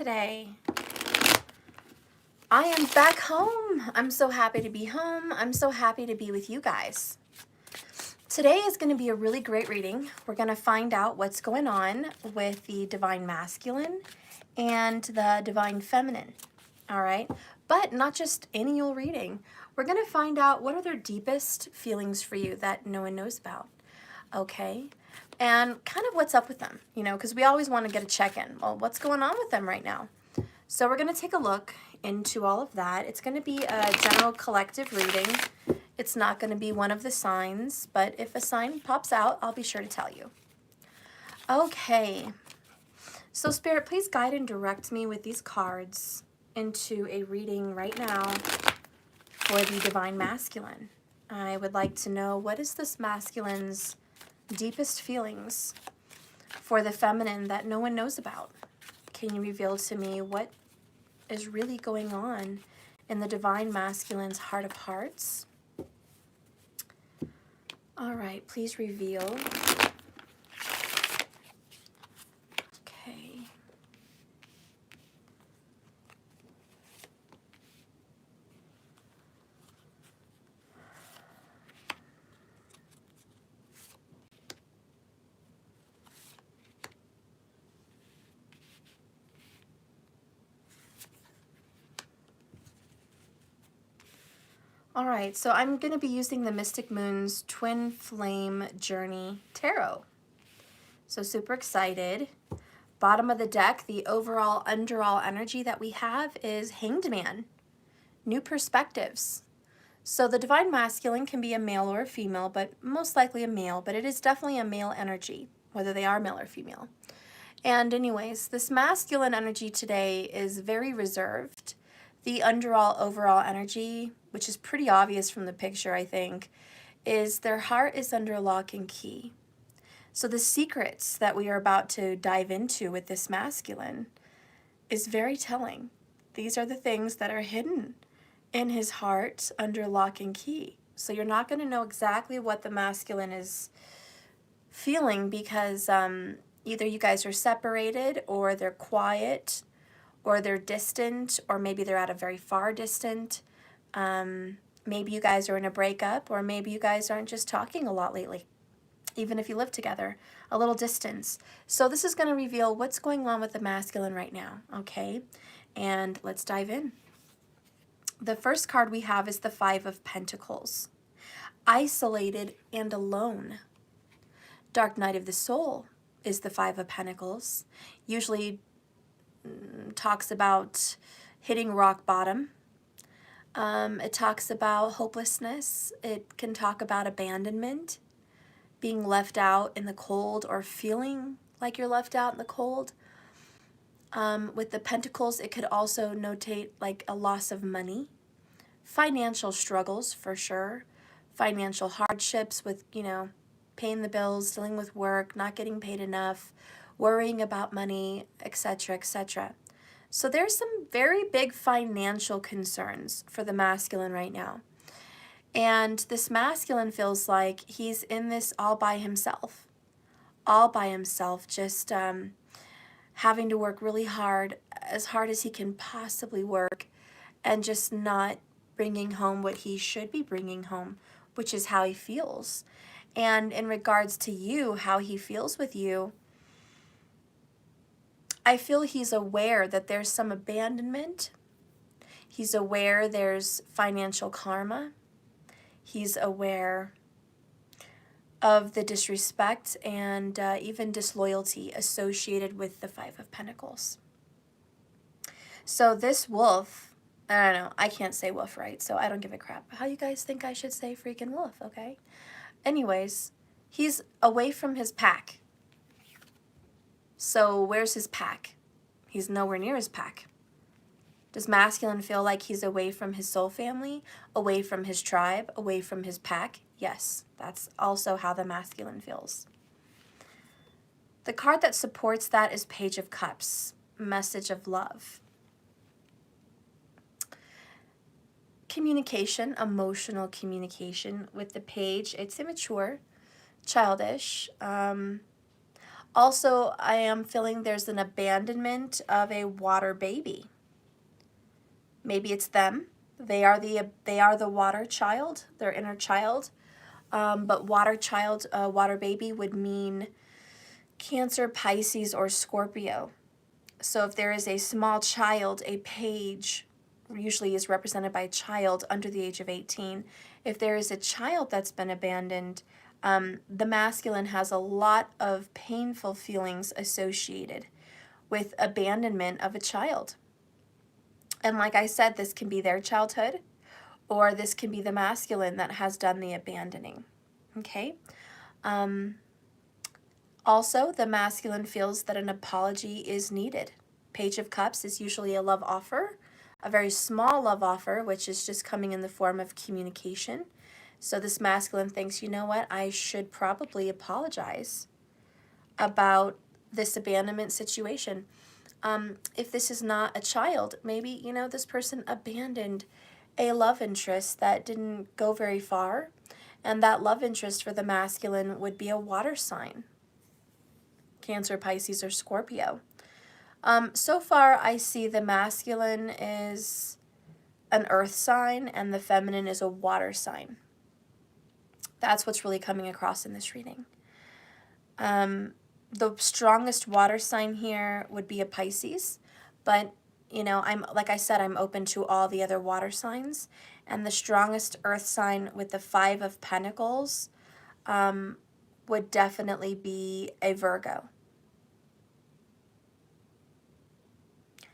Today. I am back home. I'm so happy to be home. I'm so happy to be with you guys. Today is going to be a really great reading. We're going to find out what's going on with the divine masculine and the divine feminine. All right? But not just any old reading. We're going to find out what are their deepest feelings for you that no one knows about. Okay? And kind of what's up with them, because we always want to get a check-in. Well, what's going on with them right now? So we're going to take a look into all of that. It's going to be a general collective reading. It's not going to be one of the signs, but if a sign pops out, I'll be sure to tell you. Okay. So Spirit, please guide and direct me with these cards into a reading right now for the divine masculine. I would like to know, what is this masculine's deepest feelings for the feminine that no one knows about? Can you reveal to me what is really going on in the divine masculine's heart of hearts? All right, please reveal. Okay. All right, so I'm going to be using the Mystic Moon's Twin Flame Journey Tarot. So super excited. Bottom of the deck, the overall underall energy that we have is Hanged Man. New perspectives. So the divine masculine can be a male or a female, but most likely a male, but it is definitely a male energy, whether they are male or female. And anyways, this masculine energy today is very reserved. The overall energy, which is pretty obvious from the picture, I think, is their heart is under lock and key. So the secrets that we are about to dive into with this masculine is very telling. These are the things that are hidden in his heart under lock and key. So you're not going to know exactly what the masculine is feeling because either you guys are separated, or they're quiet, or they're distant, or maybe they're at a very far distant. Maybe you guys are in a breakup, or maybe you guys aren't just talking a lot lately. Even if you live together, a little distance. So this is going to reveal what's going on with the masculine right now, okay? And let's dive in. The first card we have is the Five of Pentacles. Isolated and alone. Dark Night of the Soul is the Five of Pentacles. Usually talks about hitting rock bottom. It talks about hopelessness. It can talk about abandonment, being left out in the cold, or feeling like you're left out in the cold. With the pentacles, it could also notate like a loss of money, financial struggles for sure, financial hardships with, paying the bills, dealing with work, not getting paid enough, worrying about money, etc., etc. So there's some very big financial concerns for the masculine right now. And this masculine feels like he's in this all by himself, just having to work really hard as he can possibly work, and just not bringing home what he should be bringing home, which is how he feels. And in regards to you, how he feels with you, I feel he's aware that there's some abandonment. He's aware there's financial karma. He's aware of the disrespect and even disloyalty associated with the Five of Pentacles. So this wolf, I don't know, I can't say wolf right, so I don't give a crap. How you guys think I should say freaking wolf, okay? Anyways, he's away from his pack. So where's his pack? He's nowhere near his pack. Does masculine feel like he's away from his soul family, away from his tribe, away from his pack? Yes, that's also how the masculine feels. The card that supports that is Page of Cups, message of love. Communication, emotional communication with the page. It's immature, childish. Also, I am feeling there's an abandonment of a water baby. Maybe it's them. They are the water child, their inner child. But water baby would mean Cancer, Pisces, or Scorpio. So if there is a small child, a page usually is represented by a child under the age of 18. If there is a child that's been abandoned, the masculine has a lot of painful feelings associated with abandonment of a child. And like I said, this can be their childhood, or this can be the masculine that has done the abandoning. Okay? Also, the masculine feels that an apology is needed. Page of Cups is usually a love offer, a very small love offer, which is just coming in the form of communication. So this masculine thinks, you know what, I should probably apologize about this abandonment situation. If this is not a child, maybe, you know, this person abandoned a love interest that didn't go very far, and that love interest for the masculine would be a water sign. Cancer, Pisces, or Scorpio. So far, I see the masculine is an earth sign and the feminine is a water sign. That's what's really coming across in this reading. The strongest water sign here would be a Pisces, but you know, like I said, I'm open to all the other water signs, and the strongest earth sign with the 5 of Pentacles would definitely be a Virgo.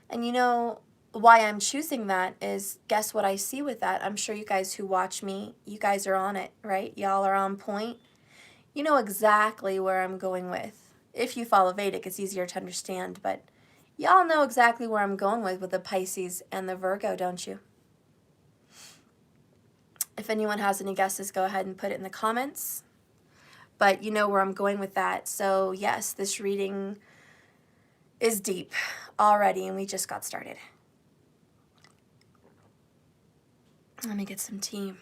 And you know why I'm choosing that is, guess what I see with that? I'm sure you guys who watch me, you guys are on it, right? Y'all are on point. You know exactly where I'm going with. If you follow Vedic, it's easier to understand, but y'all know exactly where I'm going with the Pisces and the Virgo, don't you? If anyone has any guesses, go ahead and put it in the comments. But you know where I'm going with that. So yes, this reading is deep already, and we just got started. Let me get some tea.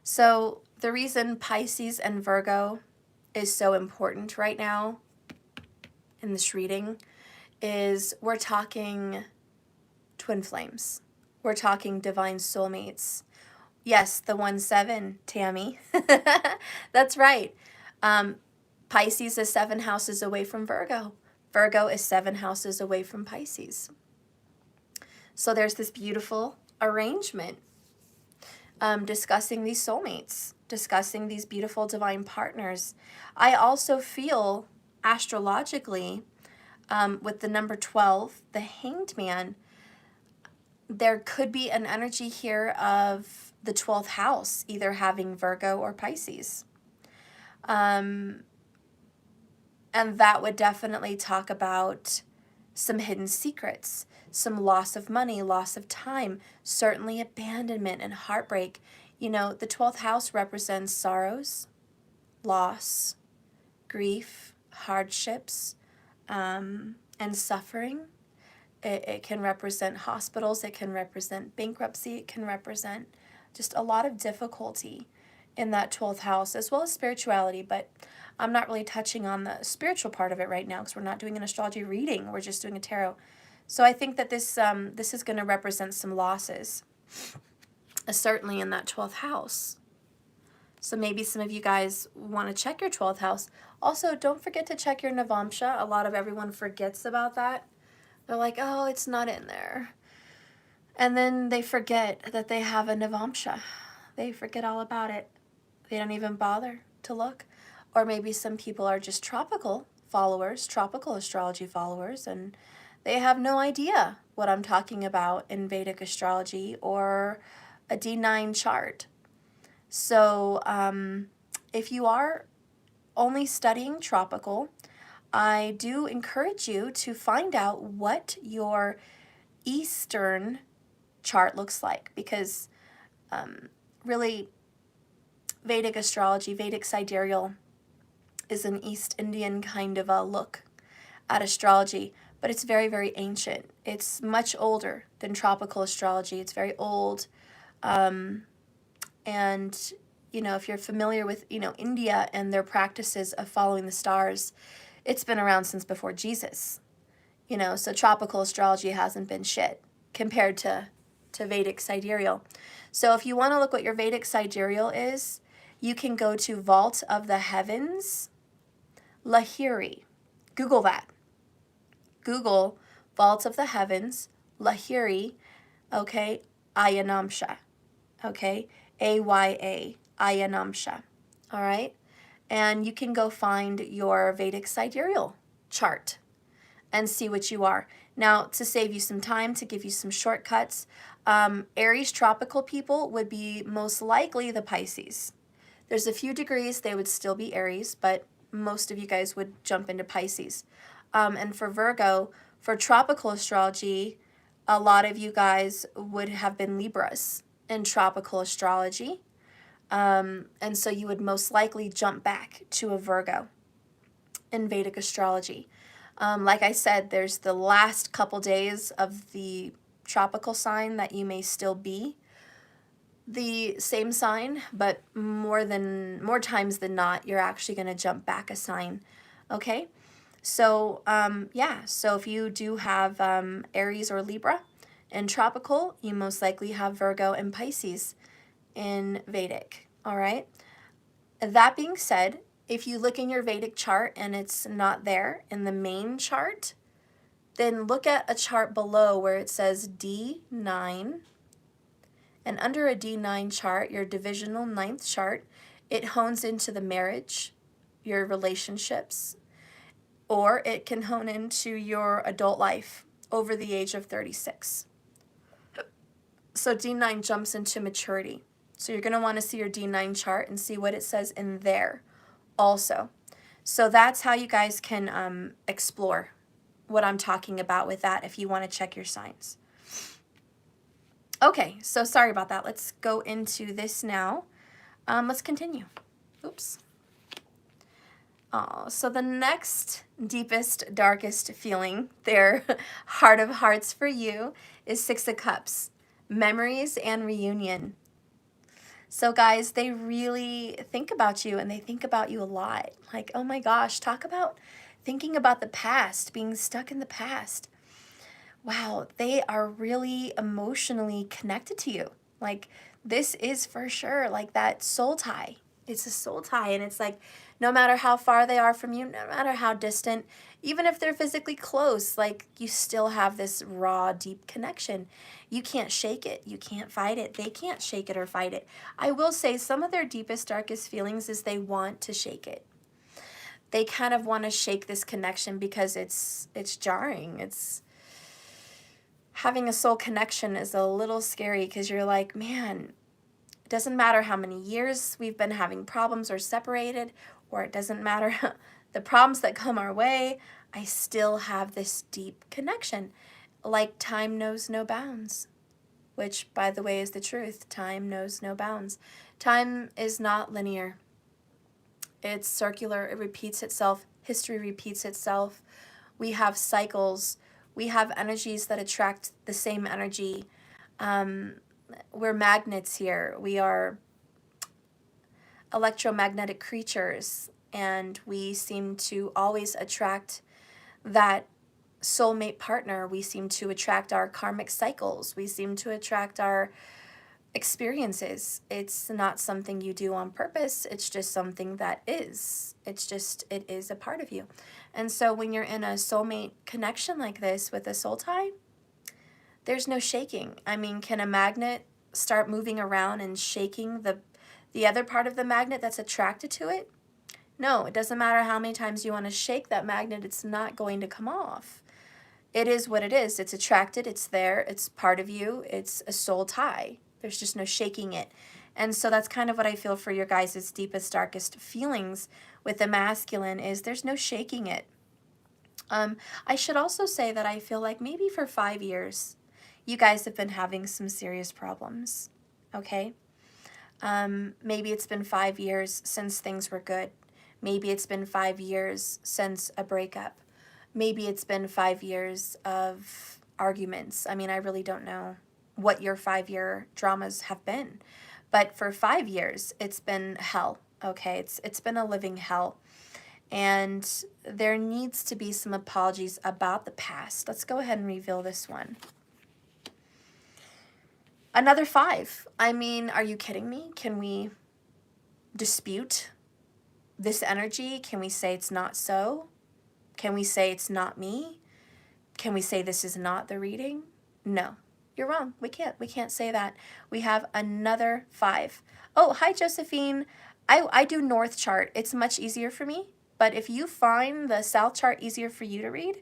So the reason Pisces and Virgo is so important right now in this reading is we're talking twin flames. We're talking divine soulmates. Yes, the 1-7, Tammy. That's right. Pisces is 7 houses away from Virgo. Virgo is 7 houses away from Pisces. So there's this beautiful arrangement discussing these soulmates, discussing these beautiful divine partners. I also feel astrologically with the number 12, the Hanged Man, there could be an energy here of the 12th house, either having Virgo or Pisces. And that would definitely talk about some hidden secrets, some loss of money, loss of time, certainly abandonment and heartbreak. You know, the 12th house represents sorrows, loss, grief, hardships, and suffering. It can represent hospitals, it can represent bankruptcy, it can represent just a lot of difficulty in that 12th house, as well as spirituality, but I'm not really touching on the spiritual part of it right now because we're not doing an astrology reading, we're just doing a tarot. So I think that this is going to represent some losses, certainly in that 12th house. So maybe some of you guys want to check your 12th house. Also, don't forget to check your Navamsha. A lot of everyone forgets about that. They're like, oh, it's not in there. And then they forget that they have a Navamsha. They forget all about it. They don't even bother to look. Or maybe some people are just tropical followers, tropical astrology followers, and they have no idea what I'm talking about in Vedic astrology or a D9 chart. So if you are only studying tropical, I do encourage you to find out what your Eastern chart looks like, because really Vedic astrology, Vedic sidereal, is an East Indian kind of a look at astrology, but it's very, very ancient. It's much older than tropical astrology. It's very old. And if you're familiar with, India and their practices of following the stars, it's been around since before Jesus. So tropical astrology hasn't been shit compared to Vedic sidereal. So if you want to look what your Vedic sidereal is, you can go to Vault of the Heavens, Lahiri. Google that. Google Vault of the Heavens, Lahiri, okay, Ayanamsha, okay, AYA, Ayanamsha, all right? And you can go find your Vedic sidereal chart and see what you are. Now, to save you some time, to give you some shortcuts, Aries tropical people would be most likely the Pisces. There's a few degrees they would still be Aries, but most of you guys would jump into Pisces. And for Virgo, for tropical astrology, a lot of you guys would have been Libras in tropical astrology. And so you would most likely jump back to a Virgo in Vedic astrology. Like I said, there's the last couple days of the tropical sign that you may still be the same sign, but more times than not, you're actually going to jump back a sign. Okay? So, so if you do have Aries or Libra in tropical, you most likely have Virgo and Pisces in Vedic. All right? That being said, if you look in your Vedic chart and it's not there in the main chart, then look at a chart below where it says D9. And under a D9 chart, your divisional ninth chart, it hones into the marriage, your relationships, or it can hone into your adult life over the age of 36. So D9 jumps into maturity. So you're going to want to see your D9 chart and see what it says in there also. So that's how you guys can explore what I'm talking about with that if you want to check your signs. Okay, so sorry about that. Let's go into this now. Let's continue. Oops. Oh, so the next deepest, darkest feeling, their heart of hearts for you, is Six of Cups, memories and reunion. So guys, they really think about you and they think about you a lot. Like, oh my gosh, talk about thinking about the past, being stuck in the past. Wow, they are really emotionally connected to you. Like, this is for sure like that soul tie. It's a soul tie, and it's like no matter how far they are from you, no matter how distant, even if they're physically close, like you still have this raw, deep connection. You can't shake it. You can't fight it. They can't shake it or fight it. I will say some of their deepest, darkest feelings is they want to shake it. They kind of want to shake this connection because it's jarring. It's having a soul connection is a little scary because you're like, man, it doesn't matter how many years we've been having problems or separated, or it doesn't matter the problems that come our way, I still have this deep connection. Like time knows no bounds, which, by the way, is the truth. Time knows no bounds. Time is not linear. It's circular. It repeats itself. History repeats itself. We have cycles. We have energies that attract the same energy. We're magnets here. We are electromagnetic creatures, and we seem to always attract that soulmate partner. We seem to attract our karmic cycles. We seem to attract our experiences. It's not something you do on purpose. It's just something that is. It is a part of you. And so when you're in a soulmate connection like this with a soul tie, there's no shaking. I mean, can a magnet start moving around and shaking the other part of the magnet that's attracted to it? No, it doesn't matter how many times you want to shake that magnet, it's not going to come off. It is what it is. It's attracted, it's there, it's part of you, it's a soul tie. There's just no shaking it. And so that's kind of what I feel for your guys' deepest, darkest feelings with the masculine is there's no shaking it. I should also say that I feel like maybe for 5 years, you guys have been having some serious problems, okay? Maybe it's been 5 years since things were good. Maybe it's been 5 years since a breakup. Maybe it's been 5 years of arguments. I mean, I really don't know what your 5-year dramas have been. But for 5 years, it's been hell, okay? It's been a living hell. And there needs to be some apologies about the past. Let's go ahead and reveal this one. Another 5. I mean, are you kidding me? Can we dispute this energy? Can we say it's not so? Can we say it's not me? Can we say this is not the reading? No, you're wrong. We can't say that. We have another 5. Oh, hi, Josephine. I do North chart. It's much easier for me. But if you find the South chart easier for you to read,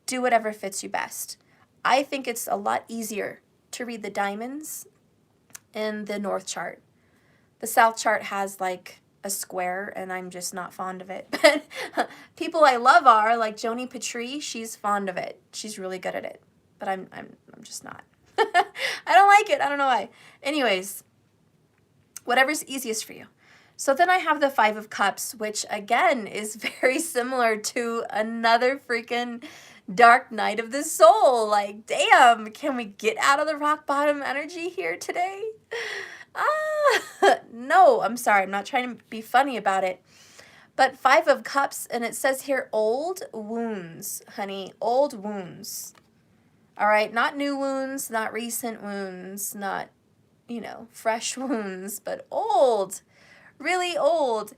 do whatever fits you best. I think it's a lot easier to read the diamonds in the North chart. The South chart has like a square, and I'm just not fond of it. But people I love are, like Joni Petrie, she's fond of it. She's really good at it. But I'm just not. I don't like it. I don't know why. Anyways, whatever's easiest for you. So then I have the 5 of Cups, which again is very similar to another freaking dark night of the soul. Like, damn, can we get out of the rock bottom energy here today? No, I'm sorry. I'm not trying to be funny about it. But 5 of Cups, and it says here, old wounds, honey, old wounds. All right, not new wounds, not recent wounds, not, you know, fresh wounds, but old. Really old.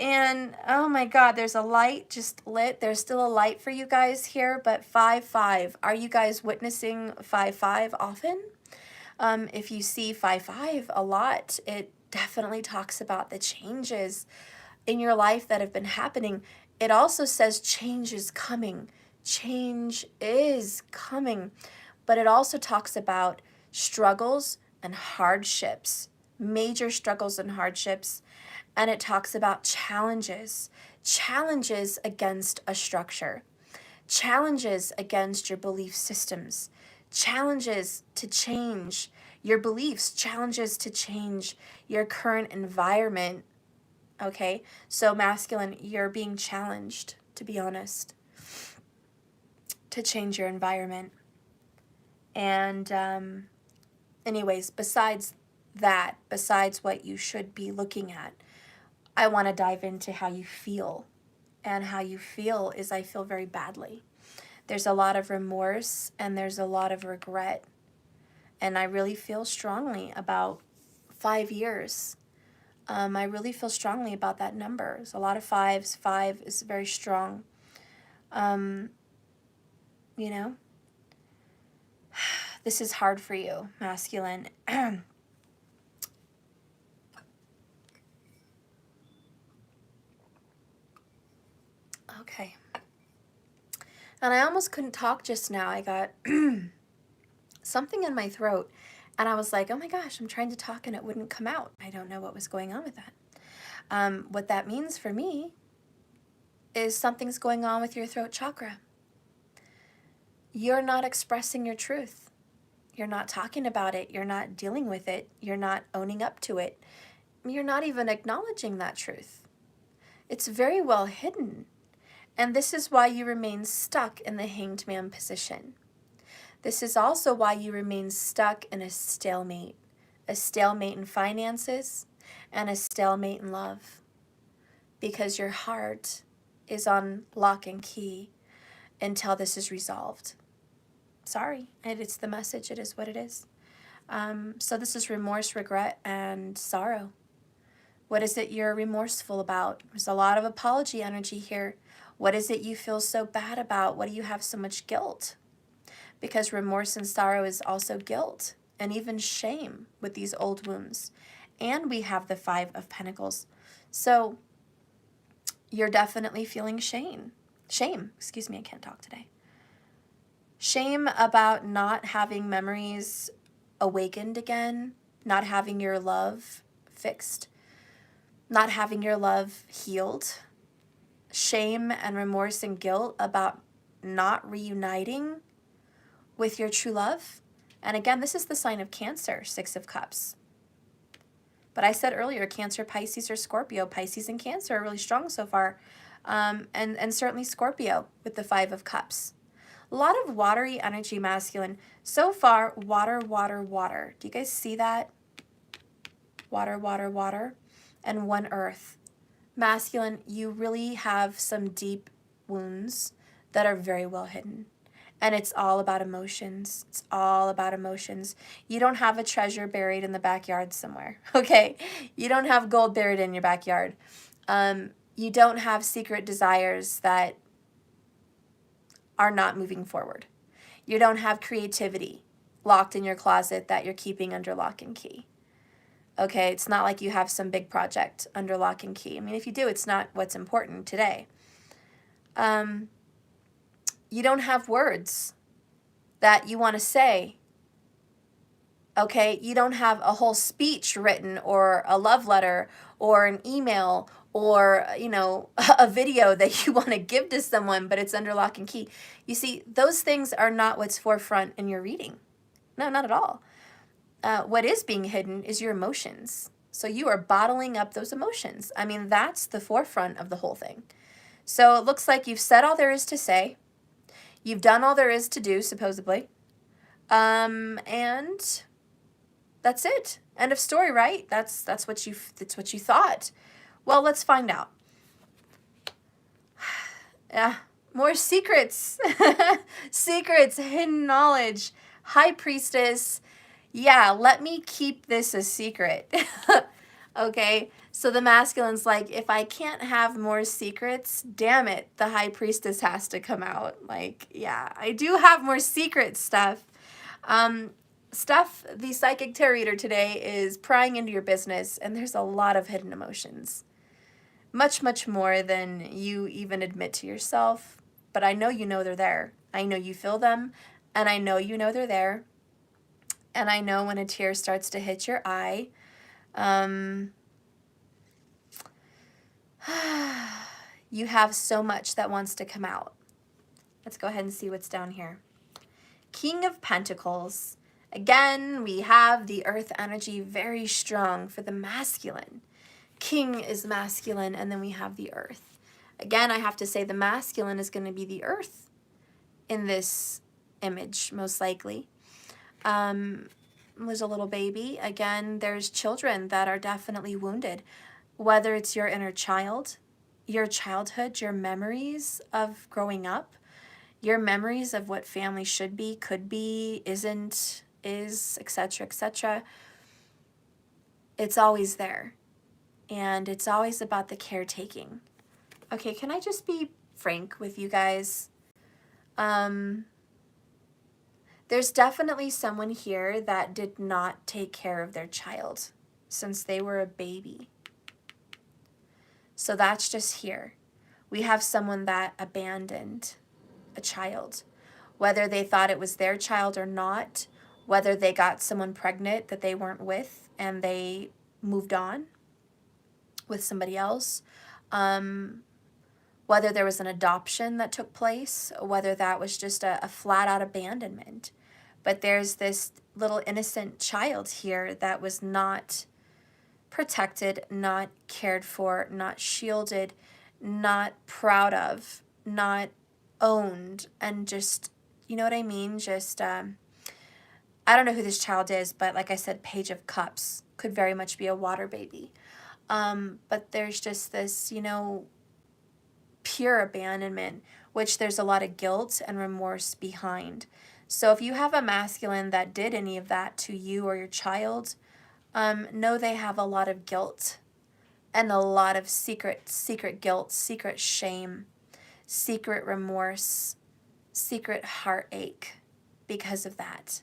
And oh my God, there's a light just lit. There's still a light for you guys here, but 5-5. Are you guys witnessing 5-5 often? If you see 5-5 a lot, it definitely talks about the changes in your life that have been happening. It also says change is coming. Change is coming. But it also talks about struggles and hardships, major struggles and hardships. And it talks about challenges, challenges against a structure, challenges against your belief systems, challenges to change your beliefs, challenges to change your current environment. Okay, so masculine, you're being challenged, to be honest, to change your environment. And anyways, besides that, besides what you should be looking at, I want to dive into how you feel. And how you feel is I feel very badly. There's a lot of remorse and there's a lot of regret. And I really feel strongly about 5 years. I really feel strongly about that number. There's a lot of 5s. 5 is very strong. You know, this is hard for you, masculine. Okay. And I almost couldn't talk just now. I got something in my throat. And I was like, oh my gosh, I'm trying to talk and it wouldn't come out. I don't know what was going on with that. What that means for me is something's going on with your throat chakra. You're not expressing your truth. You're not talking about it. You're not dealing with it. You're not owning up to it. You're not even acknowledging that truth. It's very well hidden. And this is why you remain stuck in the hanged man position. This is also why you remain stuck in a stalemate in finances and a stalemate in love, because your heart is on lock and key until this is resolved. Sorry, it's the message. It is what it is. So this is remorse, regret, and sorrow. What is it you're remorseful about? There's a lot of apology energy here. What is it you feel so bad about? What do you have so much guilt? Because remorse and sorrow is also guilt and even shame with these old wounds. And we have the 5 of Pentacles. So you're definitely feeling shame. Excuse me, I can't talk today. Shame about not having memories awakened again, not having your love fixed, not having your love healed. Shame and remorse and guilt about not reuniting with your true love. And again, this is the sign of Cancer, 6 of Cups. But I said earlier, Cancer, Pisces, or Scorpio. Pisces and Cancer are really strong so far. And certainly Scorpio with the 5 of Cups. A lot of watery energy, masculine. So far, water, water, water. Do you guys see that? water, water, water, and one earth. Masculine, you really have some deep wounds that are very well hidden. And it's all about emotions. It's all about emotions. You don't have a treasure buried in the backyard somewhere, okay? You don't have gold buried in your backyard. You don't have secret desires that are not moving forward. You don't have creativity locked in your closet that you're keeping under lock and key. Okay, it's not like you have some big project under lock and key. I mean, if you do, it's not what's important today. You don't have words that you want to say. Okay, you don't have a whole speech written or a love letter or an email or, you know, a video that you want to give to someone, but it's under lock and key. You see, those things are not what's forefront in your reading. No, not at all. What is being hidden is your emotions. So you are bottling up those emotions. I mean, that's the forefront of the whole thing. So it looks like you've said all there is to say. You've done all there is to do, supposedly. And that's it. End of story, right? That's what you thought. Well, let's find out. Yeah, more secrets. Secrets, hidden knowledge. High Priestess. Yeah, let me keep this a secret. Okay, so the masculine's like, if I can't have more secrets, damn it, the High Priestess has to come out. Like, yeah, I do have more secret stuff. The Psychic Tarot Reader today is prying into your business, and there's a lot of hidden emotions. Much, much more than you even admit to yourself. But I know you know they're there. I know you feel them, and I know you know they're there. And I know when a tear starts to hit your eye, you have so much that wants to come out. Let's go ahead and see what's down here. King of Pentacles. Again, we have the earth energy very strong for the masculine. King is masculine, and then we have the earth. Again, I have to say the masculine is going to be the earth in this image, most likely. There's a little baby. Again, there's children that are definitely wounded. Whether it's your inner child, your childhood, your memories of growing up, your memories of what family should be, could be, isn't, is, etc., etc. It's always there. And it's always about the caretaking. Okay, can I just be frank with you guys? There's definitely someone here that did not take care of their child since they were a baby. So that's just here. We have someone that abandoned a child, whether they thought it was their child or not, whether they got someone pregnant that they weren't with and they moved on with somebody else, whether there was an adoption that took place, whether that was just a flat-out abandonment. But there's this little innocent child here that was not protected, not cared for, not shielded, not proud of, not owned, and just, you know what I mean? Just, I don't know who this child is, but like I said, Page of Cups could very much be a water baby. But there's just this, you know, pure abandonment, which there's a lot of guilt and remorse behind. So if you have a masculine that did any of that to you or your child, know they have a lot of guilt and a lot of secret guilt, secret shame, secret remorse, secret heartache because of that.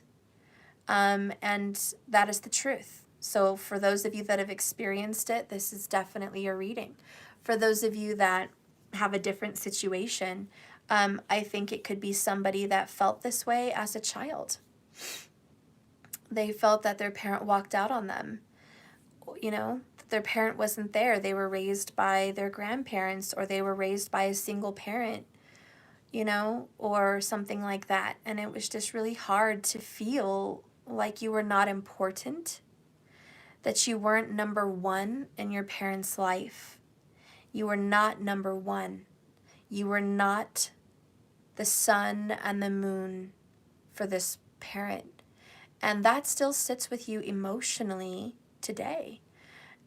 And that is the truth. So for those of you that have experienced it, this is definitely your reading. For those of you that have a different situation, I think it could be somebody that felt this way as a child. They felt that their parent walked out on them. You know, their parent wasn't there. They were raised by their grandparents, or they were raised by a single parent, you know, or something like that. And it was just really hard to feel like you were not important, that you weren't number one in your parents' life. You were not number one. You were not the sun and the moon for this parent. And that still sits with you emotionally today.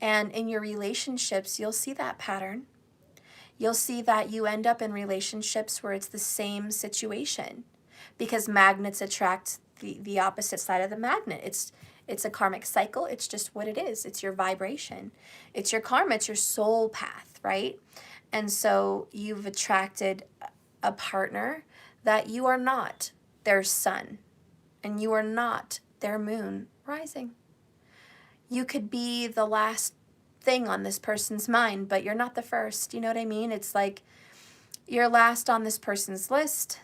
And in your relationships, you'll see that pattern. You'll see that you end up in relationships where it's the same situation, because magnets attract the opposite side of the magnet. It's a karmic cycle. It's just what it is. It's your vibration. It's your karma. It's your soul path, right? And so you've attracted a partner that you are not their sun, and you are not their moon rising. You could be the last thing on this person's mind, but you're not the first. You know what I mean? It's like you're last on this person's list.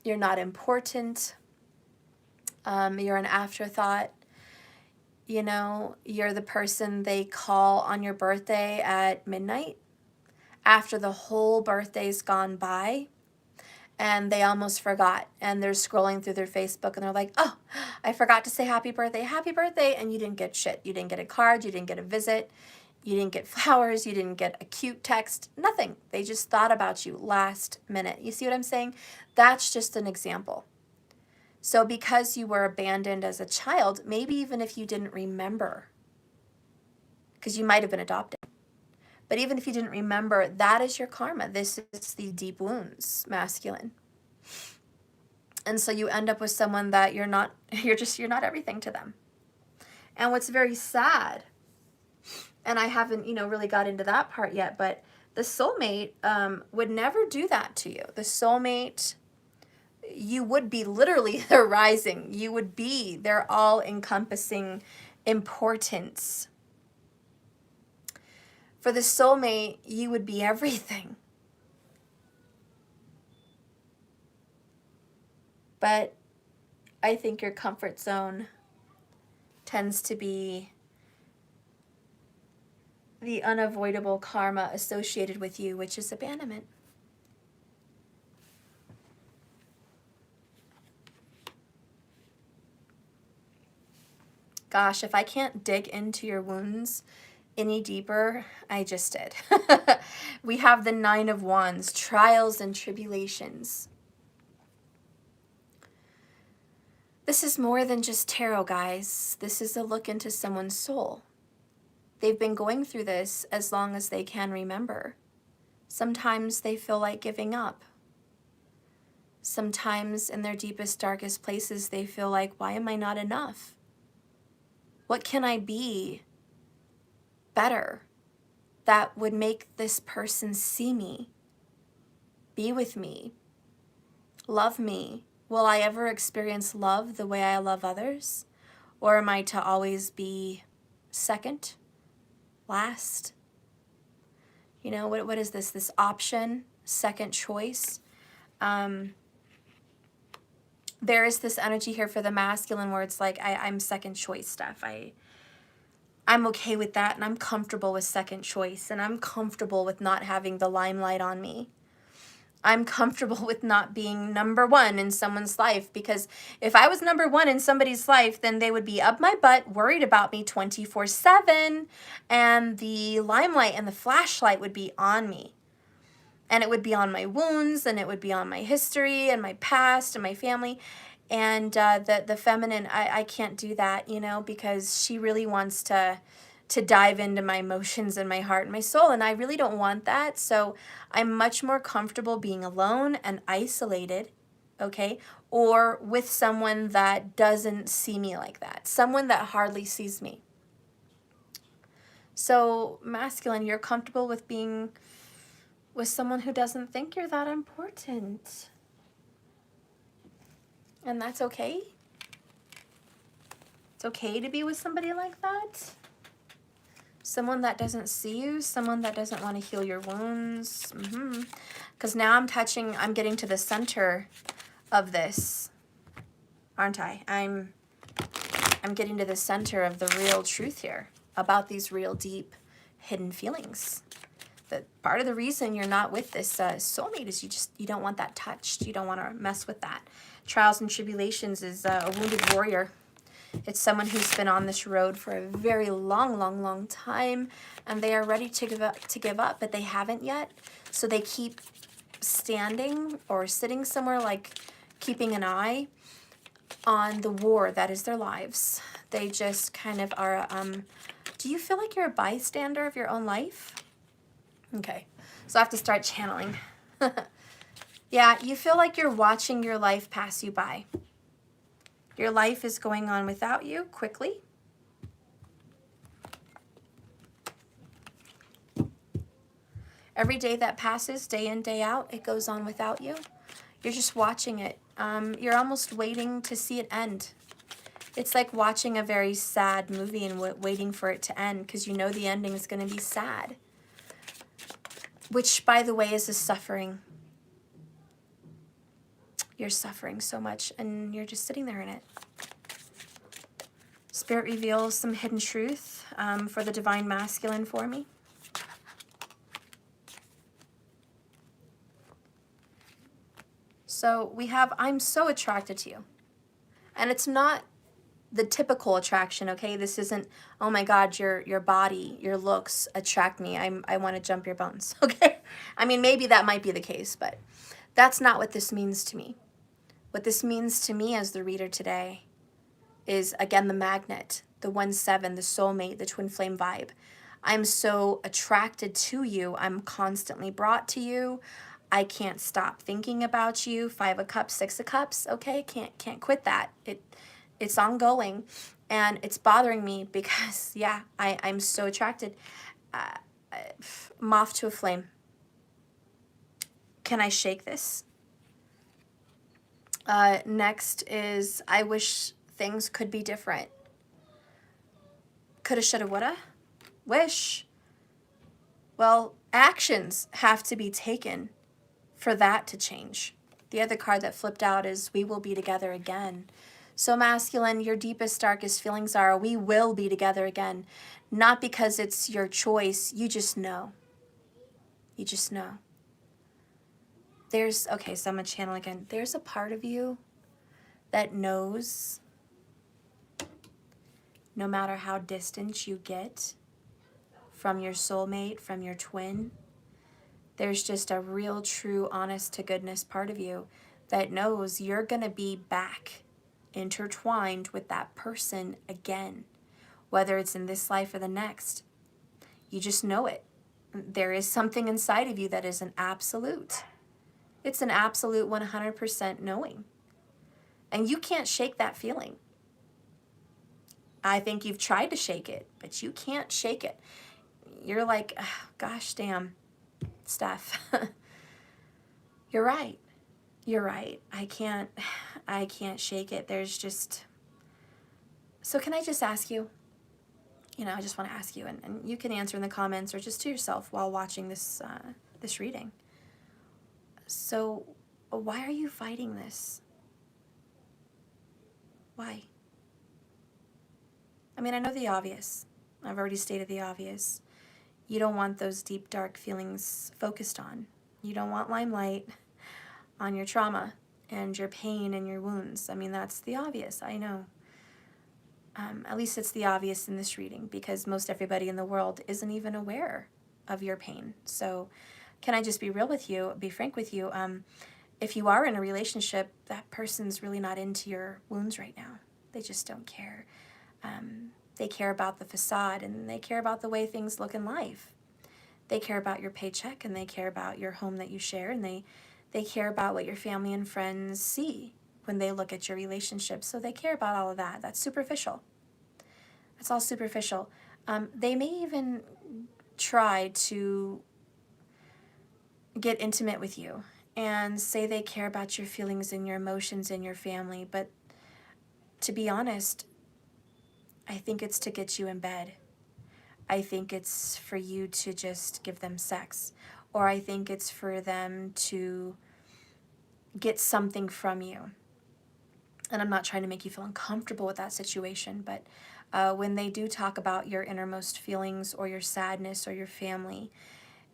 You're not important. You're an afterthought. You know, you're the person they call on your birthday at midnight after the whole birthday's gone by, and they almost forgot, and they're scrolling through their Facebook and they're like, oh, I forgot to say happy birthday, and you didn't get shit. You didn't get a card, you didn't get a visit, you didn't get flowers, you didn't get a cute text, nothing. They just thought about you last minute. You see what I'm saying? That's just an example. So because you were abandoned as a child, maybe even if you didn't remember, because you might have been adopted, but even if you didn't remember, that is your karma. This is the deep wounds, masculine. And so you end up with someone that you're not everything to them. And what's very sad, and I haven't, really got into that part yet, but the soulmate would never do that to you. The soulmate, you would be literally their rising. You would be their all-encompassing importance. For the soulmate, you would be everything. But I think your comfort zone tends to be the unavoidable karma associated with you, which is abandonment. Gosh, if I can't dig into your wounds any deeper, I just did. We have the 9 of Wands, trials and tribulations. This is more than just tarot, guys. This is a look into someone's soul. They've been going through this as long as they can remember. Sometimes they feel like giving up. Sometimes in their deepest, darkest places, they feel like, why am I not enough? What can I be better that would make this person see me, be with me, love me? Will I ever experience love the way I love others? Or am I to always be second, last? What is this? This option, second choice? There is this energy here for the masculine where it's like, I'm second choice stuff. I'm okay with that, and I'm comfortable with second choice, and I'm comfortable with not having the limelight on me. I'm comfortable with not being number one in someone's life, because if I was number one in somebody's life, then they would be up my butt, worried about me 24/7, and the limelight and the flashlight would be on me. And it would be on my wounds, and it would be on my history and my past and my family. And the feminine, I can't do that, because she really wants to dive into my emotions and my heart and my soul, and I really don't want that. So I'm much more comfortable being alone and isolated, okay, or with someone that doesn't see me like that, someone that hardly sees me. So masculine, you're comfortable with being with someone who doesn't think you're that important. And that's okay. It's okay to be with somebody like that. Someone that doesn't see you, someone that doesn't want to heal your wounds. Because now I'm getting to the center of this, aren't I? I'm getting to the center of the real truth here about these real deep hidden feelings. That part of the reason you're not with this soulmate is you don't want that touched. You don't want to mess with that. Trials and tribulations is a wounded warrior. It's someone who's been on this road for a very long time, and they are ready to give up, but they haven't yet. So they keep standing or sitting somewhere, like keeping an eye on the war that is their lives. They just kind of are, do you feel like you're a bystander of your own life? Okay, so I have to start channeling. Yeah, you feel like you're watching your life pass you by. Your life is going on without you quickly. Every day that passes, day in, day out, it goes on without you. You're just watching it. You're almost waiting to see it end. It's like watching a very sad movie and waiting for it to end because you know the ending is going to be sad. Which, by the way, is a suffering. You're suffering so much and you're just sitting there in it. Spirit reveals some hidden truth for the Divine Masculine for me. So we have, I'm so attracted to you. And it's not the typical attraction, okay? This isn't, oh my God, your body, your looks attract me. I want to jump your bones, okay? I mean, maybe that might be the case, but that's not what this means to me. What this means to me as the reader today is, again, the magnet, the 1-7, the soulmate, the twin flame vibe. I'm so attracted to you. I'm constantly brought to you. I can't stop thinking about you. 5 of Cups, 6 of Cups, okay? Can't quit that. It's ongoing, and it's bothering me because, yeah, I'm so attracted. Moth to a flame. Can I shake this? Next is, I wish things could be different. Coulda, shoulda, woulda. Wish. Well, actions have to be taken for that to change. The other card that flipped out is, we will be together again. So masculine, your deepest, darkest feelings are, we will be together again. Not because it's your choice, you just know. You just know. There's, okay, so I'm going to channel again. There's a part of you that knows, no matter how distant you get from your soulmate, from your twin, there's just a real, true, honest to goodness part of you that knows you're going to be back intertwined with that person again, whether it's in this life or the next. You just know it. There is something inside of you that is an absolute. It's an absolute 100% knowing. And you can't shake that feeling. I think you've tried to shake it, but you can't shake it. You're like, oh, gosh, damn, Steph. You're right. You're right. I can't shake it. There's just, so can I just ask you, I just want to ask you, and you can answer in the comments or just to yourself while watching this, this reading. So why are you fighting this? Why? I mean, I know the obvious. I've already stated the obvious. You don't want those deep, dark feelings focused on. You don't want limelight on your trauma and your pain and your wounds. I mean, that's the obvious, I know. At least it's the obvious in this reading because most everybody in the world isn't even aware of your pain. So can I just be real with you, be frank with you? If you are in a relationship, that person's really not into your wounds right now. They just don't care. They care about the facade and they care about the way things look in life. They care about your paycheck and they care about your home that you share, and they care about what your family and friends see when they look at your relationship. So they care about all of that. That's superficial. That's all superficial. They may even try to get intimate with you and say they care about your feelings and your emotions and your family, but to be honest, I think it's to get you in bed. I think it's for you to just give them sex, or I think it's for them to get something from you. And I'm not trying to make you feel uncomfortable with that situation, but when they do talk about your innermost feelings or your sadness or your family,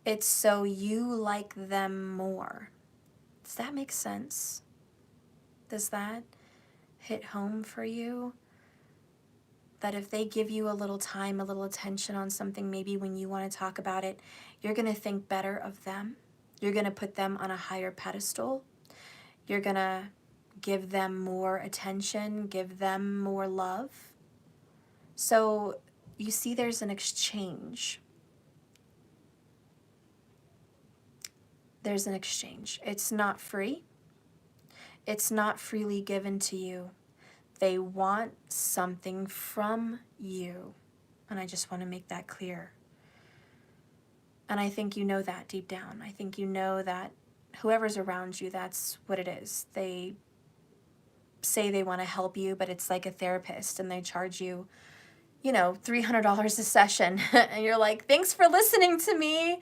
it's so you like them more. Does that make sense? Does that hit home for you? That if they give you a little time, a little attention on something, maybe when you want to talk about it, you're going to think better of them. You're going to put them on a higher pedestal. You're going to give them more attention, give them more love. So you see there's an exchange. There's an exchange. It's not free. It's not freely given to you. They want something from you. And I just want to make that clear. And I think you know that deep down. I think you know that whoever's around you, that's what it is. They say they want to help you, but it's like a therapist and they charge you, you know, $300 a session. And you're like, thanks for listening to me.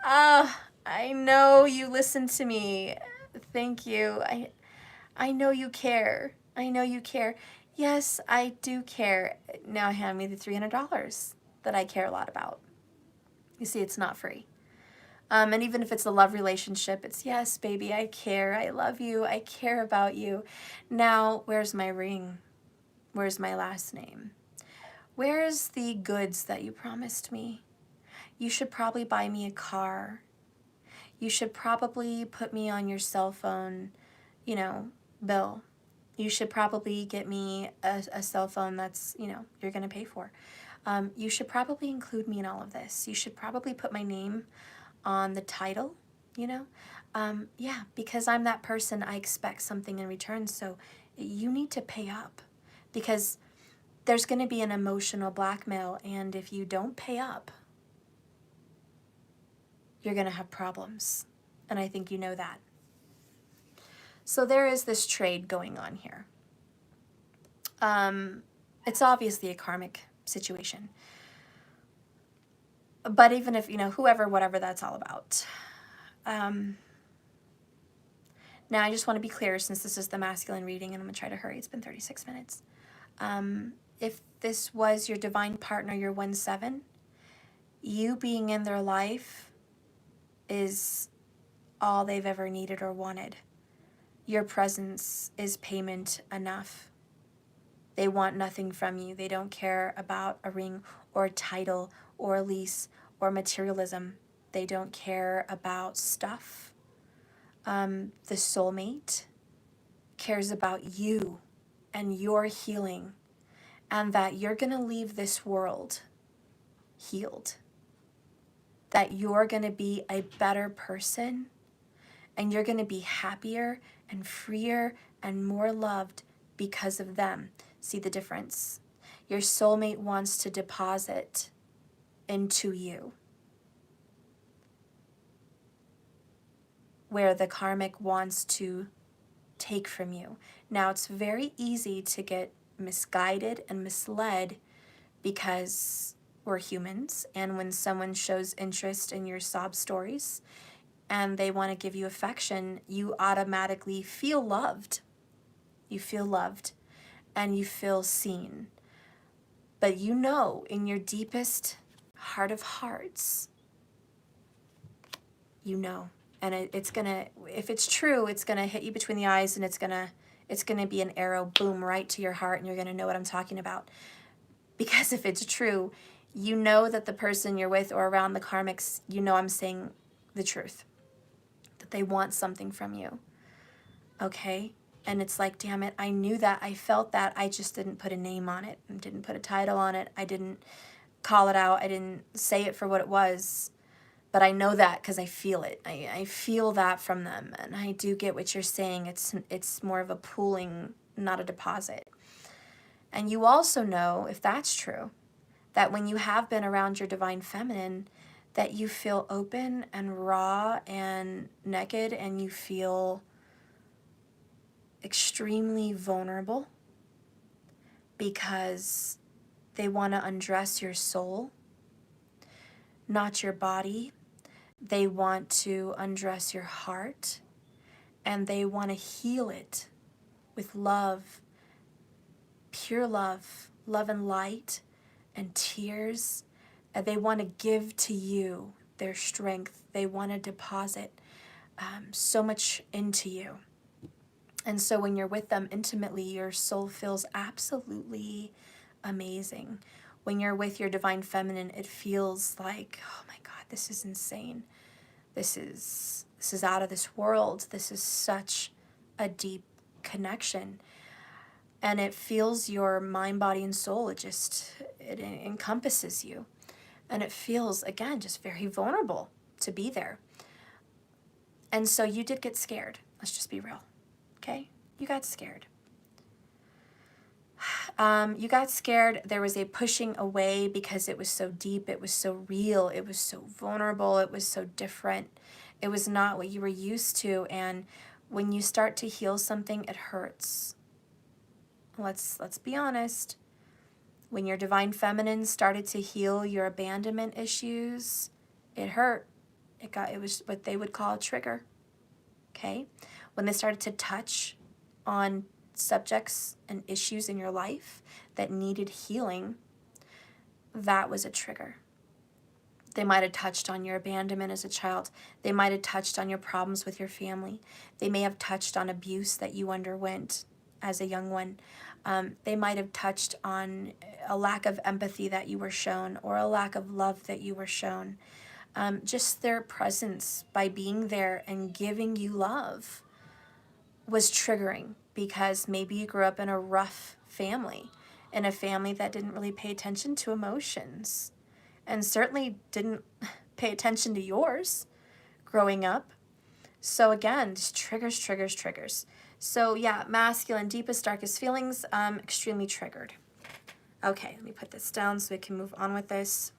I know you listen to me. Thank you. I know you care. I know you care. Yes, I do care. Now hand me the $300 that I care a lot about. You see, it's not free. And even if it's a love relationship, it's, yes, baby, I care. I love you. I care about you. Now, where's my ring? Where's my last name? Where's the goods that you promised me? You should probably buy me a car. You should probably put me on your cell phone, you know, bill. You should probably get me a cell phone that's, you know, you're going to pay for. You should probably include me in all of this. You should probably put my name on the title, you know? Yeah, because I'm that person, I expect something in return. So you need to pay up because there's going to be an emotional blackmail. And if you don't pay up, you're going to have problems. And I think you know that. So there is this trade going on here. It's obviously a karmic situation. But even if, you know, whoever, whatever that's all about. Now, I just want to be clear, since this is the masculine reading, and I'm going to try to hurry. It's been 36 minutes. If this was your divine partner, your 1-7, you being in their life is all they've ever needed or wanted. Your presence is payment enough. They want nothing from you. They don't care about a ring or a title or a lease or materialism. They don't care about stuff. The soulmate cares about you and your healing, and that you're going to leave this world healed. That you're going to be a better person, and you're going to be happier and freer and more loved because of them. See the difference? Your soulmate wants to deposit into you, where the karmic wants to take from you. Now, it's very easy to get misguided and misled because we're humans, and when someone shows interest in your sob stories and they want to give you affection, you automatically feel loved. You feel loved and you feel seen. But you know, in your deepest heart of hearts, you know. And it's gonna, if it's true, it's gonna hit you between the eyes, and it's gonna be an arrow, boom, right to your heart, and you're gonna know what I'm talking about. Because if it's true, you know that the person you're with or around, the karmics, you know I'm saying the truth. That they want something from you. Okay? And it's like, damn it, I knew that, I felt that, I just didn't put a name on it, and didn't put a title on it, I didn't call it out, I didn't say it for what it was. But I know that because I feel it. I feel that from them. And I do get what you're saying. It's more of a pooling, not a deposit. And you also know, if that's true, that when you have been around your divine feminine, that you feel open and raw and naked, and you feel extremely vulnerable because they want to undress your soul, not your body. They want to undress your heart, and they want to heal it with love, pure love, love and light and tears. And they want to give to you their strength. They want to deposit so much into you. And so when you're with them intimately, your soul feels absolutely amazing. When you're with your divine feminine, it feels like, oh my God, this is insane. This is out of this world. This is such a deep connection. And it fills your mind, body, and soul. It encompasses you. And it feels, again, just very vulnerable to be there. And so you did get scared. Let's just be real, okay? You got scared. You got scared. There was a pushing away because it was so deep. It was so real. It was so vulnerable. It was so different. It was not what you were used to. And when you start to heal something, it hurts. Let's be honest. When your divine feminine started to heal your abandonment issues, it hurt. It was what they would call a trigger. Okay? When they started to touch on subjects and issues in your life that needed healing, that was a trigger. They might have touched on your abandonment as a child. They might have touched on your problems with your family. They may have touched on abuse that you underwent as a young one. They might have touched on a lack of empathy that you were shown, or a lack of love that you were shown. Just their presence by being there and giving you love was triggering, because maybe you grew up in a rough family, in a family that didn't really pay attention to emotions, and certainly didn't pay attention to yours growing up. So again, just triggers. So yeah, masculine, deepest, darkest feelings, extremely triggered. Okay, let me put this down so we can move on with this.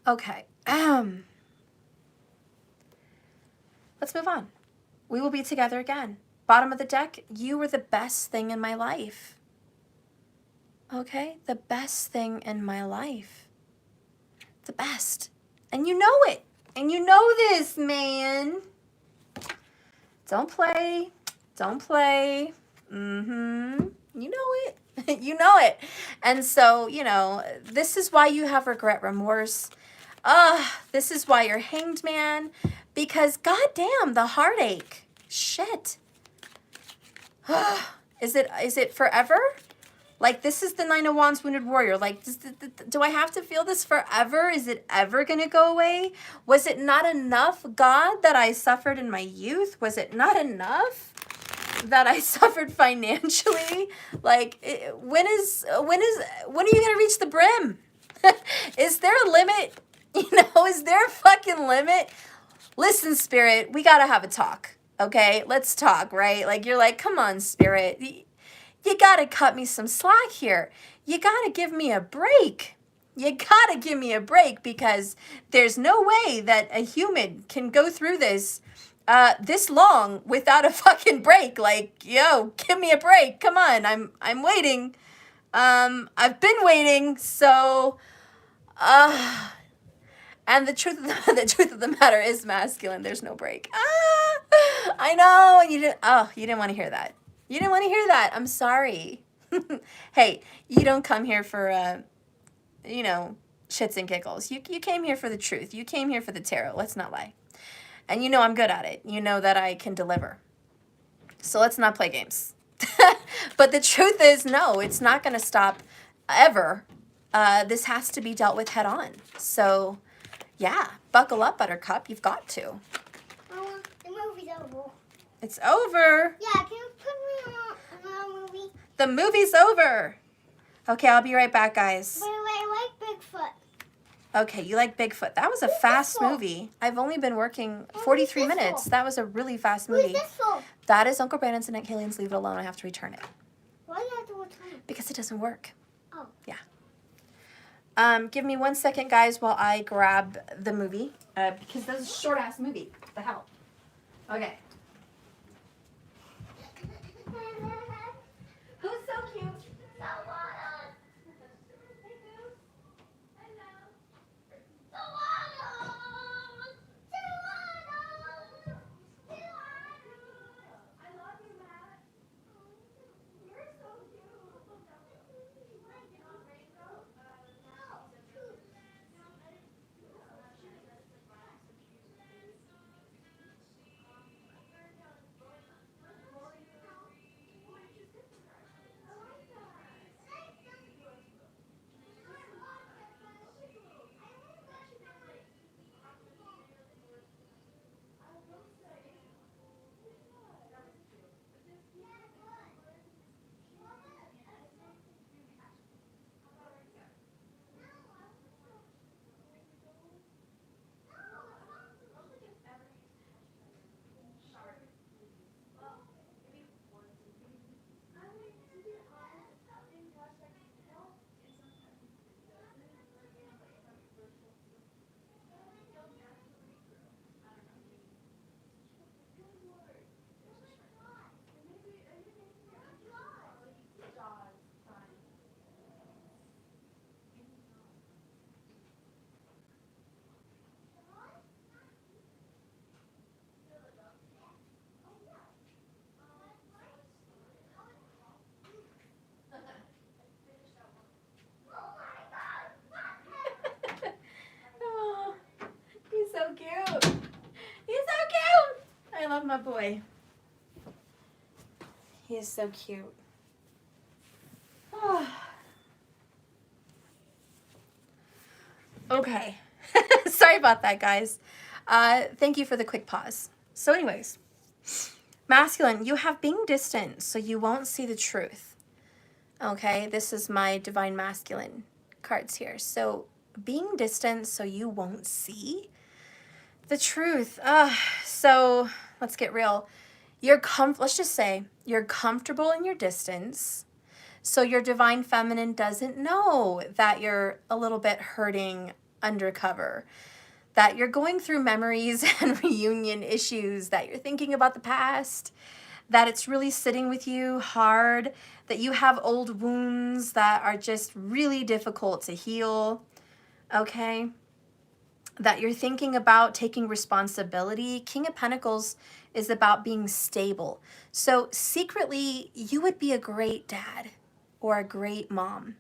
Okay, let's move on. We will be together again. Bottom of the deck, you were the best thing in my life. Okay, the best thing in my life. The best. And you know it. And you know this, man. Don't play. You know it. You know it. And so, this is why you have regret, remorse. This is why you're hanged, man. Because goddamn, the heartache. Shit. Is it forever? Like, this is the Nine of Wands wounded warrior. Like, do I have to feel this forever? Is it ever going to go away? Was it not enough, God, that I suffered in my youth? Was it not enough that I suffered financially? Like, when are you going to reach the brim? Is there a limit? Is there a fucking limit? Listen, Spirit, we got to have a talk. Okay, let's talk, right? Like, you're like, come on, Spirit. You got to cut me some slack here. You got to give me a break. You got to give me a break, because there's no way that a human can go through this long without a fucking break. Like, yo, give me a break. Come on, I'm waiting. I've been waiting, so and the truth of the matter is, masculine, there's no break. I know, and you didn't want to hear that. You didn't want to hear that. I'm sorry. Hey, you don't come here for, shits and giggles. You came here for the truth. You came here for the tarot. Let's not lie. And I'm good at it. You know that I can deliver. So let's not play games. But the truth is, no, it's not going to stop ever. This has to be dealt with head on. So, yeah, buckle up, Buttercup. You've got to. Mama, the movie's over. It's over. Yeah, can you put me on a movie? The movie's over. Okay, I'll be right back, guys. Wait, I like Bigfoot. Okay, you like Bigfoot. That was a fast movie. I've only been working 43 minutes. That was a really fast movie. Who's this for? That is Uncle Brandon's and Aunt Kaylene's Leave It Alone. I have to return it. Why do you have to return it? Because it doesn't work. Oh. Yeah. Give me 1 second, guys, while I grab the movie. Because that's a short-ass movie. What the hell? Okay. Who's so cute? my boy. He is so cute. Okay. Sorry about that, guys. Thank you for the quick pause. So anyways, masculine, you have being distant, so you won't see the truth. Okay, this is my divine masculine cards here. So being distant, so you won't see the truth. So let's get real. Let's just say you're comfortable in your distance. So your divine feminine doesn't know that you're a little bit hurting undercover, that you're going through memories and reunion issues, that you're thinking about the past, that it's really sitting with you hard, that you have old wounds that are just really difficult to heal, okay? That you're thinking about taking responsibility. King of Pentacles is about being stable. So secretly, you would be a great dad or a great mom.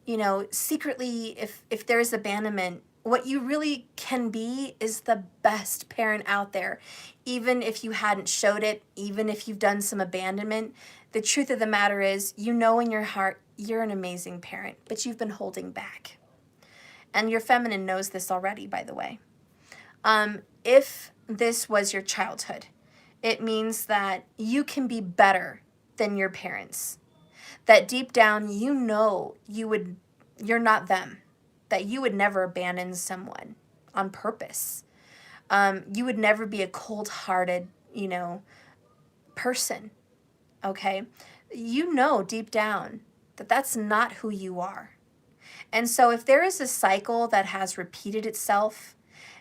You know, secretly, if there is abandonment, what you really can be is the best parent out there. Even if you hadn't showed it, even if you've done some abandonment, the truth of the matter is, you know in your heart, you're an amazing parent, but you've been holding back. And your feminine knows this already, by the way. If this was your childhood, it means that you can be better than your parents. That deep down, you know you're not them. That you would never abandon someone on purpose. You would never be a cold-hearted, person, okay? You know deep down that that's not who you are. And so if there is a cycle that has repeated itself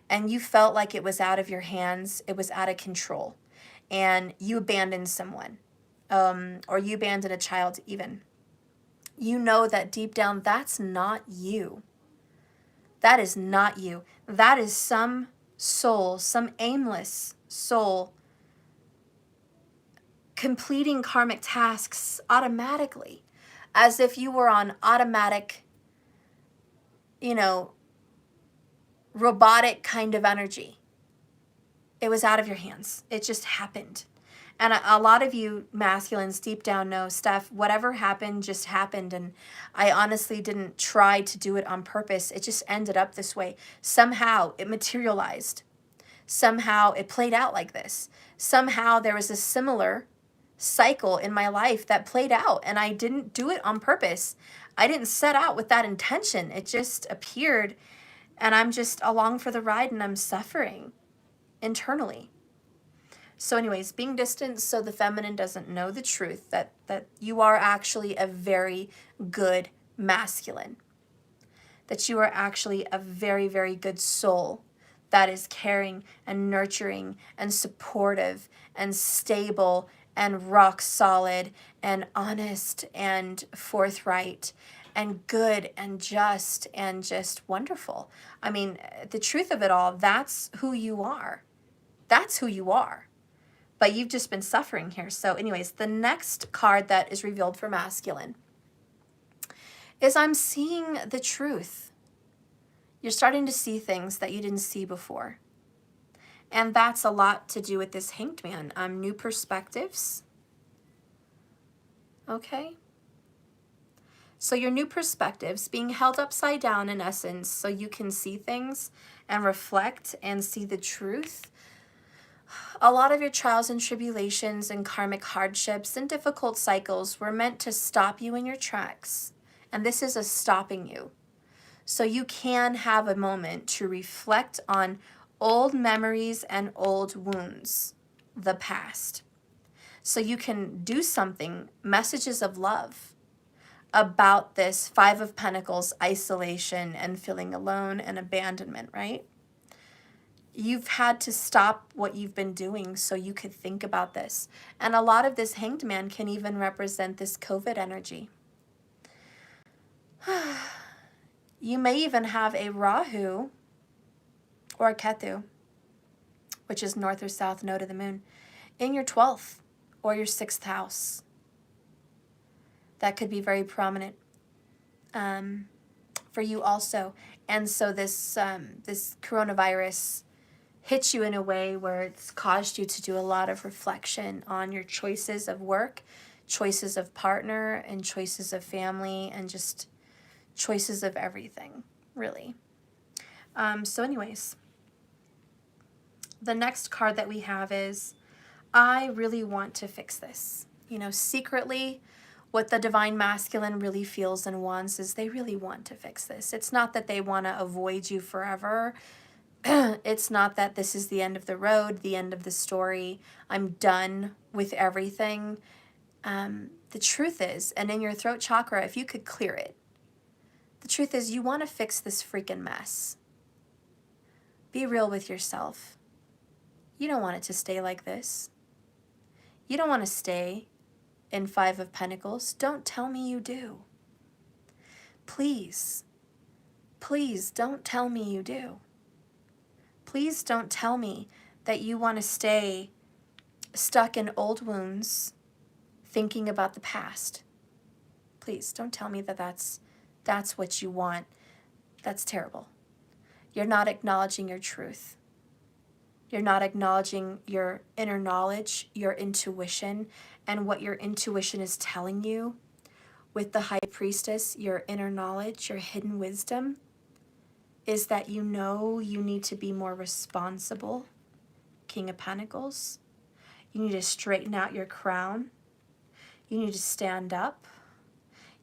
and you felt like it was out of your hands, it was out of control, and you abandoned someone, or you abandoned a child even, you know that deep down that's not you. That is not you. That is some soul, some aimless soul completing karmic tasks automatically, as if you were on automatic, robotic kind of energy. It was out of your hands. It just happened. And a lot of you masculines deep down know, Steph, whatever happened just happened. And I honestly didn't try to do it on purpose. It just ended up this way. Somehow it materialized. Somehow it played out like this. Somehow there was a similar cycle in my life that played out, and I didn't do it on purpose. I didn't set out with that intention. It just appeared, and I'm just along for the ride, and I'm suffering internally. So anyways, being distant so the feminine doesn't know the truth, that you are actually a very good masculine, that you are actually a very, very good soul that is caring and nurturing and supportive and stable and rock solid and honest and forthright and good and just wonderful. I mean, the truth of it all, that's who you are. That's who you are. But you've just been suffering here. So anyways, the next card that is revealed for masculine is I'm seeing the truth. You're starting to see things that you didn't see before. And that's a lot to do with this Hanged Man. New perspectives. Okay. So your new perspectives being held upside down in essence so you can see things and reflect and see the truth. A lot of your trials and tribulations and karmic hardships and difficult cycles were meant to stop you in your tracks. And this is a stopping you. So you can have a moment to reflect on old memories and old wounds, the past. So you can do something, messages of love, about this Five of Pentacles, isolation and feeling alone and abandonment, right? You've had to stop what you've been doing so you could think about this. And a lot of this Hanged Man can even represent this COVID energy. You may even have a Rahu or a Ketu, which is north or south node of the moon, in your 12th or your 6th house. That could be very prominent for you also. And so this coronavirus hit you in a way where it's caused you to do a lot of reflection on your choices of work, choices of partner, and choices of family, and just choices of everything, really. So anyways, the next card that we have is, I really want to fix this. You know, secretly, what the divine masculine really feels and wants is they really want to fix this. It's not that they want to avoid you forever. It's not that this is the end of the road, the end of the story. I'm done with everything. The truth is, and in your throat chakra, if you could clear it, the truth is you want to fix this freaking mess. Be real with yourself. You don't want it to stay like this. You don't want to stay in Five of Pentacles. Don't tell me you do. Please, please don't tell me you do. Please don't tell me that you want to stay stuck in old wounds, thinking about the past. Please don't tell me that that's what you want. That's terrible. You're not acknowledging your truth. You're not acknowledging your inner knowledge, your intuition, and what your intuition is telling you. With the High Priestess, your inner knowledge, your hidden wisdom, is that you know you need to be more responsible. King of Pentacles. You need to straighten out your crown. You need to stand up.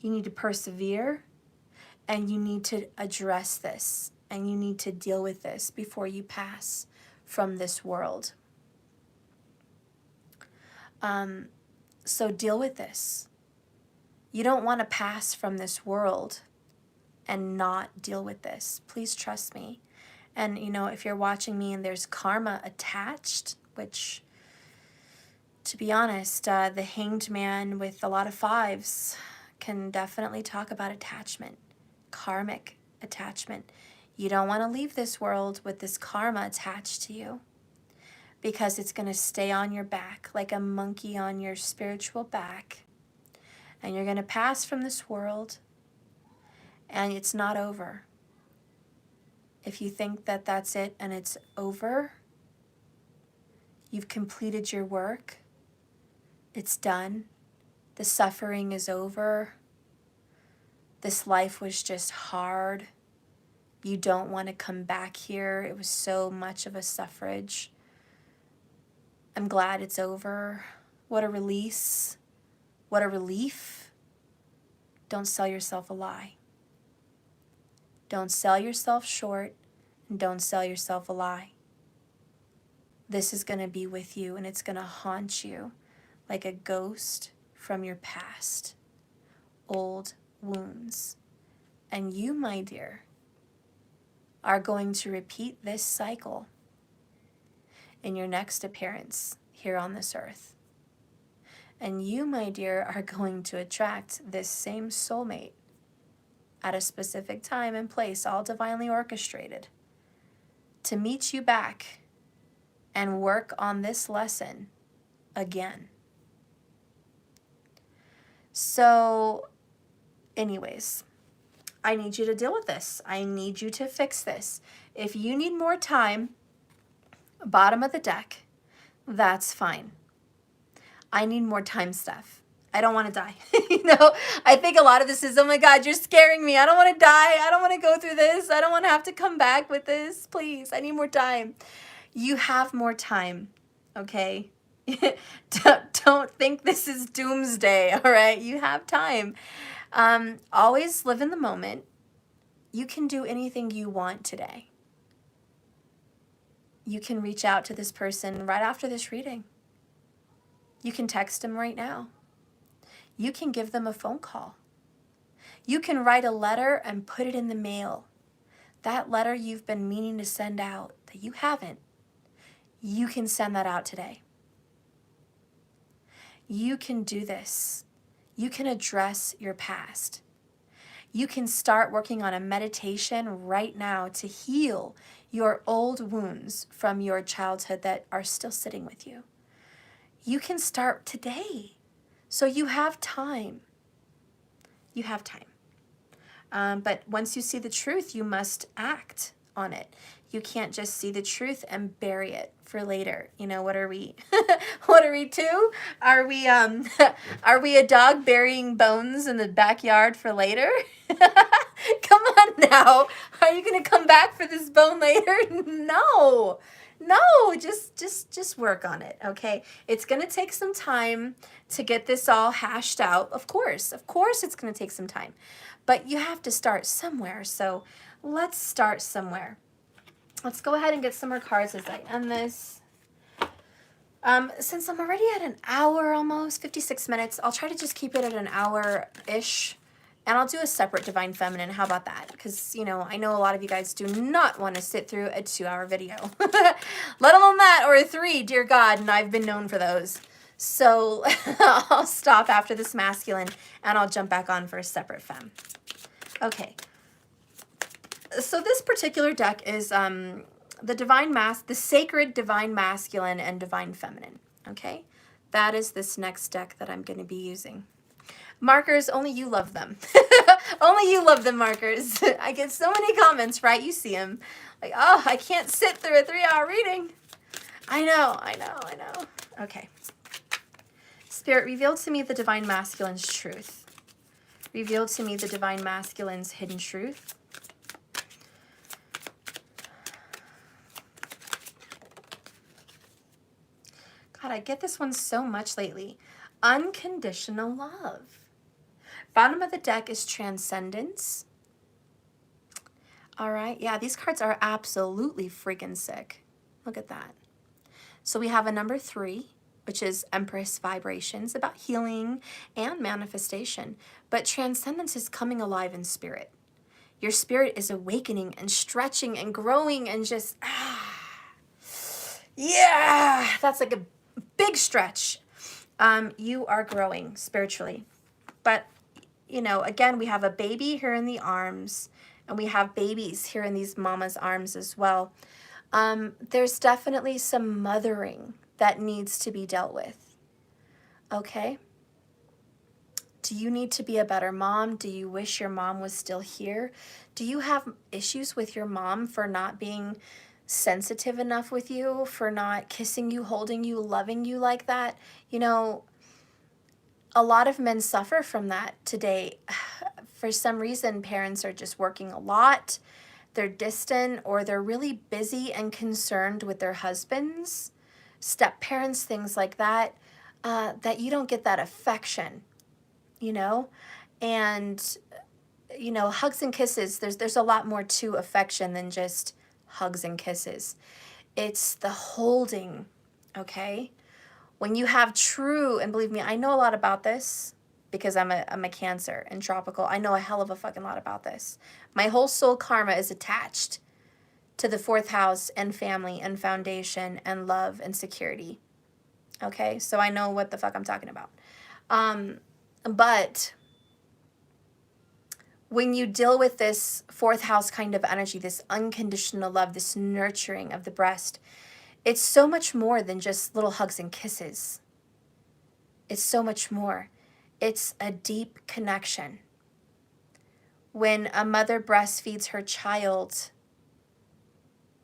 You need to persevere. And you need to address this. And you need to deal with this before you pass from this world. So deal with this. You don't want to pass from this world and not deal with this. Please trust me. And, you know, if you're watching me and there's karma attached, which, to be honest, the Hanged Man with a lot of fives can definitely talk about attachment, karmic attachment. You don't want to leave this world with this karma attached to you, because it's going to stay on your back like a monkey on your spiritual back. And you're going to pass from this world, and it's not over. If you think that that's it and it's over, you've completed your work. It's done. The suffering is over. This life was just hard. You don't want to come back here. It was so much of a suffrage. I'm glad it's over. What a release. What a relief. Don't sell yourself a lie. Don't sell yourself short, and don't sell yourself a lie. This is going to be with you, and it's going to haunt you like a ghost from your past. Old wounds. And you, my dear, are going to repeat this cycle in your next appearance here on this earth. And you, my dear, are going to attract this same soulmate at a specific time and place, all divinely orchestrated, to meet you back and work on this lesson again. So, anyways, I need you to deal with this. I need you to fix this. If you need more time, bottom of the deck, that's fine. I need more time, Steph. I don't want to die. You know, I think a lot of this is, oh my God, you're scaring me. I don't want to die. I don't want to go through this. I don't want to have to come back with this. Please, I need more time. You have more time, okay? Don't think this is doomsday, all right? You have time. Always live in the moment. You can do anything you want today. You can reach out to this person right after this reading. You can text them right now. You can give them a phone call. You can write a letter and put it in the mail. That letter you've been meaning to send out that you haven't, you can send that out today. You can do this. You can address your past. You can start working on a meditation right now to heal your old wounds from your childhood that are still sitting with you. You can start today. So you have time. You have time. But once you see the truth, you must act on it. You can't just see the truth and bury it for later. You know, what are we? What are we too? Are we are we a dog burying bones in the backyard for later? Come on now. Are you going to come back for this bone later? No. No, just work on it, okay? It's going to take some time to get this all hashed out. Of course it's going to take some time. But you have to start somewhere. So let's start somewhere. Let's go ahead and get some more cards as I end this. Since I'm already at an hour almost, 56 minutes, I'll try to just keep it at an hour-ish. And I'll do a separate Divine Feminine. How about that? Because, you know, I know a lot of you guys do not want to sit through a 2-hour video. Let alone that, or a 3, dear God, and I've been known for those. So I'll stop after this masculine, and I'll jump back on for a separate femme. Okay. So this particular deck is the Sacred Divine Masculine and Divine Feminine. Okay? That is this next deck that I'm going to be using. Markers, only you love them. Only you love them, markers. I get so many comments, right? You see them. Like, oh, I can't sit through a 3-hour reading. I know. Okay. Spirit, reveal to me the Divine Masculine's truth. Reveal to me the Divine Masculine's hidden truth. God, I get this one so much lately. Unconditional love. Bottom of the deck is transcendence. All right. Yeah, these cards are absolutely freaking sick. Look at that. So we have a number 3, which is Empress vibrations, about healing and manifestation. But transcendence is coming alive in spirit. Your spirit is awakening and stretching and growing and just, yeah, that's like a big stretch. You are growing spiritually. But, you know, again, we have a baby here in the arms, and we have babies here in these mama's arms as well. There's definitely some mothering that needs to be dealt with. Okay? Do you need to be a better mom? Do you wish your mom was still here? Do you have issues with your mom for not being sensitive enough with you, for not kissing you, holding you, loving you like that? You know, a lot of men suffer from that today. For some reason, parents are just working a lot. They're distant, or they're really busy and concerned with their husbands, step parents, things like that, that you don't get that affection, you know? And, you know, hugs and kisses, there's a lot more to affection than just hugs and kisses. It's the holding, okay? When you have true, and believe me, I know a lot about this because I'm a Cancer and tropical. I know a hell of a fucking lot about this. My whole soul karma is attached to the 4th house and family and foundation and love and security. Okay, so I know what the fuck I'm talking about. But when you deal with this 4th house kind of energy, this unconditional love, this nurturing of the breast, it's so much more than just little hugs and kisses. It's so much more. It's a deep connection. When a mother breastfeeds her child,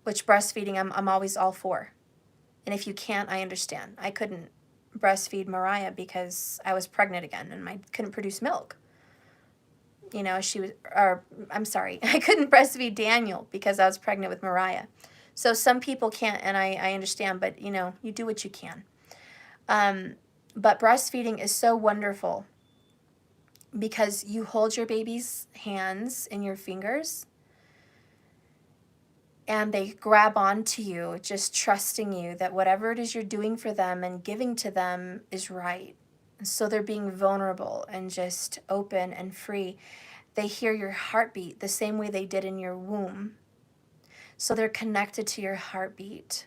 which breastfeeding I'm always all for. And if you can't, I understand. I couldn't breastfeed Mariah because I was pregnant again and I couldn't produce milk. You know, I couldn't breastfeed Daniel because I was pregnant with Mariah. So some people can't, and I understand, but, you know, you do what you can. But breastfeeding is so wonderful because you hold your baby's hands in your fingers and they grab onto you, just trusting you that whatever it is you're doing for them and giving to them is right. And so they're being vulnerable and just open and free. They hear your heartbeat the same way they did in your womb. So they're connected to your heartbeat.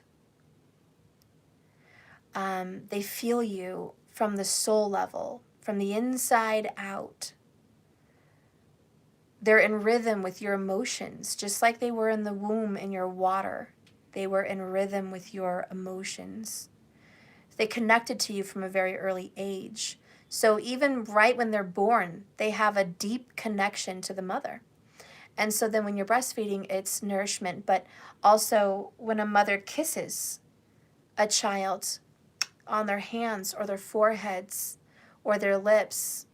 They feel you from the soul level, from the inside out. They're in rhythm with your emotions, just like they were in the womb in your water. They were in rhythm with your emotions. They connected to you from a very early age. So even right when they're born, they have a deep connection to the mother. And so then when you're breastfeeding, it's nourishment. But also when a mother kisses a child on their hands or their foreheads or their lips,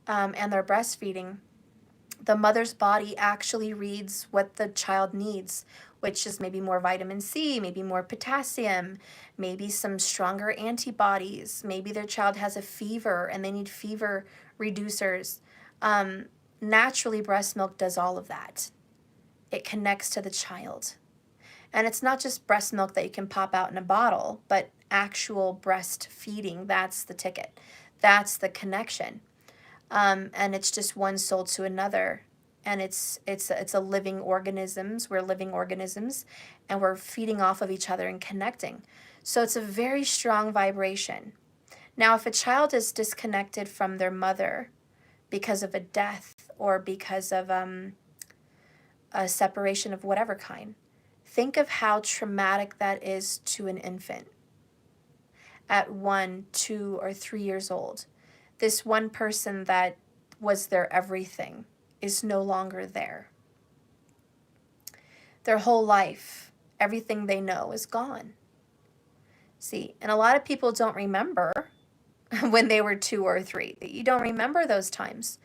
and they're breastfeeding, the mother's body actually reads what the child needs, which is maybe more vitamin C, maybe more potassium, maybe some stronger antibodies. Maybe their child has a fever and they need fever reducers. Naturally, breast milk does all of that. It connects to the child. And it's not just breast milk that you can pop out in a bottle, but actual breastfeeding. That's the ticket. That's the connection. And it's just one soul to another. And it's a living organisms. We're living organisms, and we're feeding off of each other and connecting. So it's a very strong vibration. Now, if a child is disconnected from their mother because of a death or because of a separation of whatever kind, think of how traumatic that is to an infant at 1, 2, or 3 years old. This one person that was their everything is no longer there. Their whole life, everything they know is gone. See, and a lot of people don't remember when they were 2 or 3. You don't remember those times,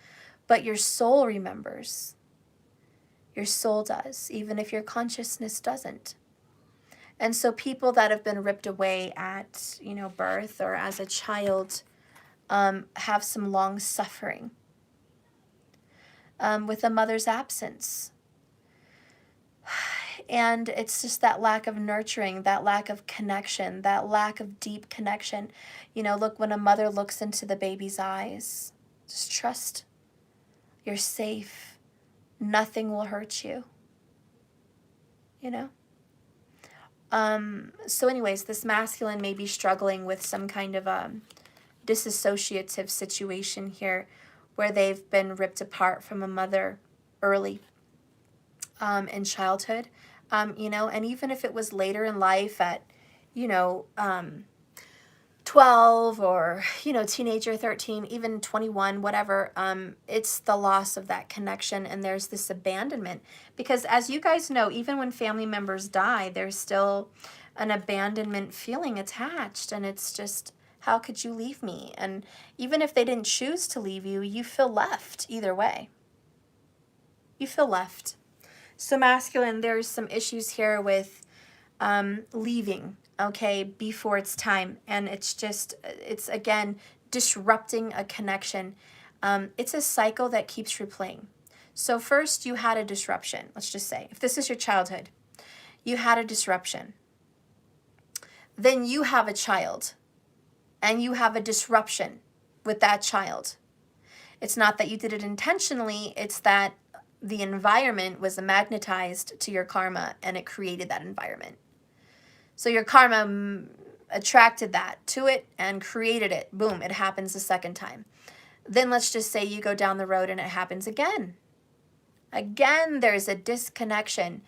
but your soul remembers. Your soul does, even if your consciousness doesn't. And so people that have been ripped away at, birth or as a child have some long suffering with a mother's absence. And it's just that lack of nurturing, that lack of connection, that lack of deep connection. Look, when a mother looks into the baby's eyes, just trust. You're safe. Nothing will hurt you. So anyways, this masculine may be struggling with some kind of dissociative situation here where they've been ripped apart from a mother early in childhood, and even if it was later in life at, 12 or, teenager 13, even 21, whatever, it's the loss of that connection, and there's this abandonment. Because as you guys know, even when family members die, there's still an abandonment feeling attached, and it's just, how could you leave me? And even if they didn't choose to leave you, you feel left either way. You feel left. So masculine, there's some issues here with leaving, okay, before it's time. And it's again, disrupting a connection. It's a cycle that keeps replaying. So first you had a disruption. Let's just say, if this is your childhood, you had a disruption. Then you have a child and you have a disruption with that child. It's not that you did it intentionally, it's that the environment was magnetized to your karma and it created that environment. So your karma attracted that to it and created it. Boom, it happens a second time. Then let's just say you go down the road and it happens again. Again, there's a disconnection.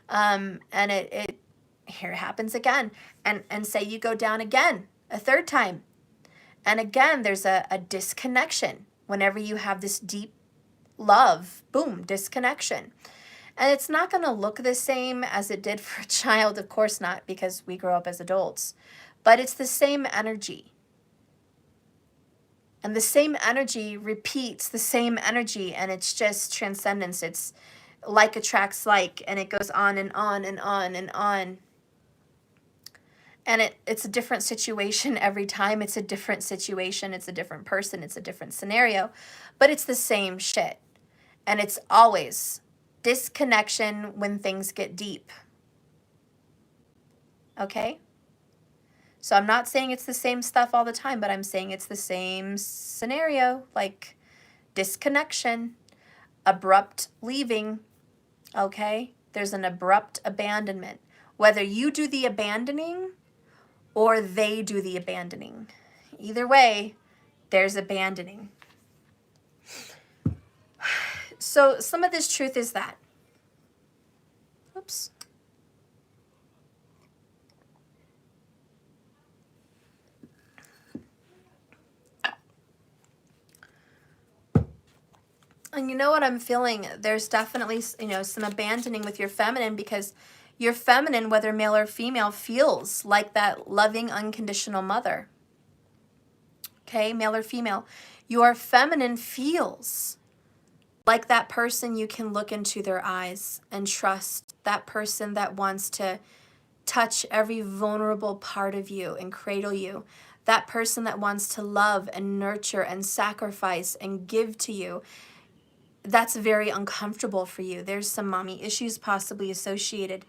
And it here it happens again. And say you go down again, a third time. And again, there's a disconnection. Whenever you have this deep love, boom, disconnection. And it's not going to look the same as it did for a child, of course not, because we grow up as adults. But it's the same energy. And the same energy repeats the same energy, and it's just transcendence. It's like attracts like, and it goes on and on and on and on. And it's a different situation every time. It's a different situation. It's a different person. It's a different scenario. But it's the same shit. And it's always disconnection when things get deep. Okay? So I'm not saying it's the same stuff all the time, but I'm saying it's the same scenario, like disconnection, abrupt leaving, okay? There's an abrupt abandonment. Whether you do the abandoning or they do the abandoning. Either way, there's abandoning. So some of this truth is that. Oops. And you know what I'm feeling? There's definitely, you know, some abandoning with your feminine, because your feminine, whether male or female, feels like that loving, unconditional mother. Okay, male or female. Your feminine feels like that person you can look into their eyes and trust, that person that wants to touch every vulnerable part of you and cradle you, that person that wants to love and nurture and sacrifice and give to you. That's very uncomfortable for you. There's some mommy issues possibly associated.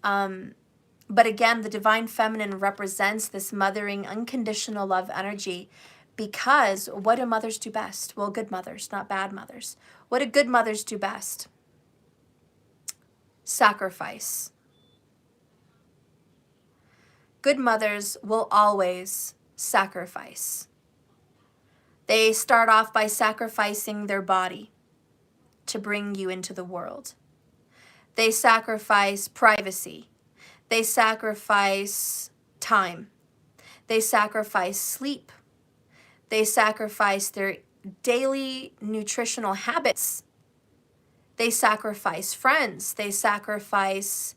But again, the divine feminine represents this mothering, unconditional love energy, because what do mothers do best? Well, good mothers, not bad mothers. What do good mothers do best? Sacrifice. Good mothers will always sacrifice. They start off by sacrificing their body to bring you into the world. They sacrifice privacy. They sacrifice time. They sacrifice sleep. They sacrifice their daily nutritional habits. They sacrifice friends. They sacrifice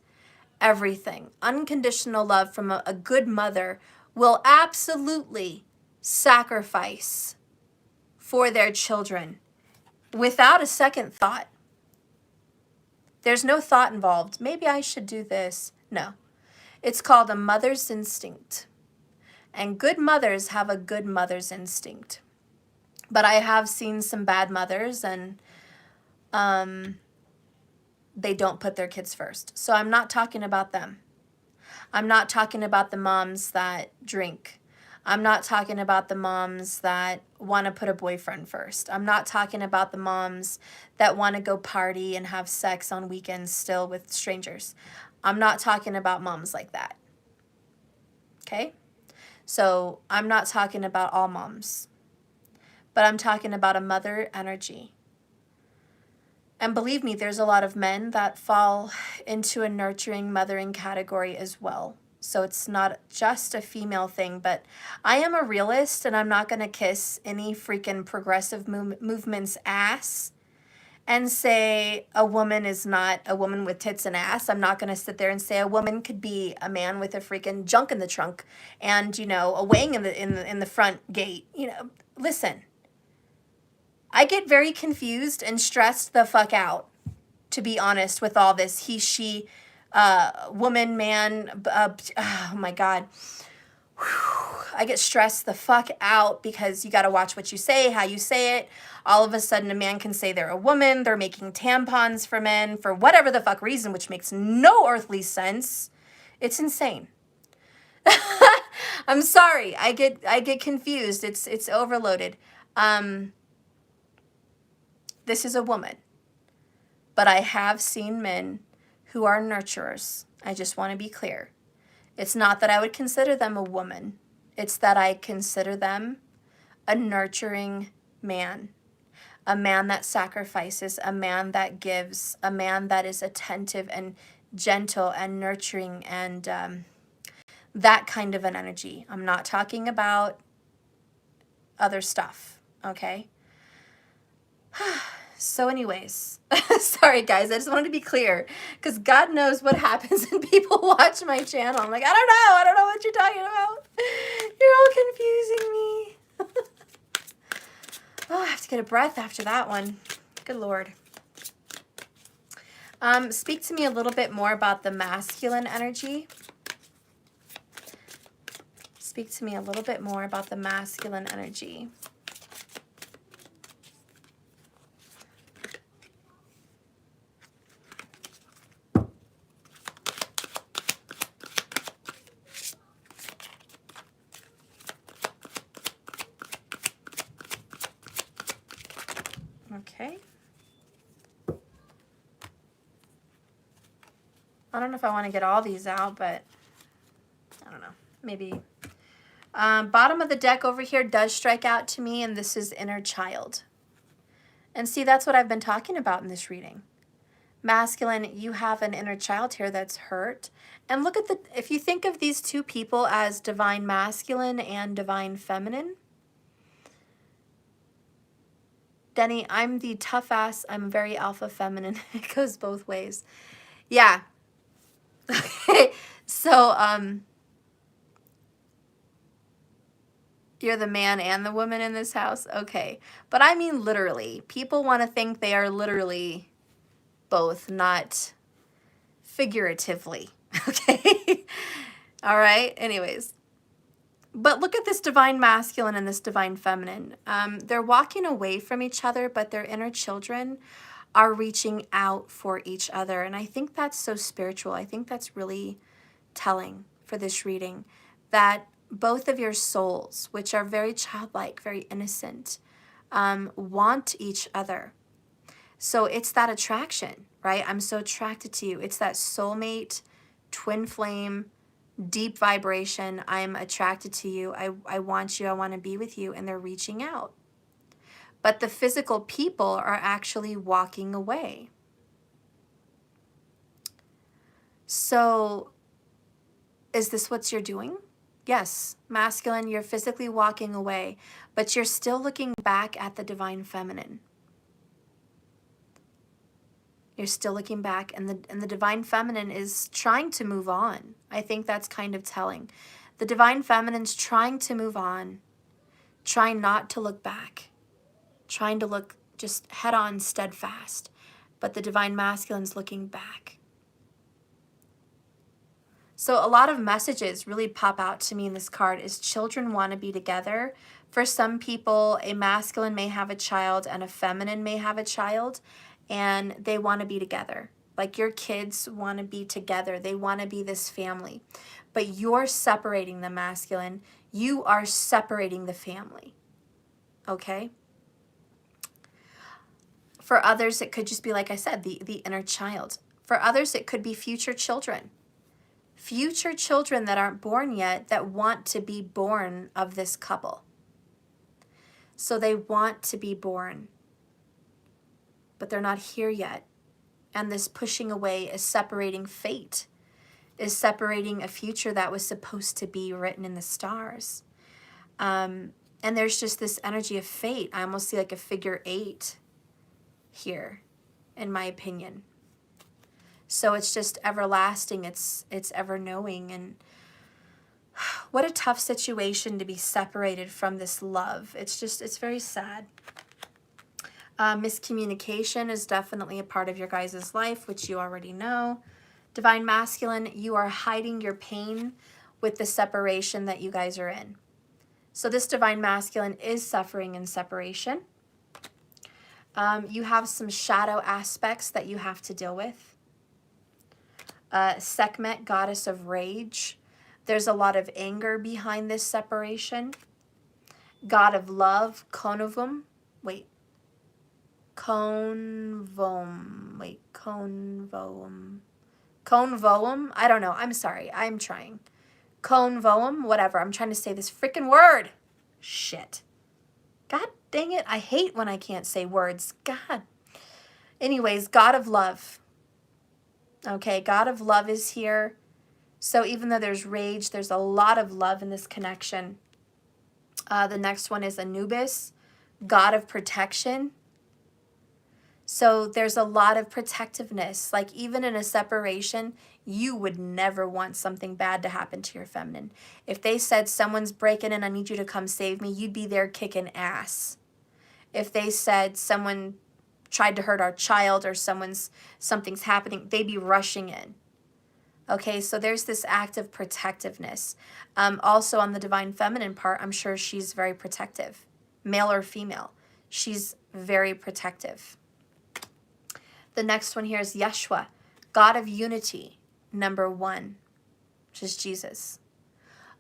everything. Unconditional love from a good mother will absolutely sacrifice for their children without a second thought. There's no thought involved. Maybe I should do this. No. It's called a mother's instinct. And good mothers have a good mother's instinct. But I have seen some bad mothers, and they don't put their kids first. So I'm not talking about them. I'm not talking about the moms that drink. I'm not talking about the moms that want to put a boyfriend first. I'm not talking about the moms that want to go party and have sex on weekends still with strangers. I'm not talking about moms like that. Okay? So I'm not talking about all moms, but I'm talking about a mother energy. And believe me, there's a lot of men that fall into a nurturing, mothering category as well. So it's not just a female thing, but I am a realist, and I'm not going to kiss any freaking progressive movement's ass and say a woman is not a woman with tits and ass. I'm not going to sit there and say a woman could be a man with a freaking junk in the trunk and, you know, a wang in the front gate. You know, listen. I get very confused and stressed the fuck out, to be honest, with all this he, she, woman, man, oh my God. I get stressed the fuck out because you got to watch what you say, how you say it. All of a sudden, a man can say they're a woman. They're making tampons for men for whatever the fuck reason, which makes no earthly sense. It's insane. I'm sorry. I get confused. It's overloaded. This is a woman. But I have seen men who are nurturers. I just want to be clear. It's not that I would consider them a woman. It's that I consider them a nurturing man. A man that sacrifices, a man that gives, a man that is attentive and gentle and nurturing, and that kind of an energy. I'm not talking about other stuff, okay? So anyways, sorry guys, I just wanted to be clear, because God knows what happens when people watch my channel. I'm like, I don't know what you're talking about. You're all confusing me. Oh, I have to get a breath after that one. Good Lord. Speak to me a little bit more about the masculine energy. Speak to me a little bit more about the masculine energy. Okay. I don't know if I want to get all these out, but I don't know. Maybe. Bottom of the deck over here does strike out to me, and this is inner child. And see, that's what I've been talking about in this reading. Masculine, you have an inner child here that's hurt. And look at if you think of these two people as divine masculine and divine feminine, Denny, I'm the tough ass. I'm very alpha feminine. It goes both ways. Yeah. Okay. So, you're the man and the woman in this house? Okay. But I mean literally. People want to think they are literally both, not figuratively. Okay? All right? Anyways. But look at this divine masculine and this divine feminine. They're walking away from each other, but their inner children are reaching out for each other. And I think that's so spiritual. I think that's really telling for this reading, that both of your souls, which are very childlike, very innocent, want each other. So it's that attraction, right? I'm so attracted to you. It's that soulmate, twin flame, deep vibration. I'm attracted to you. I want you. I want to be with you. And they're reaching out. But the physical people are actually walking away. So is this what you're doing? Yes, masculine, you're physically walking away, but you're still looking back at the divine feminine. You're still looking back, and the divine feminine is trying to move on. I think that's kind of telling. The divine feminine's trying to move on, trying not to look back, trying to look just head on, steadfast. But the divine masculine's looking back. So a lot of messages really pop out to me in this card is children want to be together. For some people, a masculine may have a child and a feminine may have a child, and they want to be together. Like your kids want to be together. They want to be this family. But you're separating the masculine. You are separating the family. Okay? For others, it could just be, like I said, the inner child. For others, it could be future children. Future children that aren't born yet that want to be born of this couple. So they want to be born, but they're not here yet. And this pushing away is separating fate, is separating a future that was supposed to be written in the stars. And there's just this energy of fate. I almost see like a figure 8 here, in my opinion. So it's just everlasting, it's ever knowing. And what a tough situation to be separated from this love. It's very sad. Miscommunication is definitely a part of your guys' life, which you already know. Divine masculine, you are hiding your pain with the separation that you guys are in. So this divine masculine is suffering in separation. You have some shadow aspects that you have to deal with. Sekhmet, goddess of rage. There's a lot of anger behind this separation. God of love, Konvom. Konvoum. I don't know. I'm sorry. I'm trying. Konvoum, whatever. I'm trying to say this freaking word. Shit. God dang it. I hate when I can't say words. God. Anyways, God of love. Okay, God of love is here. So even though there's rage, there's a lot of love in this connection. The next one is Anubis, God of protection. So there's a lot of protectiveness. Like even in a separation, you would never want something bad to happen to your feminine. If they said, someone's breaking in, I need you to come save me, you'd be there kicking ass. If they said, someone tried to hurt our child or something's happening, they'd be rushing in. Okay, so there's this act of protectiveness. Also on the divine feminine part, I'm sure she's very protective. Male or female, she's very protective. The next one here is Yeshua, God of unity, number 1, which is Jesus.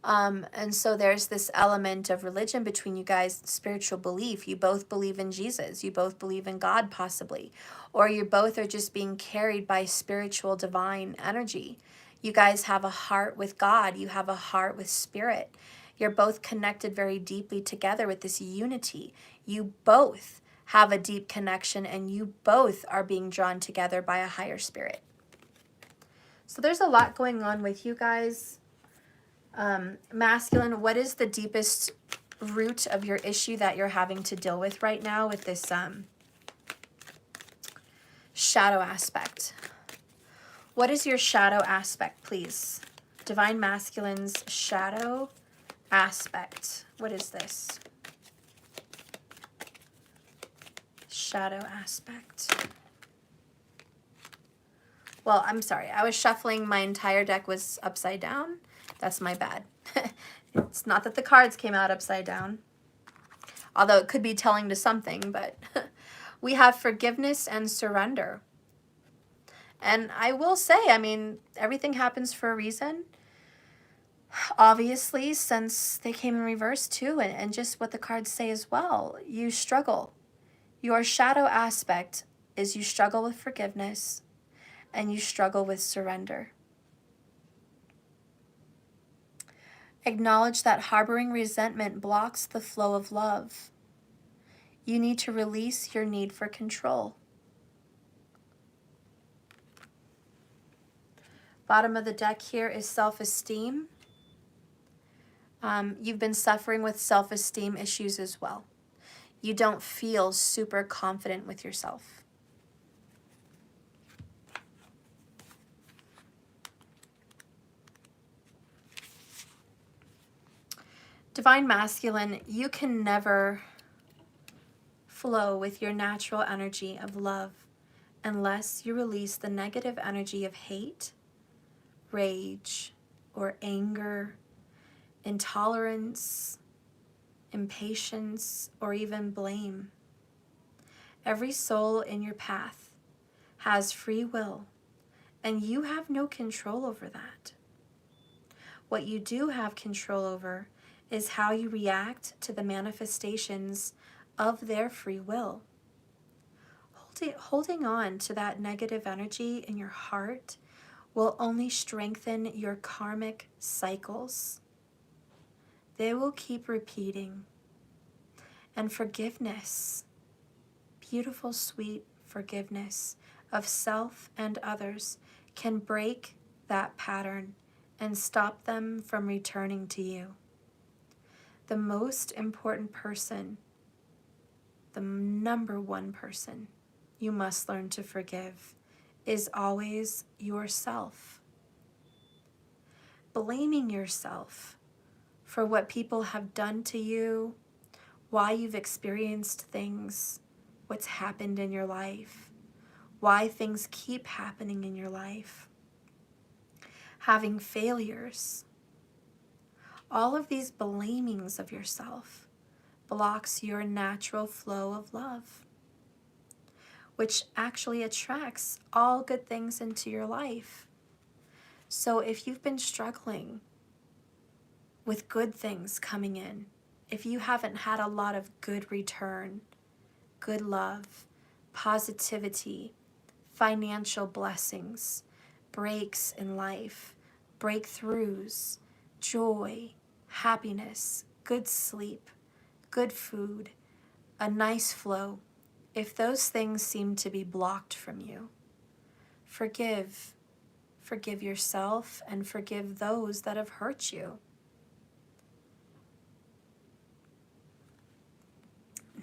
And so there's this element of religion between you guys, spiritual belief. You both believe in Jesus. You both believe in God, possibly. Or you both are just being carried by spiritual divine energy. You guys have a heart with God. You have a heart with spirit. You're both connected very deeply together with this unity. You both have a deep connection, and you both are being drawn together by a higher spirit. So there's a lot going on with you guys. Masculine, what is the deepest root of your issue that you're having to deal with right now with this shadow aspect. What is your shadow aspect, please? Divine Masculine's shadow aspect. What is this? Shadow aspect. Well, I'm sorry. I was shuffling. My entire deck was upside down. That's my bad. It's not that the cards came out upside down. Although it could be telling to something, but we have forgiveness and surrender. And I will say, I mean, everything happens for a reason. Obviously, since they came in reverse too, and just what the cards say as well, you struggle. Your shadow aspect is you struggle with forgiveness and you struggle with surrender. Acknowledge that harboring resentment blocks the flow of love. You need to release your need for control. Bottom of the deck here is self-esteem. You've been suffering with self-esteem issues as well. You don't feel super confident with yourself. Divine Masculine, you can never flow with your natural energy of love unless you release the negative energy of hate, rage, or anger, intolerance, impatience, or even blame. Every soul in your path has free will, and you have no control over that. What you do have control over is how you react to the manifestations of their free will. Holding on to that negative energy in your heart will only strengthen your karmic cycles. They will keep repeating. And forgiveness, beautiful, sweet forgiveness of self and others, can break that pattern and stop them from returning to you. The most important person, the number one person you must learn to forgive is always yourself. Blaming yourself for what people have done to you, why you've experienced things, what's happened in your life, why things keep happening in your life, having failures. All of these blamings of yourself blocks your natural flow of love, which actually attracts all good things into your life. So if you've been struggling with good things coming in, if you haven't had a lot of good return, good love, positivity, financial blessings, breaks in life, breakthroughs, joy, happiness, good sleep, good food, a nice flow, if those things seem to be blocked from you, forgive. Forgive yourself and forgive those that have hurt you.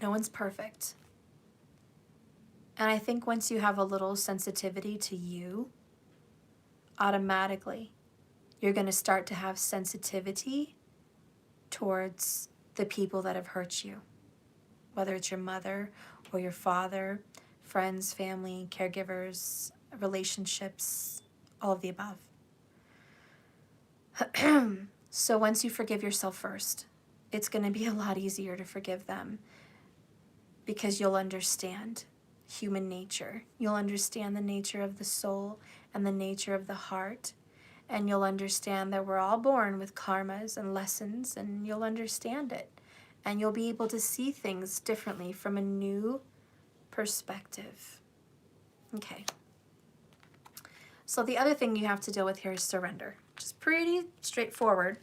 No one's perfect. And I think once you have a little sensitivity to you, automatically you're going to start to have sensitivity towards the people that have hurt you, whether it's your mother or your father, friends, family, caregivers, relationships, all of the above. So once you forgive yourself first, it's going to be a lot easier to forgive them because you'll understand human nature. You'll understand the nature of the soul and the nature of the heart. And you'll understand that we're all born with karmas and lessons, and you'll understand it. And you'll be able to see things differently from a new perspective. Okay. So the other thing you have to deal with here is surrender, which is pretty straightforward.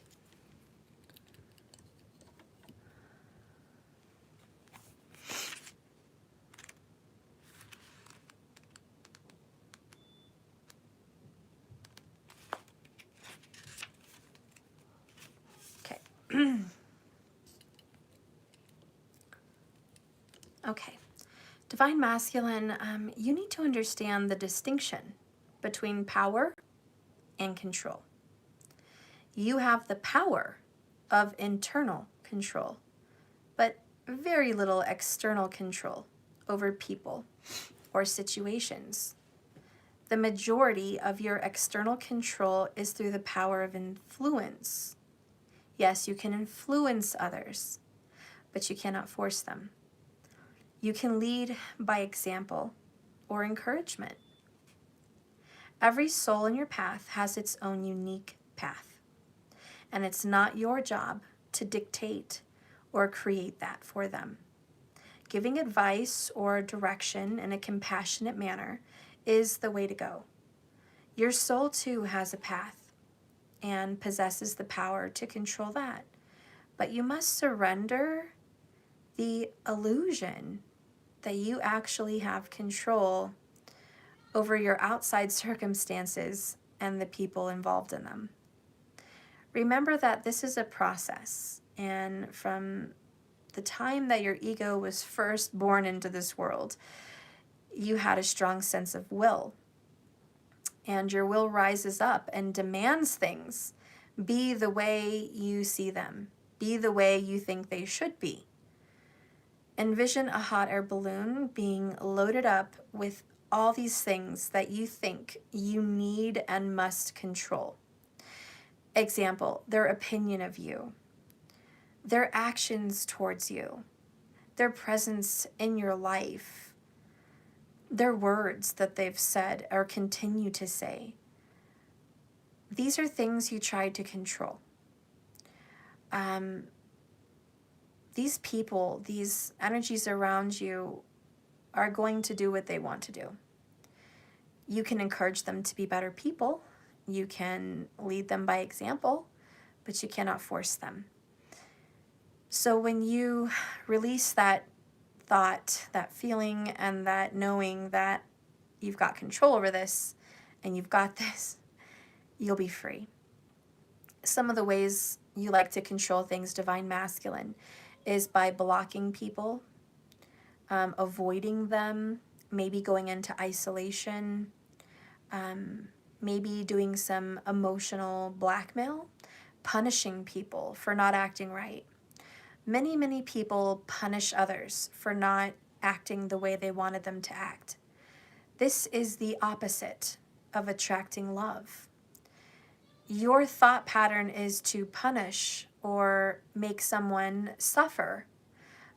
Okay. Okay. Divine Masculine, you need to understand the distinction between power and control. You have the power of internal control, but very little external control over people or situations. The majority of your external control is through the power of influence. Yes, you can influence others, but you cannot force them. You can lead by example or encouragement. Every soul in your path has its own unique path, and it's not your job to dictate or create that for them. Giving advice or direction in a compassionate manner is the way to go. Your soul too has a path and possesses the power to control that, but you must surrender the illusion that you actually have control over your outside circumstances and the people involved in them. Remember that this is a process, and from the time that your ego was first born into this world, you had a strong sense of will, and your will rises up and demands things be the way you see them, be the way you think they should be. Envision a hot air balloon being loaded up with all these things that you think you need and must control. Example, their opinion of you, their actions towards you, their presence in your life, their words that they've said or continue to say. These are things you tried to control. These people, these energies around you are going to do what they want to do. You can encourage them to be better people. You can lead them by example, but you cannot force them. So when you release that thought, that feeling, and that knowing that you've got control over this and you've got this, you'll be free. Some of the ways you like to control things, Divine Masculine, is by blocking people, avoiding them, maybe going into isolation, maybe doing some emotional blackmail, punishing people for not acting right. Many, many people punish others for not acting the way they wanted them to act. This is the opposite of attracting love. Your thought pattern is to punish or make someone suffer.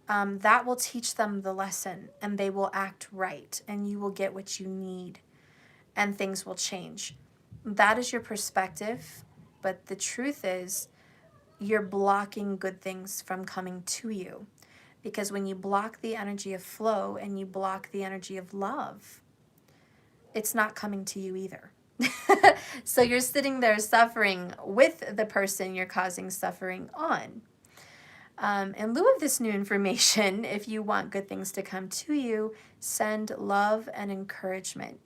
That will teach them the lesson, and they will act right, and you will get what you need, and things will change. That is your perspective, but the truth is you're blocking good things from coming to you, because when you block the energy of flow and you block the energy of love, it's not coming to you either. So you're sitting there suffering with the person you're causing suffering on. In lieu of this new information, if you want good things to come to you, send love and encouragement,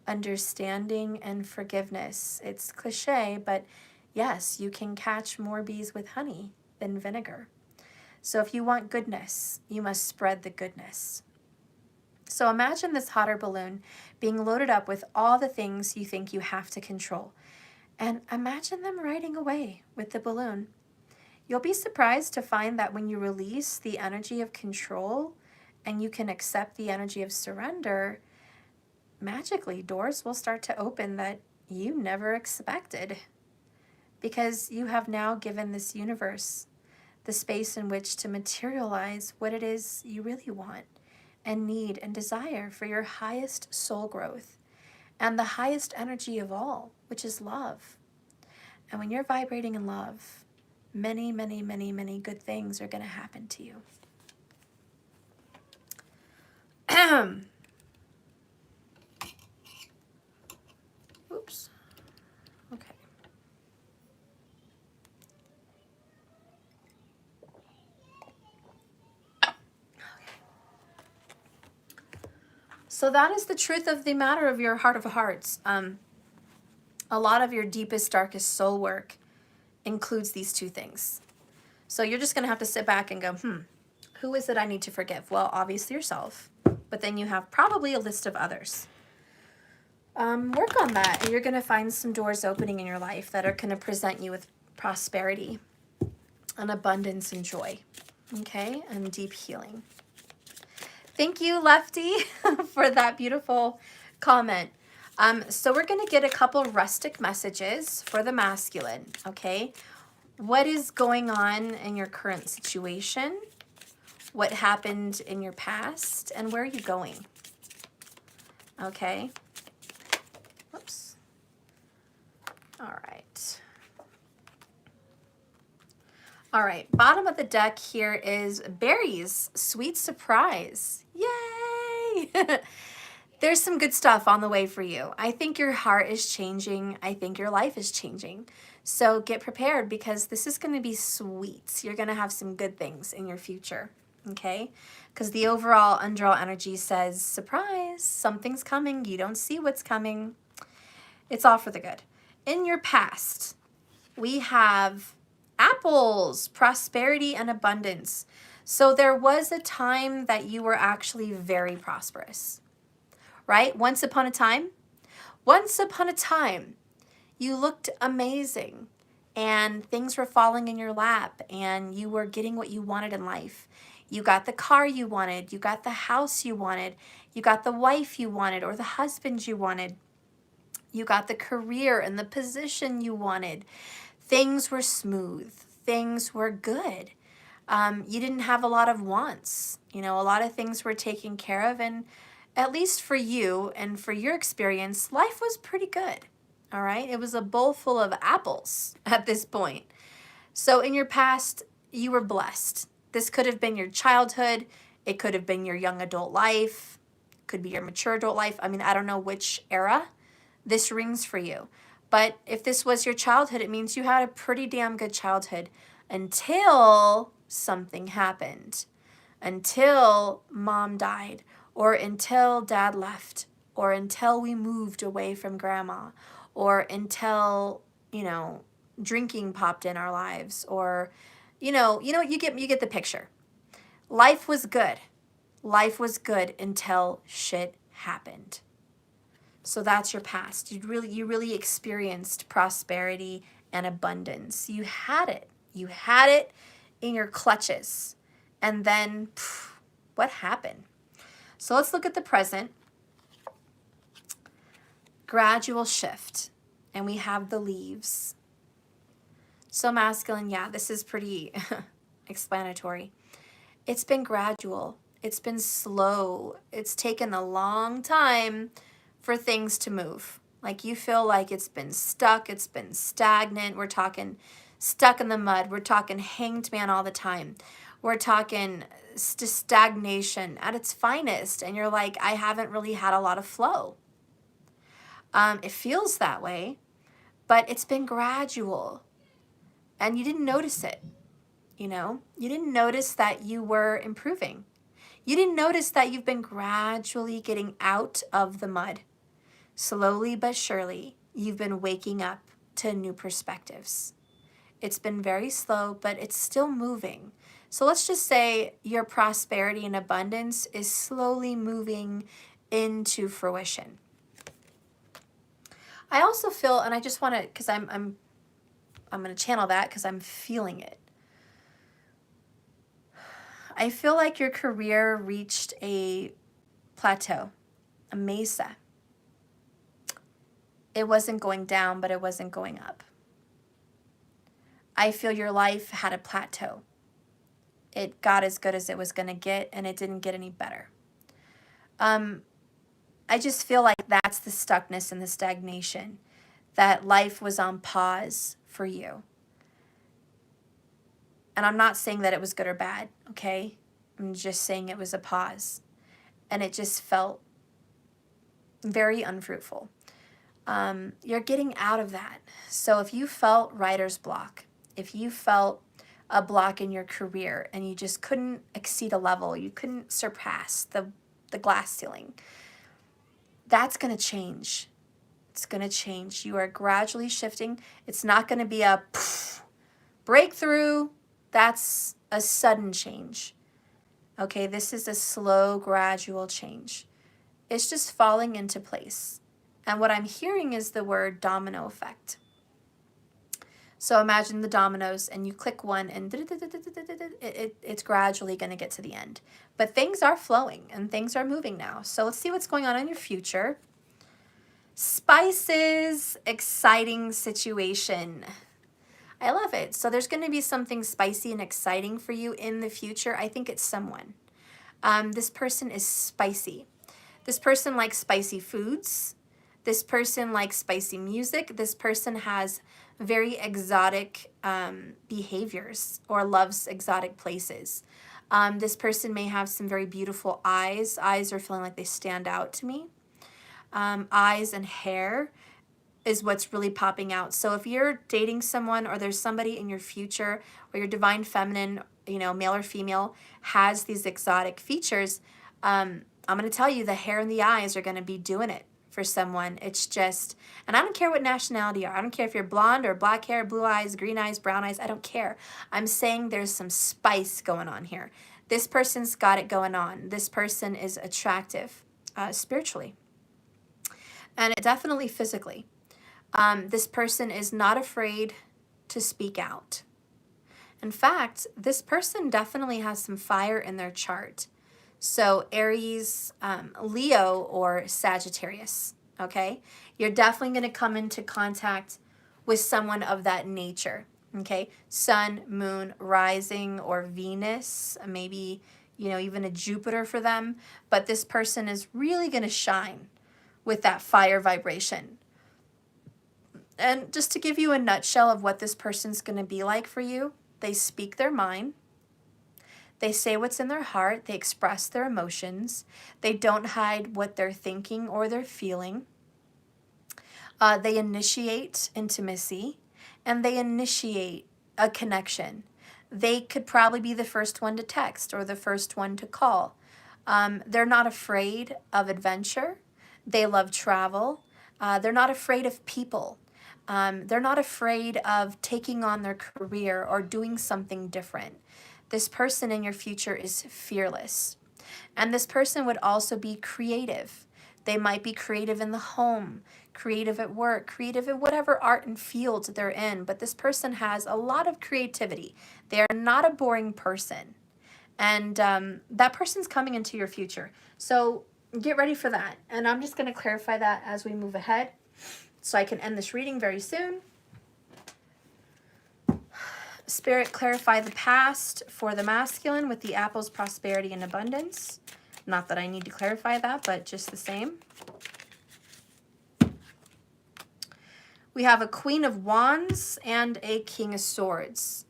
understanding and forgiveness. It's cliche, but yes, you can catch more bees with honey than vinegar. So if you want goodness, you must spread the goodness. So imagine this hot air balloon being loaded up with all the things you think you have to control. And imagine them riding away with the balloon. You'll be surprised to find that when you release the energy of control and you can accept the energy of surrender, magically doors will start to open that you never expected, because you have now given this universe the space in which to materialize what it is you really want and need and desire for your highest soul growth and the highest energy of all, which is love. And when you're vibrating in love, many, many, many, many good things are going to happen to you. Oops. Okay. So that is the truth of the matter of your heart of hearts. A lot of your deepest, darkest soul work includes these two things. So you're just going to have to sit back and go, Who is it I need to forgive? Well, obviously yourself, but then you have probably a list of others. Work on that, and you're going to find some doors opening in your life that are going to present you with prosperity and abundance and joy, okay, and deep healing. Thank you, Lefty, for that beautiful comment. So we're going to get a couple rustic messages for the masculine, okay? What is going on in your current situation? What happened in your past? And where are you going? Okay. Whoops. All right. All right. Bottom of the deck here is berries. Sweet surprise. Yay! There's some good stuff on the way for you. I think your heart is changing. I think your life is changing. So get prepared because this is going to be sweet. You're going to have some good things in your future. Okay? Because the overall underall energy says, surprise, something's coming. You don't see what's coming. It's all for the good. In your past, we have apples, prosperity, and abundance. So there was a time that you were actually very prosperous, right? Once upon a time, you looked amazing and things were falling in your lap and you were getting what you wanted in life. You got the car you wanted, you got the house you wanted, you got the wife you wanted or the husband you wanted. You got the career and the position you wanted. Things were smooth. Things were good. You didn't have a lot of wants. You know, a lot of things were taken care of. And at least for you and for your experience, life was pretty good. All right. It was a bowl full of apples at this point. So in your past, you were blessed. This could have been your childhood. It could have been your young adult life. Could be your mature adult life. I mean, I don't know which era this rings for you. But if this was your childhood, it means you had a pretty damn good childhood until something happened. Until mom died, or until dad left, or until we moved away from grandma, or until, you know, drinking popped in our lives, or, you get the picture. Life was good. Life was good until shit happened. So that's your past. You really experienced prosperity and abundance. You had it. You had it in your clutches. And then what happened? So let's look at the present. Gradual shift. And we have the leaves. So masculine, yeah, this is pretty explanatory. It's been gradual. It's been slow. It's taken a long time for things to move. Like you feel like it's been stuck, it's been stagnant. We're talking stuck in the mud. We're talking hanged man all the time. We're talking stagnation at its finest. And you're like, I haven't really had a lot of flow. It feels that way, but it's been gradual. And you didn't notice it. You know, you didn't notice that you were improving. You didn't notice that you've been gradually getting out of the mud. Slowly but surely, you've been waking up to new perspectives. It's been very slow, but it's still moving. So let's just say your prosperity and abundance is slowly moving into fruition. I also feel, and I just want to, because I'm going to channel that because I'm feeling it. I feel like your career reached a plateau, a mesa. It wasn't going down, but it wasn't going up. I feel your life had a plateau. It got as good as it was going to get, and it didn't get any better. I just feel like that's the stuckness and the stagnation, that life was on pause for you. And I'm not saying that it was good or bad, okay? I'm just saying it was a pause. And it just felt very unfruitful. You're getting out of that. So if you felt writer's block, if you felt a block in your career and you just couldn't exceed a level, you couldn't surpass the glass ceiling, that's going to change. It's going to change. You are gradually shifting. It's not going to be a breakthrough. That's a sudden change. Okay, this is a slow, gradual change. It's just falling into place. And what I'm hearing is the word domino effect. So imagine the dominoes and you click one and it's gradually going to get to the end. But things are flowing and things are moving now. So let's see what's going on in your future. Spices, exciting situation. I love it. So there's going to be something spicy and exciting for you in the future. I think it's someone. This person is spicy. This person likes spicy foods. This person likes spicy music. This person has very exotic behaviors or loves exotic places. This person may have some very beautiful eyes. Eyes are feeling like they stand out to me. Eyes and hair is what's really popping out. So if you're dating someone or there's somebody in your future or your divine feminine, you know, male or female, has these exotic features, I'm going to tell you the hair and the eyes are going to be doing it for someone. It's just, and I don't care what nationality you are. I don't care if you're blonde or black hair, blue eyes, green eyes, brown eyes. I don't care. I'm saying there's some spice going on here. This person's got it going on. This person is attractive spiritually and definitely physically. This person is not afraid to speak out. In fact, this person definitely has some fire in their chart. So Aries, Leo, or Sagittarius, okay? You're definitely going to come into contact with someone of that nature, okay? Sun, moon, rising, or Venus, maybe, you know, even a Jupiter for them. But this person is really going to shine with that fire vibration. And just to give you a nutshell of what this person's going to be like for you, they speak their mind. They say what's in their heart. They express their emotions. They don't hide what they're thinking or they're feeling. They initiate intimacy and they initiate a connection. They could probably be the first one to text or the first one to call. They're not afraid of adventure. They love travel. They're not afraid of people. They're not afraid of taking on their career or doing something different. This person in your future is fearless. And this person would also be creative. They might be creative in the home, creative at work, creative in whatever art and field they're in. But this person has a lot of creativity. They are not a boring person. And that person's coming into your future. So get ready for that. And I'm just going to clarify that as we move ahead so I can end this reading very soon. Spirit, clarify the past for the masculine with the apples, prosperity, and abundance. Not that I need to clarify that, but just the same. We have a Queen of Wands and a King of Swords.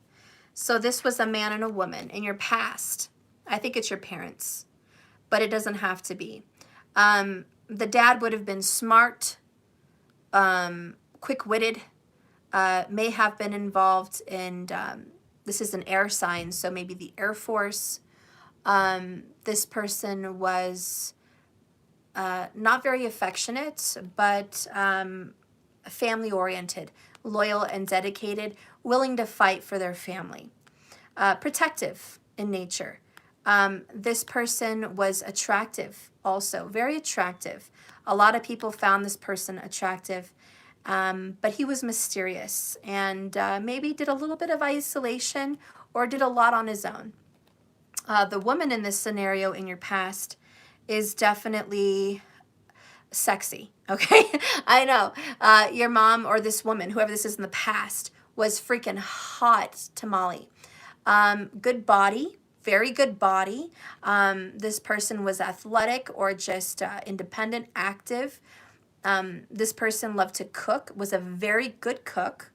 So this was a man and a woman in your past. I think it's your parents, but it doesn't have to be. The dad would have been smart, quick-witted, may have been involved in, this is an air sign, so maybe the Air Force. This person was not very affectionate, but family-oriented, loyal and dedicated, willing to fight for their family. Protective in nature. This person was attractive also, very attractive. A lot of people found this person attractive. But he was mysterious and maybe did a little bit of isolation or did a lot on his own. The woman in this scenario in your past is definitely sexy, okay? I know. Your mom or this woman, whoever this is in the past, was freaking hot tamale. Good body, very good body. This person was athletic or just independent, active. This person loved to cook, was a very good cook,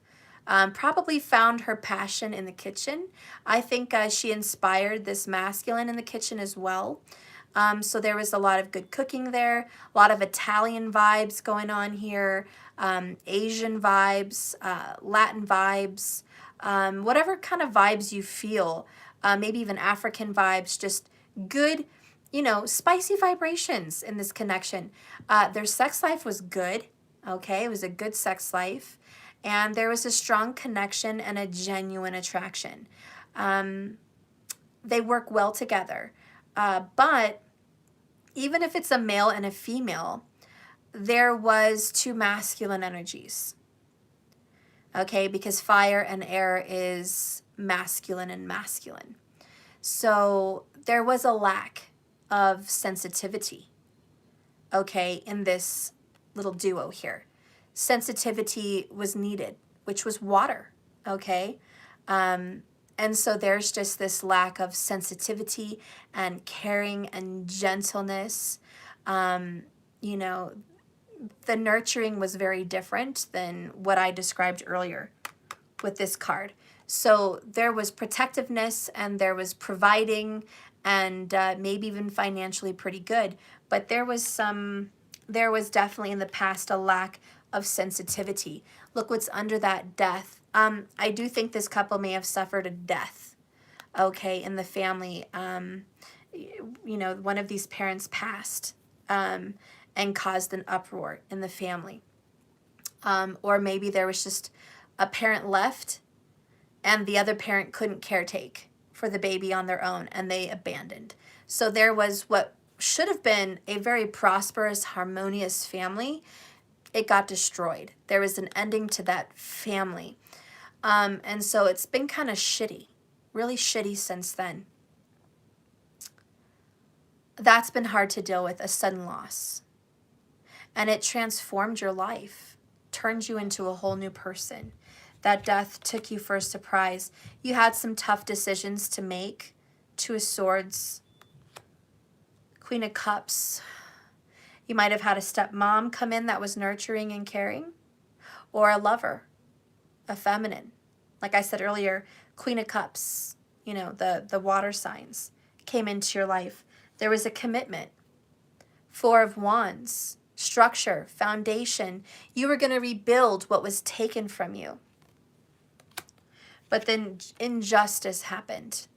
probably found her passion in the kitchen. I think she inspired this masculine in the kitchen as well. So there was a lot of good cooking there, a lot of Italian vibes going on here, Asian vibes, Latin vibes, whatever kind of vibes you feel, maybe even African vibes, just good, you know, spicy vibrations in this connection. Their sex life was good, okay? It was a good sex life. And there was a strong connection and a genuine attraction. They work well together. But even if it's a male and a female, there was two masculine energies. Okay, because fire and air is masculine and masculine. So there was a lack of sensitivity, okay, in this little duo here. Sensitivity was needed, which was water, okay? And so there's just this lack of sensitivity and caring and gentleness. You know, the nurturing was very different than what I described earlier with this card. So there was protectiveness and there was providing and maybe even financially pretty good. But there was definitely in the past a lack of sensitivity. Look what's under that, death. I do think this couple may have suffered a death, okay, in the family. You know, one of these parents passed and caused an uproar in the family. Or maybe there was just a parent left and the other parent couldn't caretake for the baby on their own and they abandoned. So there was what should have been a very prosperous, harmonious family. It got destroyed. There was an ending to that family. And so it's been kind of shitty, really shitty since then. That's been hard to deal with, a sudden loss. And it transformed your life, turned you into a whole new person. That death took you for a surprise. You had some tough decisions to make. Two of Swords, Queen of Cups. You might have had a stepmom come in that was nurturing and caring, or a lover, a feminine. Like I said earlier, Queen of Cups, you know, the water signs came into your life. There was a commitment. Four of Wands, structure, foundation. You were going to rebuild what was taken from you. But then injustice happened.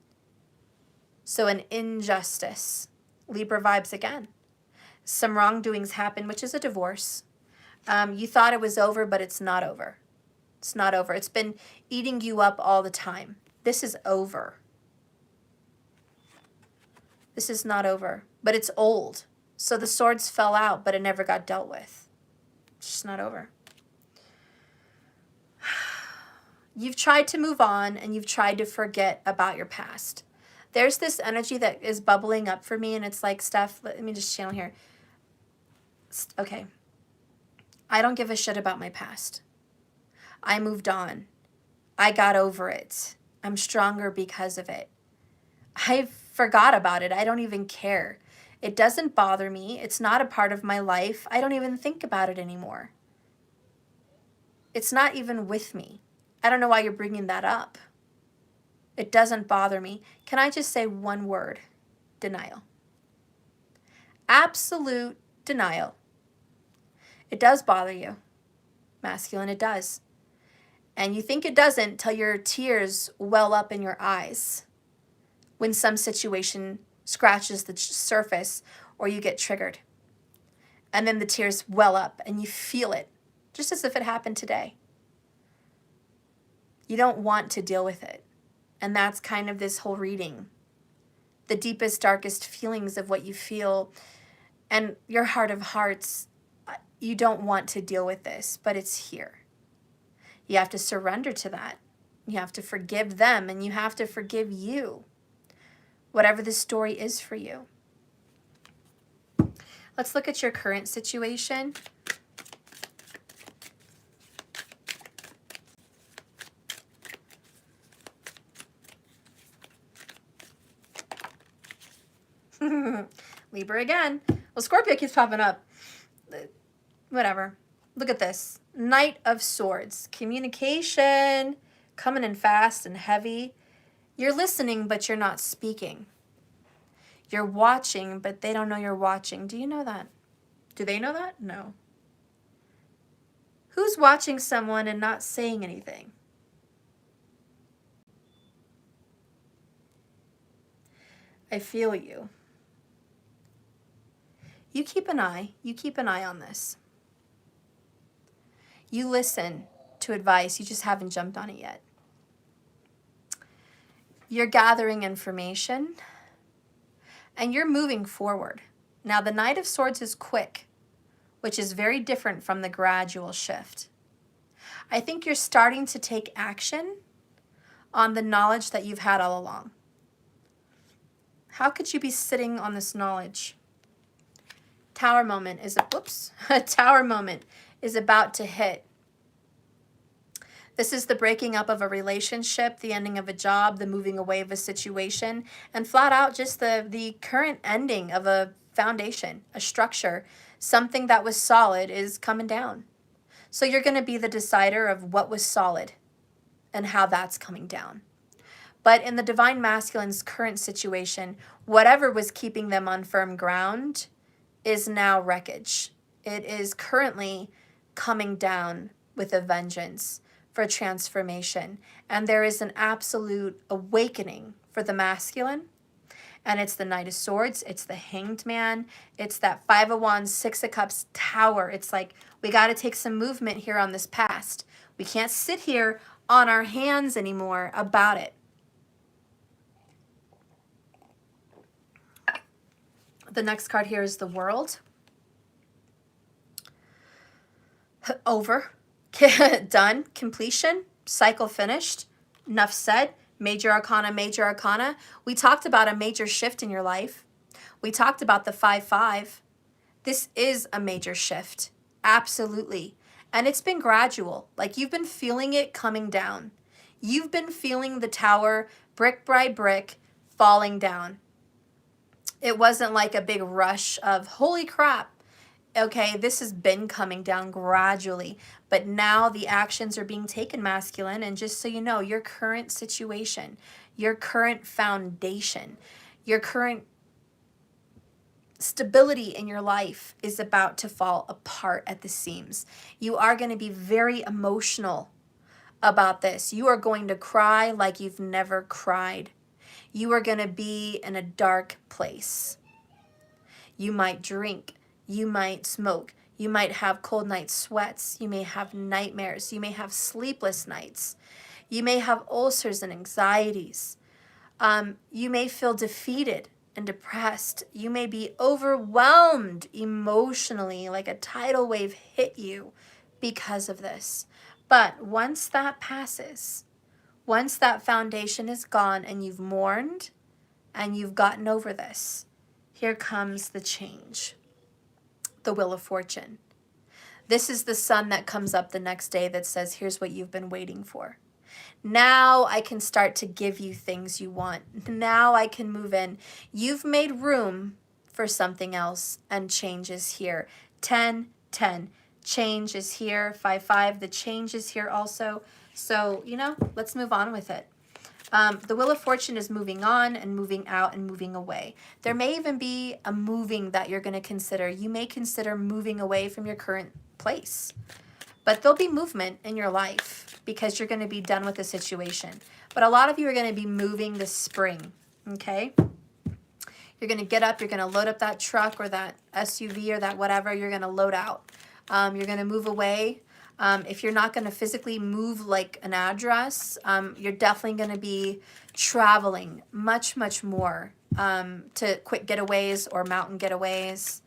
So an injustice. Libra vibes again. Some wrongdoings happened, which is a divorce. You thought it was over, but it's not over. It's not over. It's been eating you up all the time. This is over. This is not over, but it's old. So the swords fell out, but it never got dealt with. It's just not over. You've tried to move on and you've tried to forget about your past. There's this energy that is bubbling up for me, and it's like, Steph, let me just channel here. Okay. I don't give a shit about my past. I moved on. I got over it. I'm stronger because of it. I forgot about it. I don't even care. It doesn't bother me. It's not a part of my life. I don't even think about it anymore. It's not even with me. I don't know why you're bringing that up. It doesn't bother me. Can I just say one word? Denial. Absolute denial. It does bother you. Masculine, it does. And you think it doesn't till your tears well up in your eyes when some situation scratches the surface or you get triggered. And then the tears well up and you feel it, just as if it happened today. You don't want to deal with it. And that's kind of this whole reading. The deepest, darkest feelings of what you feel and your heart of hearts, you don't want to deal with this, but it's here. You have to surrender to that. You have to forgive them and you have to forgive you. Whatever the story is for you. Let's look at your current situation. Libra again. Well, Scorpio keeps popping up. Whatever. Look at this. Knight of Swords. Communication. Coming in fast and heavy. You're listening, but you're not speaking. You're watching, but they don't know you're watching. Do you know that? Do they know that? No. Who's watching someone and not saying anything? I feel you. You keep an eye. You keep an eye on this. You listen to advice. You just haven't jumped on it yet. You're gathering information. and you're moving forward. Now, the Knight of Swords is quick, which is very different from the gradual shift. I think you're starting to take action on the knowledge that you've had all along. How could you be sitting on this knowledge? Tower moment is a tower moment is about to hit. This is the breaking up of a relationship, the ending of a job, the moving away of a situation, and flat out just the current ending of a foundation, a structure. Something that was solid is coming down. So you're going to be the decider of what was solid and how that's coming down. But in the Divine Masculine's current situation, whatever was keeping them on firm ground is now wreckage. It is currently coming down with a vengeance for transformation. And there is an absolute awakening for the masculine. And it's the Knight of Swords. It's the Hanged Man. It's that Five of Wands, Six of Cups tower. It's like, we got to take some movement here on this past. We can't sit here on our hands anymore about it. The next card here is the World. Over. Done. Completion. Cycle finished. Enough said. Major Arcana, Major Arcana. We talked about a major shift in your life. We talked about the 5-5. This is a major shift. Absolutely. And it's been gradual. Like, you've been feeling it coming down. You've been feeling the tower, brick by brick, falling down. It wasn't like a big rush of, holy crap. Okay, this has been coming down gradually, but now the actions are being taken, masculine. And just so you know, your current situation, your current foundation, your current stability in your life is about to fall apart at the seams. You are going to be very emotional about this. You are going to cry like you've never cried. You are going to be in a dark place. You might drink. You might smoke. You might have cold night sweats. You may have nightmares. You may have sleepless nights. You may have ulcers and anxieties. You may feel defeated and depressed. You may be overwhelmed emotionally, like a tidal wave hit you because of this. But once that passes, once that foundation is gone and you've mourned and you've gotten over this, here comes the change. The Wheel of Fortune. This is the sun that comes up the next day that says, here's what you've been waiting for. Now I can start to give you things you want. Now I can move in. You've made room for something else, and change is here. 10, 10. Change is here. 5, 5. The change is here also. So, you know, let's move on with it. The Wheel of Fortune is moving on and moving out and moving away. There may even be a moving that you're going to consider. You may consider moving away from your current place. But there'll be movement in your life because you're going to be done with the situation. But a lot of you are going to be moving this spring, okay? You're going to get up, you're going to load up that truck or that SUV or that whatever, you're going to load out. You're going to move away. If you're not going to physically move like an address, you're definitely going to be traveling much, much more to quick getaways or mountain getaways.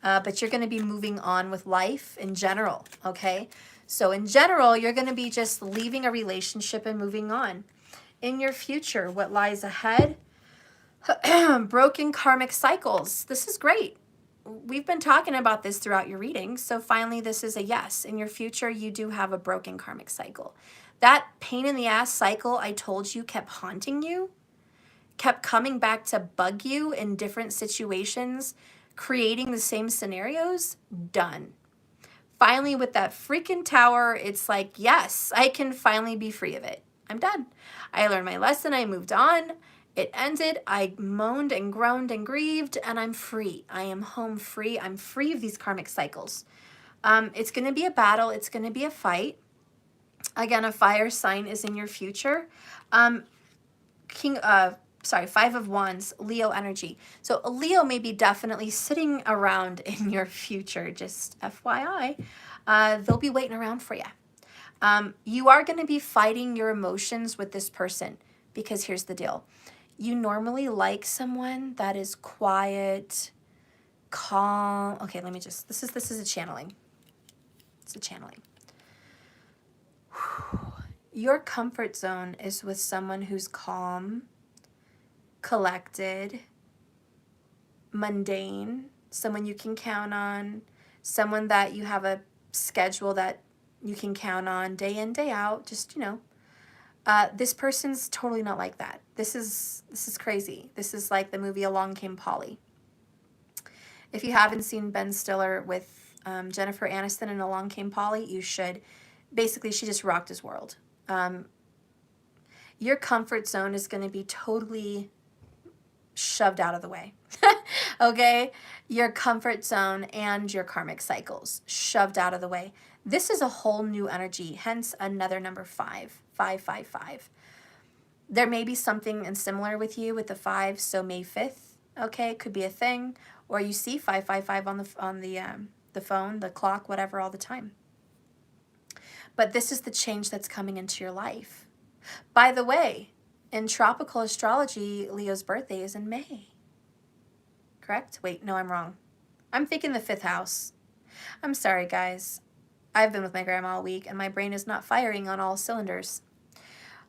But you're going to be moving on with life in general, okay? So in general, you're going to be just leaving a relationship and moving on. In your future, what lies ahead? Broken karmic cycles. This is great. We've been talking about this throughout your reading, so finally this is a yes. In your future, you do have a broken karmic cycle. That pain in the ass cycle I told you kept haunting you, kept coming back to bug you in different situations, creating the same scenarios, done. Finally, with that freaking tower, it's like, yes, I can finally be free of it. I'm done. I learned my lesson. I moved on. It ended. I moaned and groaned and grieved, and I'm free. I am home free. I'm free of these karmic cycles. It's going to be a battle. It's going to be a fight. Again, a fire sign is in your future. Five of Wands, Leo energy. So a Leo may be definitely sitting around in your future, just FYI. They'll be waiting around for you. You are going to be fighting your emotions with this person because here's the deal. You normally like someone that is quiet, calm. Okay, let me just, this is a channeling. It's a channeling. Your comfort zone is with someone who's calm, collected, mundane, someone you can count on, someone that you have a schedule that you can count on day in, day out, just, you know. This person's totally not like that. This is crazy. This is like the movie Along Came Polly. If you haven't seen Ben Stiller with Jennifer Aniston in Along Came Polly, you should. Basically, she just rocked his world. Your comfort zone is going to be totally shoved out of the way. Okay? Your comfort zone and your karmic cycles shoved out of the way. This is a whole new energy, hence another number 5, 555. There may be something similar with you with the 5, so May 5th, okay, could be a thing, or you see 555 on the phone, the clock, whatever, all the time. But this is the change that's coming into your life. By the way, in tropical astrology, Leo's birthday is in May. Correct? Wait, no, I'm wrong. I'm thinking the 5th house. I'm sorry, guys. I've been with my grandma all week, and my brain is not firing on all cylinders.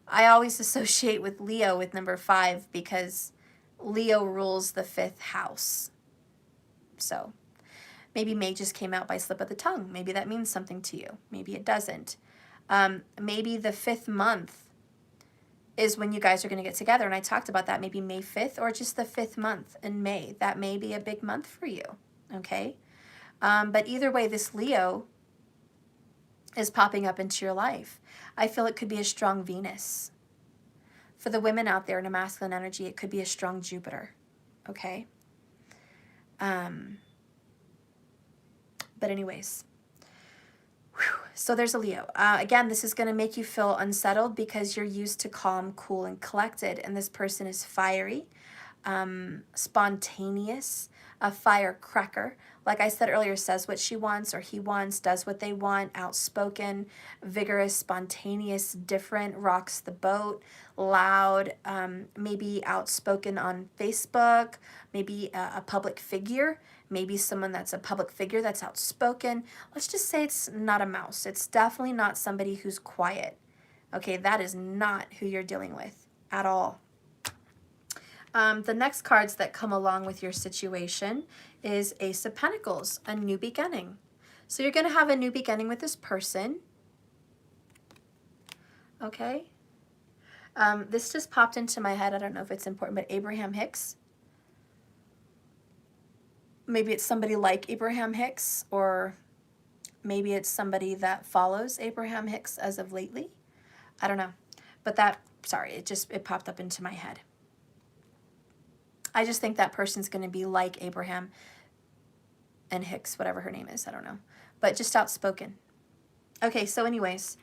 I always associate with Leo with number 5 because Leo rules the 5th house. So maybe May just came out by slip of the tongue. Maybe that means something to you. Maybe it doesn't. Maybe the 5th month is when you guys are going to get together. And I talked about that, maybe May 5th or just the 5th month in May. That may be a big month for you, okay? But either way, this Leo is popping up into your life. I feel it could be a strong Venus. For the women out there in a masculine energy, it could be a strong Jupiter, okay? But anyways, so there's a Leo. Again, this is going to make you feel unsettled because you're used to calm, cool, and collected. And this person is fiery, spontaneous, a firecracker. Like I said earlier, says what she wants or he wants, does what they want, outspoken, vigorous, spontaneous, different, rocks the boat, loud, maybe outspoken on Facebook, maybe a public figure. Maybe someone that's a public figure that's outspoken. Let's just say it's not a mouse. It's definitely not somebody who's quiet. Okay, that is not who you're dealing with at all. The next cards that come along with your situation is Ace of Pentacles, a new beginning. So you're going to have a new beginning with this person. Okay. This just popped into my head. I don't know if it's important, but Abraham Hicks. Maybe it's somebody like Abraham Hicks, or maybe it's somebody that follows Abraham Hicks as of lately. I don't know. But that, sorry, it popped up into my head. I just think that person's going to be like Abraham and Hicks, whatever her name is. I don't know. But just outspoken. Okay, so anyways,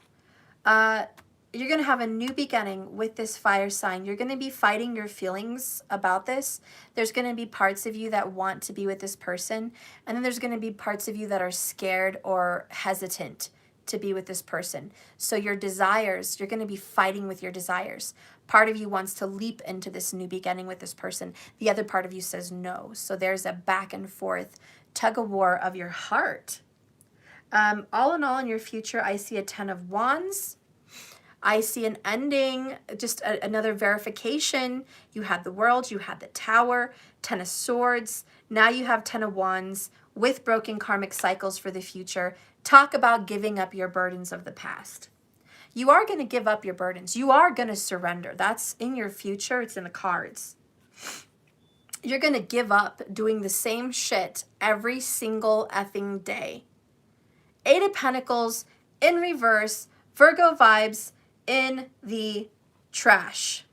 you're going to have a new beginning with this fire sign. You're going to be fighting your feelings about this. There's going to be parts of you that want to be with this person. And then there's going to be parts of you that are scared or hesitant to be with this person. So your desires, you're going to be fighting with your desires. Part of you wants to leap into this new beginning with this person. The other part of you says no. So there's a back and forth tug of war of your heart. All in all, in your future, I see a 10 of Wands. I see an ending, just another verification. You had the World, you had the Tower, 10 of Swords. Now you have 10 of Wands with broken karmic cycles for the future. Talk about giving up your burdens of the past. You are going to give up your burdens. You are going to surrender. That's in your future. It's in the cards. You're going to give up doing the same shit every single effing day. 8 of Pentacles in reverse, Virgo vibes, in the trash.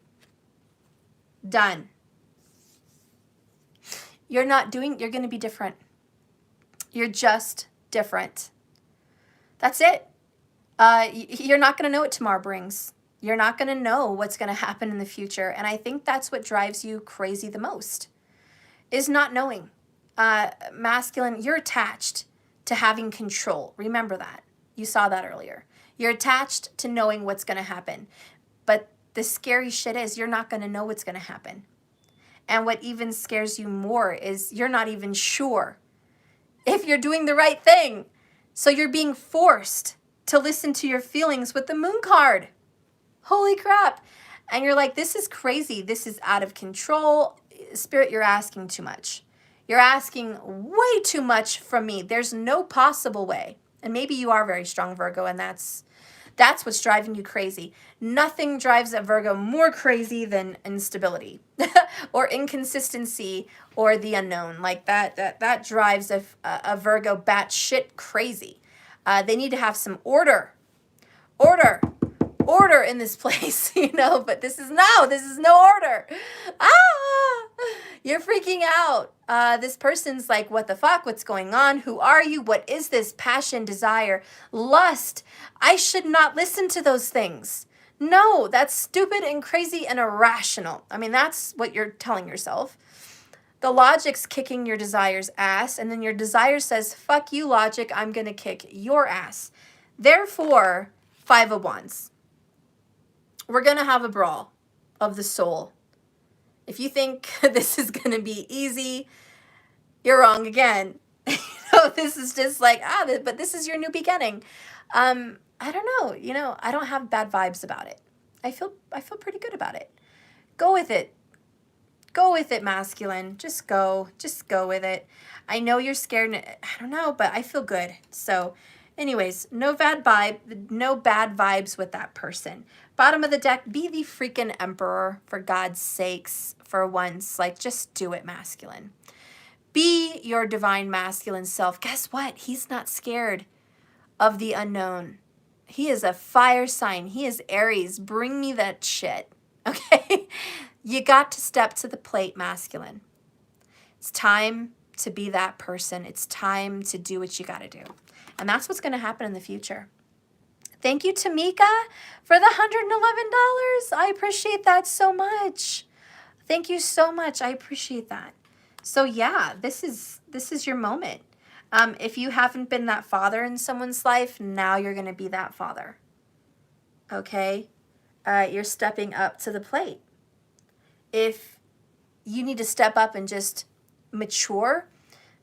Done. You're going to be different. You're just different. That's it. You're not going to know what tomorrow brings. You're not going to know what's going to happen in the future. And I think that's what drives you crazy the most, is not knowing. Masculine, you're attached to having control. Remember that. You saw that earlier. You're attached to knowing what's going to happen. But the scary shit is you're not going to know what's going to happen. And what even scares you more is you're not even sure if you're doing the right thing. So you're being forced to listen to your feelings with the moon card. Holy crap. And you're like, this is crazy. This is out of control. Spirit, you're asking too much. You're asking way too much from me. There's no possible way. And maybe you are very strong, Virgo, and that's what's driving you crazy. Nothing drives a Virgo more crazy than instability or inconsistency or the unknown. Like that drives a Virgo batshit crazy. They need to have some order in this place, you know, but this is no order. You're freaking out. This person's like, what the fuck? What's going on? Who are you? What is this? Passion, desire, lust. I should not listen to those things. No, that's stupid and crazy and irrational. I mean, that's what you're telling yourself. The logic's kicking your desire's ass, and then your desire says, fuck you, logic, I'm going to kick your ass. Therefore, 5 of Wands. We're going to have a brawl of the soul. If you think this is going to be easy, you're wrong again. You know, this is just like, but this is your new beginning. I don't know. You know, I don't have bad vibes about it. I feel pretty good about it. Go with it. Go with it, masculine. Just go with it. I know you're scared. I don't know, but I feel good. So anyways, no bad vibes with that person. Bottom of the deck, be the freaking emperor, for God's sakes, for once. Like, just do it, masculine. Be your divine masculine self. Guess what? He's not scared of the unknown. He is a fire sign. He is Aries. Bring me that shit, okay? You got to step to the plate, masculine. It's time to be that person. It's time to do what you got to do. And that's what's going to happen in the future. Thank you, Tamika, for the $111. I appreciate that so much. Thank you so much. I appreciate that. So yeah, this is your moment. If you haven't been that father in someone's life, now you're going to be that father. Okay? You're stepping up to the plate. If you need to step up and just mature,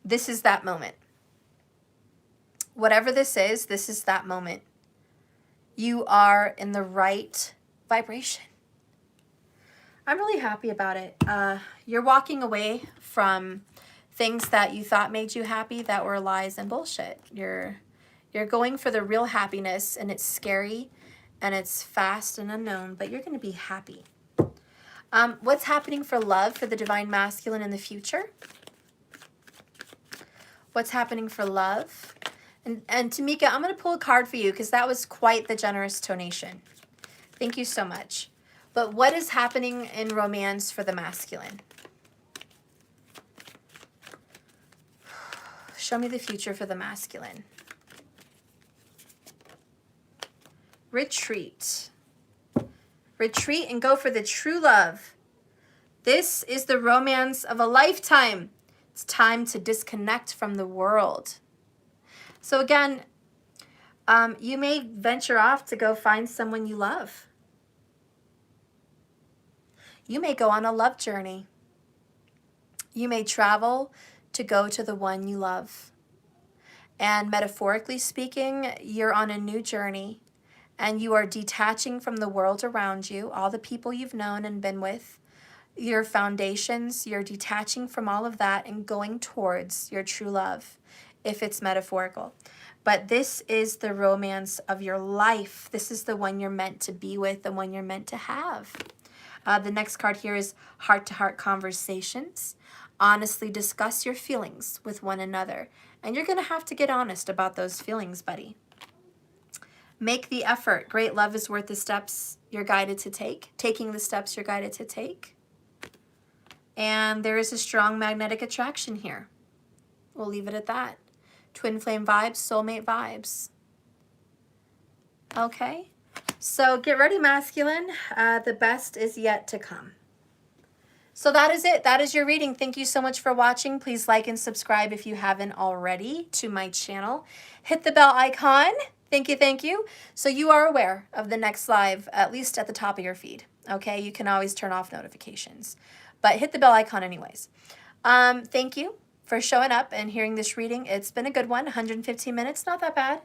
this is that moment. Whatever this is that moment. You are in the right vibration. I'm really happy about it. You're walking away from things that you thought made you happy that were lies and bullshit. You're going for the real happiness, and it's scary and it's fast and unknown, but you're going to be happy. What's happening for love for the divine masculine in the future? What's happening for love? And Tamika, I'm going to pull a card for you because that was quite the generous donation. Thank you so much. But what is happening in romance for the masculine? Show me the future for the masculine. Retreat. Retreat and go for the true love. This is the romance of a lifetime. It's time to disconnect from the world. So again, you may venture off to go find someone you love. You may go on a love journey. You may travel to go to the one you love. And metaphorically speaking, you're on a new journey and you are detaching from the world around you, all the people you've known and been with, your foundations, you're detaching from all of that and going towards your true love, if it's metaphorical. But this is the romance of your life. This is the one you're meant to be with, the one you're meant to have. The next card here is heart-to-heart conversations. Honestly discuss your feelings with one another. And you're going to have to get honest about those feelings, buddy. Make the effort. Great love is worth the steps you're guided to take. Taking the steps you're guided to take. And there is a strong magnetic attraction here. We'll leave it at that. Twin flame vibes, soulmate vibes. Okay, so get ready, masculine. The best is yet to come. So that is it. That is your reading. Thank you so much for watching. Please like and subscribe if you haven't already to my channel. Hit the bell icon. Thank you, thank you. So you are aware of the next live, at least at the top of your feed. Okay, you can always turn off notifications, but hit the bell icon anyways. Thank you for showing up and hearing this reading. It's been a good one, 115 minutes, not that bad.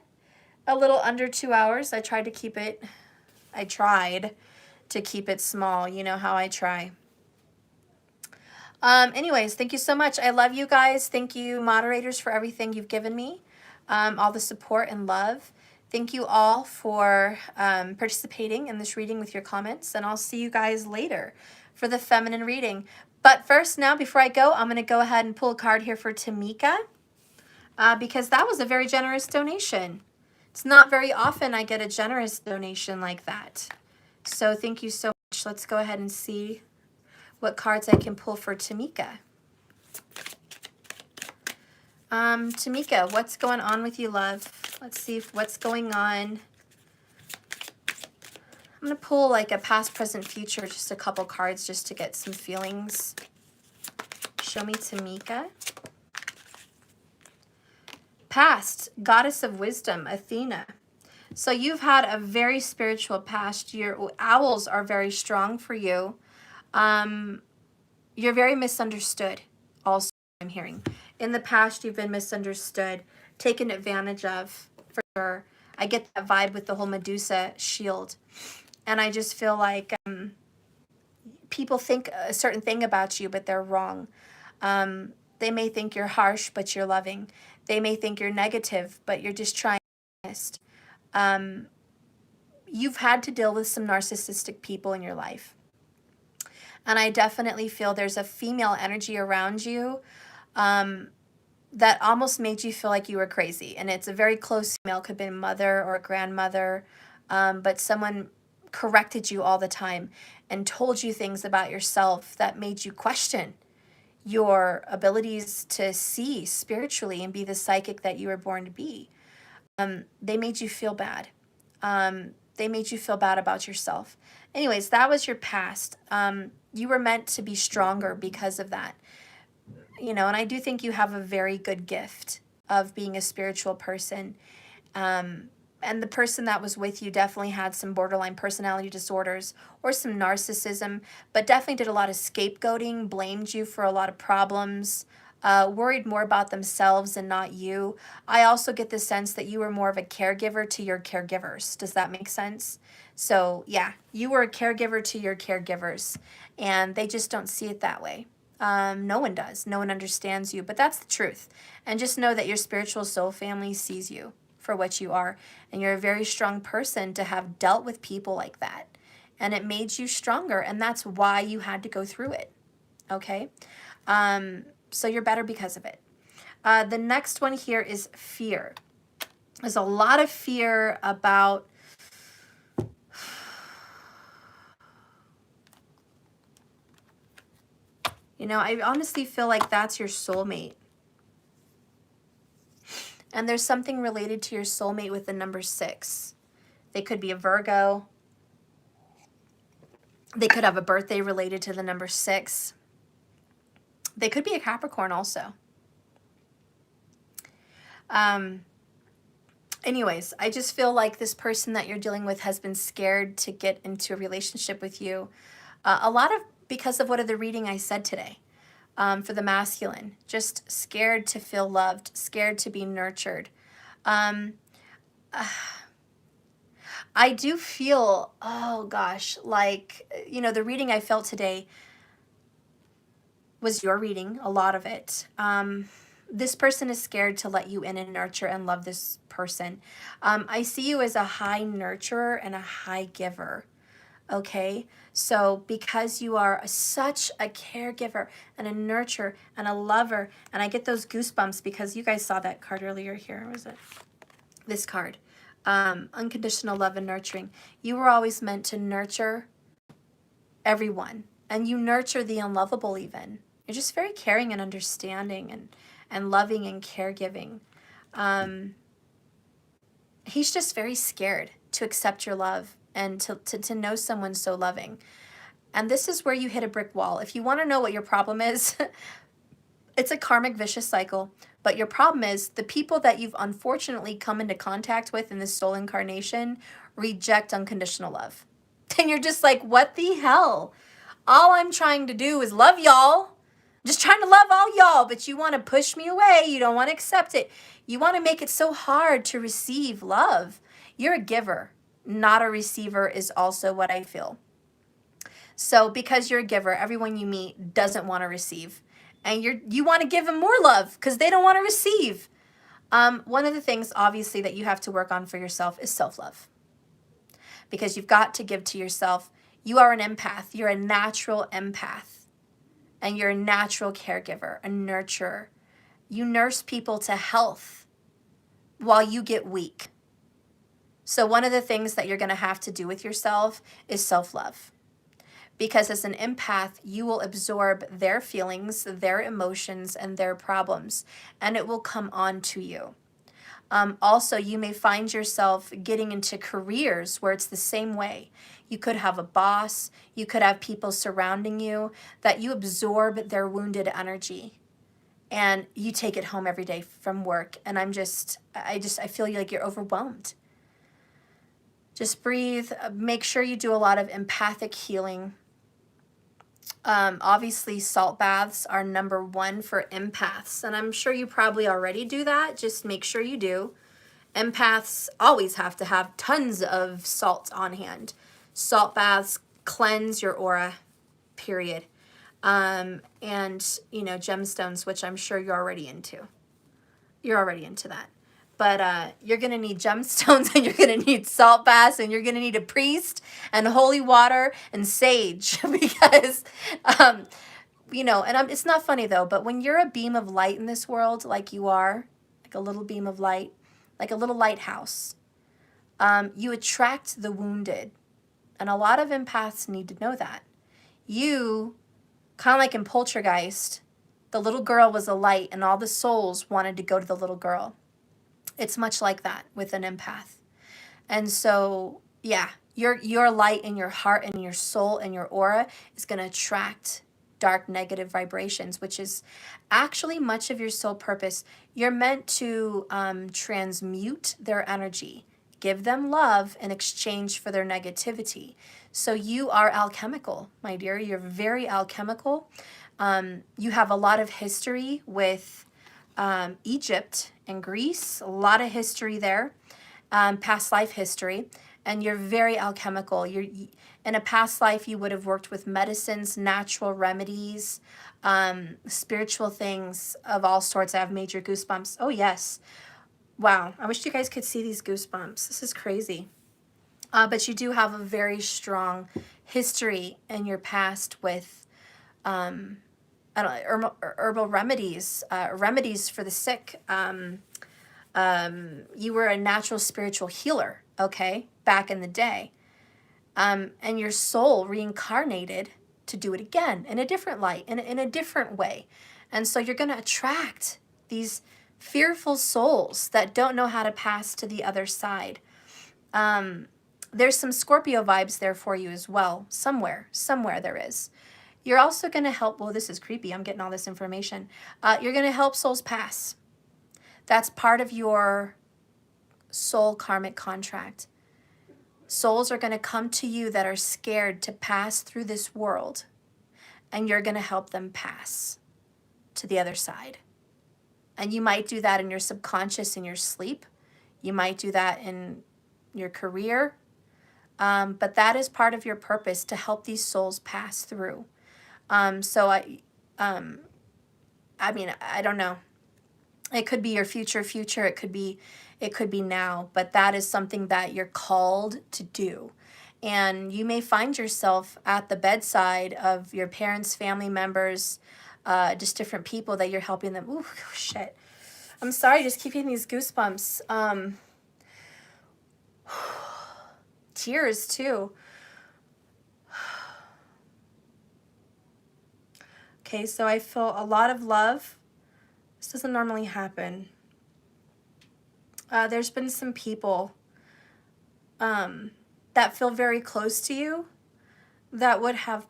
A little under 2 hours. I tried to keep it small. You know how I try. Anyways, thank you so much. I love you guys. Thank you, moderators, for everything you've given me, all the support and love. Thank you all for participating in this reading with your comments, and I'll see you guys later for the feminine reading. But first, now, before I go, I'm going to go ahead and pull a card here for Tamika, because that was a very generous donation. It's not very often I get a generous donation like that. So thank you so much. Let's go ahead and see what cards I can pull for Tamika. Tamika, what's going on with you, love? Let's see what's going on. I'm going to pull like a past, present, future, just a couple cards just to get some feelings. Show me Tamika. Past, Goddess of Wisdom, Athena. So you've had a very spiritual past. Your owls are very strong for you. You're very misunderstood also, I'm hearing. In the past, you've been misunderstood, taken advantage of, for sure. I get that vibe with the whole Medusa shield. And I just feel like people think a certain thing about you, but they're wrong. They may think you're harsh, but you're loving. They may think you're negative, but you're just trying to be honest. You've had to deal with some narcissistic people in your life. And I definitely feel there's a female energy around you that almost made you feel like you were crazy. And it's a very close female, could be a mother or a grandmother, but someone corrected you all the time and told you things about yourself that made you question your abilities to see spiritually and be the psychic that you were born to be. They made you feel bad. They made you feel bad about yourself. Anyways, that was your past. You were meant to be stronger because of that. You know, and I do think you have a very good gift of being a spiritual person. And the person that was with you definitely had some borderline personality disorders or some narcissism, but definitely did a lot of scapegoating, blamed you for a lot of problems, worried more about themselves and not you. I also get the sense that you were more of a caregiver to your caregivers. Does that make sense? So yeah, you were a caregiver to your caregivers, and they just don't see it that way. No one does. No one understands you, but that's the truth. And just know that your spiritual soul family sees you for what you are, and you're a very strong person to have dealt with people like that, and it made you stronger, and that's why you had to go through it. Okay, so you're better because of it. The next one here is fear. There's a lot of fear about I honestly feel like that's your soulmate. And there's something related to your soulmate with the number 6. They could be a Virgo. They could have a birthday related to the number 6. They could be a Capricorn also. Anyways, I just feel like this person that you're dealing with has been scared to get into a relationship with you. A lot of because of what of the reading I said today. For the masculine, just scared to feel loved, scared to be nurtured. I do feel, oh gosh, like, the reading I felt today was your reading, a lot of it. This person is scared to let you in and nurture and love this person. I see you as a high nurturer and a high giver. Okay, so because you are such a caregiver and a nurturer and a lover, and I get those goosebumps because you guys saw that card earlier here. What was it? This card, unconditional love and nurturing. You were always meant to nurture everyone, and you nurture the unlovable even. You're just very caring and understanding and loving and caregiving. He's just very scared to accept your love and to know someone so loving. And this is where you hit a brick wall. If you want to know what your problem is, it's a karmic vicious cycle. But your problem is the people that you've unfortunately come into contact with in this soul incarnation reject unconditional love. And you're just like, what the hell? All I'm trying to do is love y'all. Just trying to love all y'all, but you want to push me away. You don't want to accept it. You want to make it so hard to receive love. You're a giver, not a receiver is also what I feel. So because you're a giver, everyone you meet doesn't want to receive. And you want to give them more love because they don't want to receive. One of the things, obviously, that you have to work on for yourself is self-love. Because you've got to give to yourself. You are an empath. You're a natural empath. And you're a natural caregiver, a nurturer. You nurse people to health while you get weak. So one of the things that you're going to have to do with yourself is self-love. Because as an empath, you will absorb their feelings, their emotions, and their problems, and it will come on to you. Also, you may find yourself getting into careers where it's the same way. You could have a boss, you could have people surrounding you that you absorb their wounded energy and you take it home every day from work. And I feel like you're overwhelmed. Just breathe. Make sure you do a lot of empathic healing. Obviously, salt baths are number one for empaths, and I'm sure you probably already do that. Just make sure you do. Empaths always have to have tons of salt on hand. Salt baths cleanse your aura, period. And, gemstones, which I'm sure you're already into. You're already into that. But you're going to need gemstones, and you're going to need salt baths, and you're going to need a priest and holy water and sage because, it's not funny though, but when you're a beam of light in this world, like you are, like a little beam of light, like a little lighthouse, you attract the wounded. And a lot of empaths need to know that. You, kind of like in Poltergeist, the little girl was a light and all the souls wanted to go to the little girl. It's much like that with an empath. And so, yeah, your light in your heart and your soul and your aura is going to attract dark negative vibrations, which is actually much of your soul purpose. You're meant to transmute their energy, give them love in exchange for their negativity. So you are alchemical, my dear. You're very alchemical. You have a lot of history with Egypt and Greece, a lot of history there, past life history, and you're very alchemical. In a past life, you would have worked with medicines, natural remedies, spiritual things of all sorts. I have major goosebumps. Oh, yes. Wow. I wish you guys could see these goosebumps. This is crazy. But you do have a very strong history in your past with herbal remedies, remedies for the sick. You were a natural spiritual healer, okay, back in the day. And your soul reincarnated to do it again in a different light, in a different way. And so you're going to attract these fearful souls that don't know how to pass to the other side. There's some Scorpio vibes there for you as well. Somewhere there is. You're also going to help, well, this is creepy. I'm getting all this information. You're going to help souls pass. That's part of your soul karmic contract. Souls are going to come to you that are scared to pass through this world, and you're going to help them pass to the other side. And you might do that in your subconscious in your sleep. You might do that in your career. But that is part of your purpose, to help these souls pass through. I don't know. It could be your future. It could be now, but that is something that you're called to do. And you may find yourself at the bedside of your parents, family members, just different people that you're helping them. Ooh, shit. I'm sorry, just keep getting these goosebumps. Tears too. Okay, so I feel a lot of love. This doesn't normally happen. There's been some people that feel very close to you that would have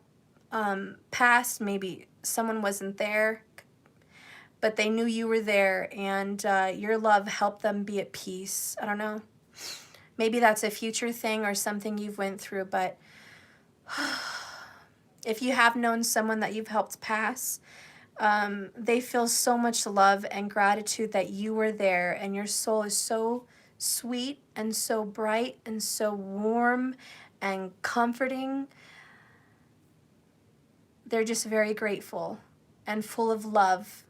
passed. Maybe someone wasn't there, but they knew you were there, and your love helped them be at peace. I don't know. Maybe that's a future thing or something you've went through, but If you have known someone that you've helped pass, they feel so much love and gratitude that you were there, and your soul is so sweet and so bright and so warm and comforting. They're just very grateful and full of love.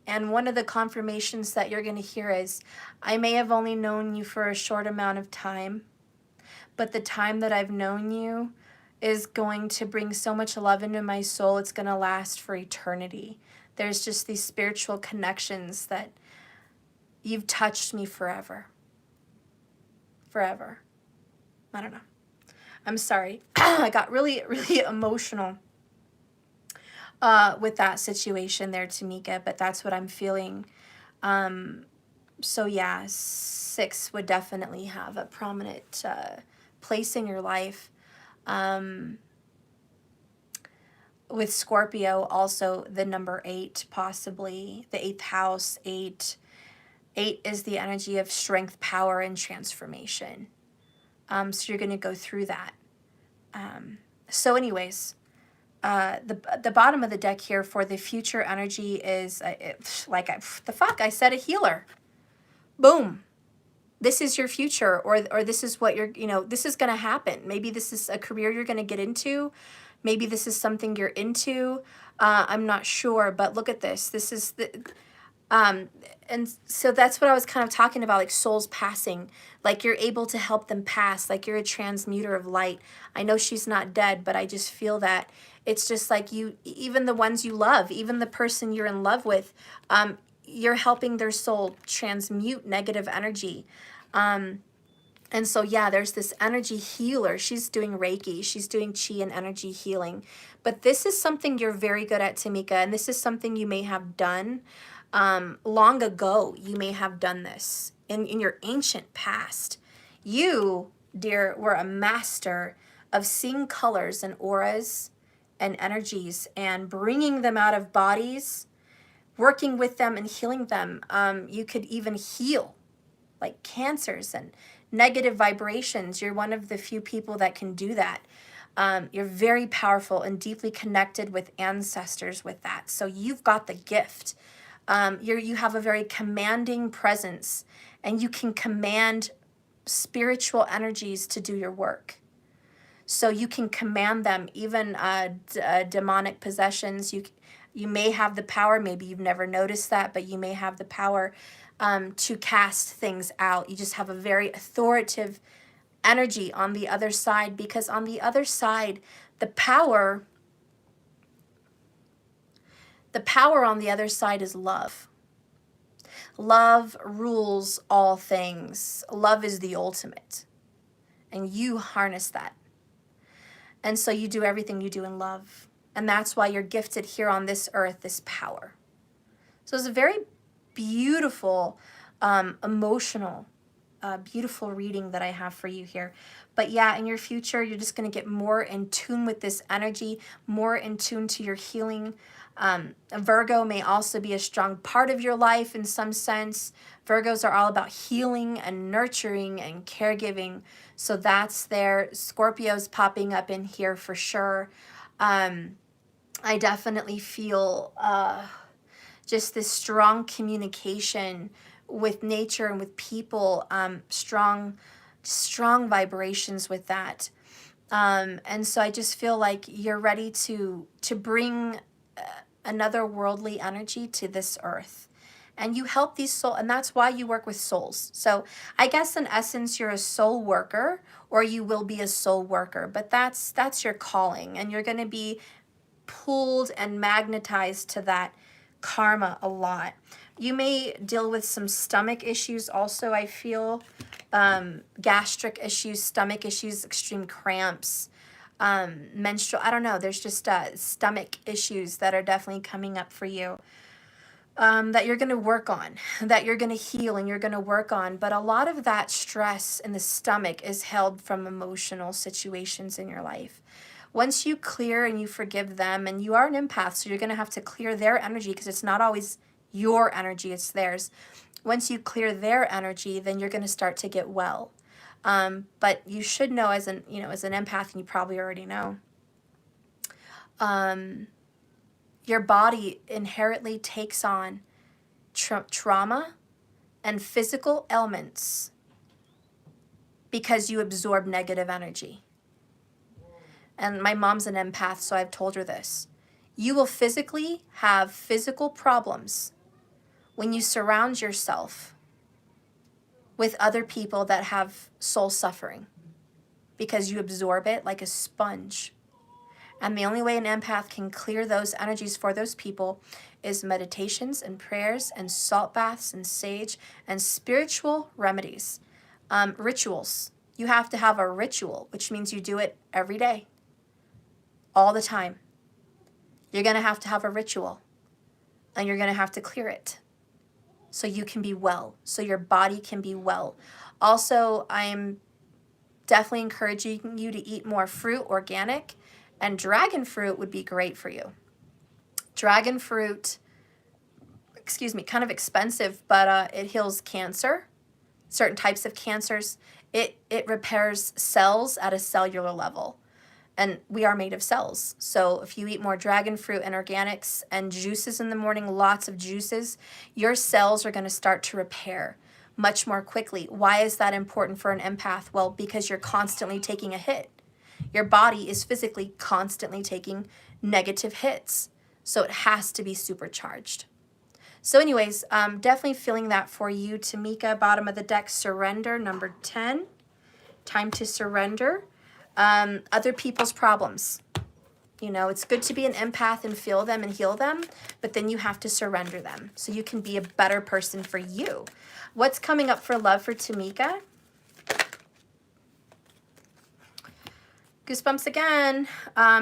And one of the confirmations that you're going to hear is, I may have only known you for a short amount of time, but the time that I've known you is going to bring so much love into my soul, it's going to last for eternity. There's just these spiritual connections that you've touched me forever. Forever. I don't know. I'm sorry. I got really, really emotional with that situation there, Tamika, but that's what I'm feeling. So yeah, 6 would definitely have a prominent place in your life. With Scorpio, also the number 8, possibly the 8th house. 8 is the energy of strength, power, and transformation. So you're going to go through that. So anyways, the bottom of the deck here for the future energy is I said a healer. Boom. This is your future, or this is what you're, this is going to happen. Maybe this is a career you're going to get into. Maybe this is something you're into. I'm not sure, but look at this. This is the, and so that's what I was kind of talking about, like souls passing, like you're able to help them pass, like you're a transmuter of light. I know she's not dead, but I just feel that it's just like you, even the ones you love, even the person you're in love with, you're helping their soul transmute negative energy. And so, yeah, there's this energy healer. She's doing Reiki. She's doing chi and energy healing. But this is something you're very good at, Tamika, and this is something you may have done long ago. You may have done this in your ancient past. You, dear, were a master of seeing colors and auras and energies and bringing them out of bodies, working with them and healing them. You could even heal like cancers and negative vibrations. You're one of the few people that can do that. You're very powerful and deeply connected with ancestors with that. So you've got the gift. You have a very commanding presence, and you can command spiritual energies to do your work. So you can command them, even demonic possessions. You may have the power, maybe you've never noticed that, but you may have the power to cast things out. You just have a very authoritative energy on the other side, because on the other side, the power on the other side is love. Love rules all things. Love is the ultimate. And you harness that. And so you do everything you do in love. And that's why you're gifted here on this earth, this power. So it's a very beautiful, emotional, beautiful reading that I have for you here. But yeah, in your future, you're just going to get more in tune with this energy, more in tune to your healing. Virgo may also be a strong part of your life in some sense. Virgos are all about healing and nurturing and caregiving. So that's there. Scorpio's popping up in here for sure. I definitely feel just this strong communication with nature and with people, strong vibrations with that. And so I just feel like you're ready to bring another worldly energy to this earth. And you help these souls, and that's why you work with souls. So I guess in essence, you're a soul worker, or you will be a soul worker, but that's your calling, and you're going to be pulled and magnetized to that karma a lot. You may deal with some stomach issues also, I feel. Gastric issues, stomach issues, extreme cramps, menstrual, I don't know, there's just stomach issues that are definitely coming up for you, that you're going to work on, that you're going to heal and you're going to work on. But a lot of that stress in the stomach is held from emotional situations in your life. Once you clear and you forgive them, and you are an empath, so you're going to have to clear their energy, because it's not always your energy, it's theirs. Once you clear their energy, then you're going to start to get well. But you should know as an empath, and you probably already know, your body inherently takes on trauma and physical ailments because you absorb negative energy. And my mom's an empath, so I've told her this. You will physically have physical problems when you surround yourself with other people that have soul suffering because you absorb it like a sponge. And the only way an empath can clear those energies for those people is meditations and prayers and salt baths and sage and spiritual remedies. Rituals. You have to have a ritual, which means you do it every day, all the time. You're going to have a ritual, and you're going to have to clear it so you can be well, so your body can be well. Also, I'm definitely encouraging you to eat more fruit, organic, and dragon fruit would be great for you. Dragon fruit, kind of expensive, but it heals cancer, certain types of cancers. It repairs cells at a cellular level. And we are made of cells. So if you eat more dragon fruit and organics and juices in the morning, lots of juices, your cells are going to start to repair much more quickly. Why is that important for an empath? Well, because you're constantly taking a hit. Your body is physically constantly taking negative hits. So it has to be supercharged. So anyways, definitely feeling that for you, Tamika. Bottom of the deck, surrender, number 10. Time to surrender. Other people's problems. You know, it's good to be an empath and feel them and heal them, but then you have to surrender them so you can be a better person for you. What's coming up for love for Tamika? Goosebumps again.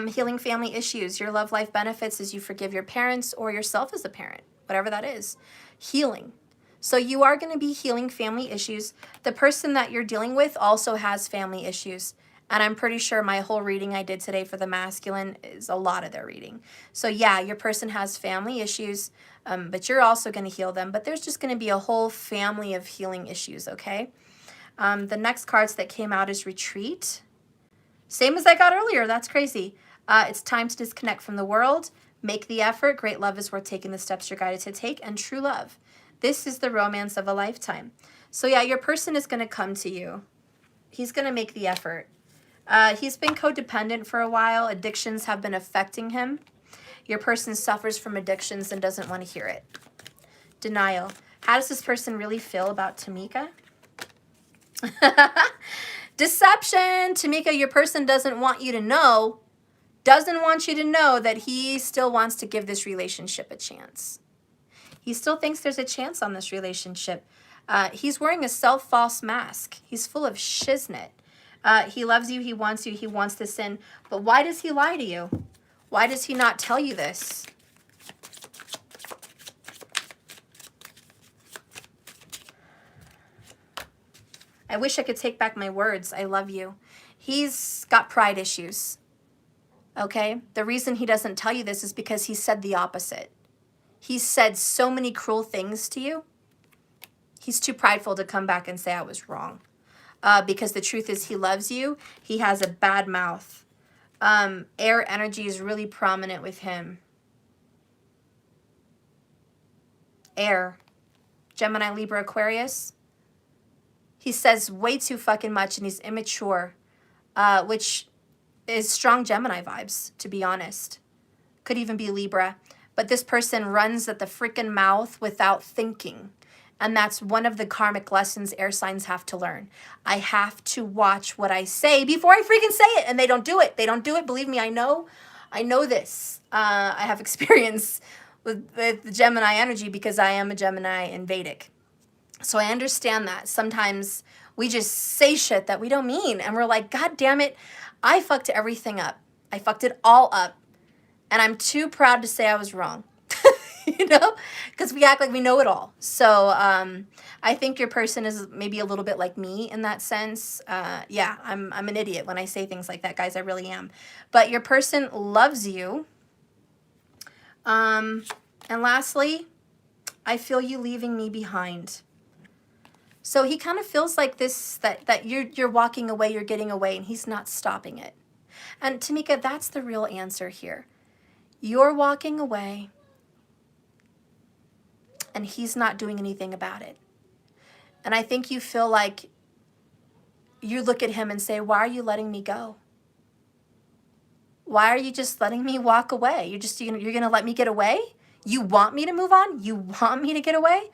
Healing family issues. Your love life benefits as you forgive your parents or yourself as a parent, whatever that is. Healing. So you are going to be healing family issues. The person that you're dealing with also has family issues. And I'm pretty sure my whole reading I did today for the masculine is a lot of their reading. So yeah, your person has family issues, but you're also going to heal them. But there's just going to be a whole family of healing issues, okay? The next cards that came out is retreat. Same as I got earlier. That's crazy. It's time to disconnect from the world. Make the effort. Great love is worth taking the steps you're guided to take. And true love. This is the romance of a lifetime. So yeah, your person is going to come to you. He's going to make the effort. He's been codependent for a while. Addictions have been affecting him. Your person suffers from addictions and doesn't want to hear it. Denial. How does this person really feel about Tamika? Deception. Tamika, your person doesn't want you to know that he still wants to give this relationship a chance. He still thinks there's a chance on this relationship. He's wearing a self-false mask. He's full of shiznit. He loves you, he wants this in. But why does he lie to you? Why does he not tell you this? I wish I could take back my words. I love you. He's got pride issues. Okay? The reason he doesn't tell you this is because he said the opposite. He said so many cruel things to you. He's too prideful to come back and say I was wrong. Because the truth is he loves you. He has a bad mouth. Air energy is really prominent with him. Air. Gemini, Libra, Aquarius. He says way too fucking much and he's immature. Which is strong Gemini vibes, to be honest. Could even be Libra. But this person runs at the freaking mouth without thinking. And that's one of the karmic lessons air signs have to learn. I have to watch what I say before I freaking say it. And they don't do it. They don't do it. Believe me, I know. I know this. I have experience with the Gemini energy because I am a Gemini in Vedic. So I understand that. Sometimes we just say shit that we don't mean. And we're like, God damn it. I fucked everything up. I fucked it all up. And I'm too proud to say I was wrong. You know, because we act like we know it all. So I think your person is maybe a little bit like me in that sense. Yeah, I'm an idiot when I say things like that, guys. I really am. But your person loves you. And lastly, I feel you leaving me behind. So he kind of feels like this, that you're walking away, you're getting away, and he's not stopping it. And Tamika, that's the real answer here. You're walking away, and he's not doing anything about it. And I think you feel like you look at him and say, why are you letting me go? Why are you just letting me walk away? You're going to let me get away? You want me to move on? You want me to get away?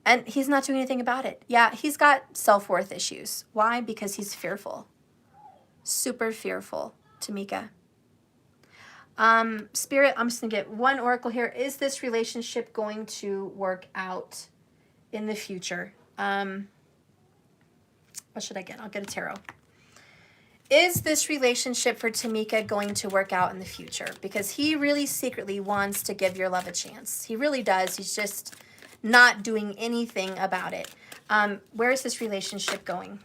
And he's not doing anything about it. Yeah, he's got self-worth issues. Why? Because he's fearful. Super fearful, Tamika. Spirit, I'm just going to get one oracle here. Is this relationship going to work out in the future? What should I get? I'll get a tarot. Is this relationship for Tamika going to work out in the future? Because he really secretly wants to give your love a chance. He really does. He's just not doing anything about it. Where is this relationship going?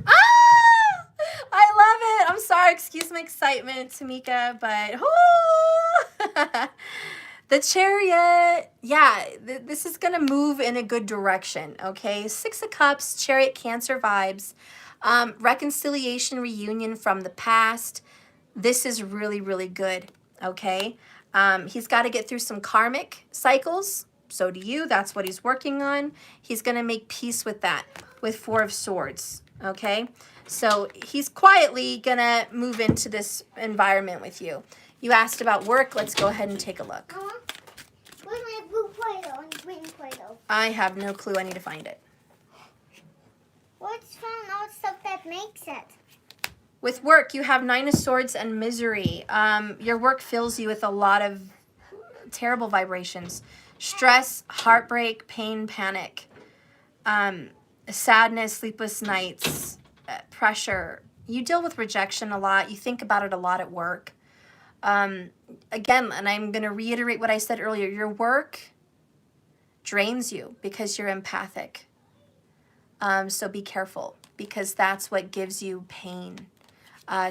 Ah! I love it. I'm sorry. Excuse my excitement, Tamika, but the Chariot. Yeah, this is going to move in a good direction, okay? 6 of Cups, Chariot, Cancer vibes. Reconciliation, reunion from the past. This is really, really good, okay? He's got to get through some karmic cycles. So do you. That's what he's working on. He's going to make peace with that with 4 of Swords, okay? So he's quietly going to move into this environment with you. You asked about work. Let's go ahead and take a look. Mama, where's my blue Play-Doh and green Play-Doh? I have no clue. I need to find it. What's found all the stuff that makes it? With work, you have 9 of Swords and misery. Your work fills you with a lot of terrible vibrations. Stress, heartbreak, pain, panic, sadness, sleepless nights, pressure. You deal with rejection a lot. You think about it a lot at work. Again, and I'm going to reiterate what I said earlier, your work drains you because you're empathic. So be careful, because that's what gives you pain.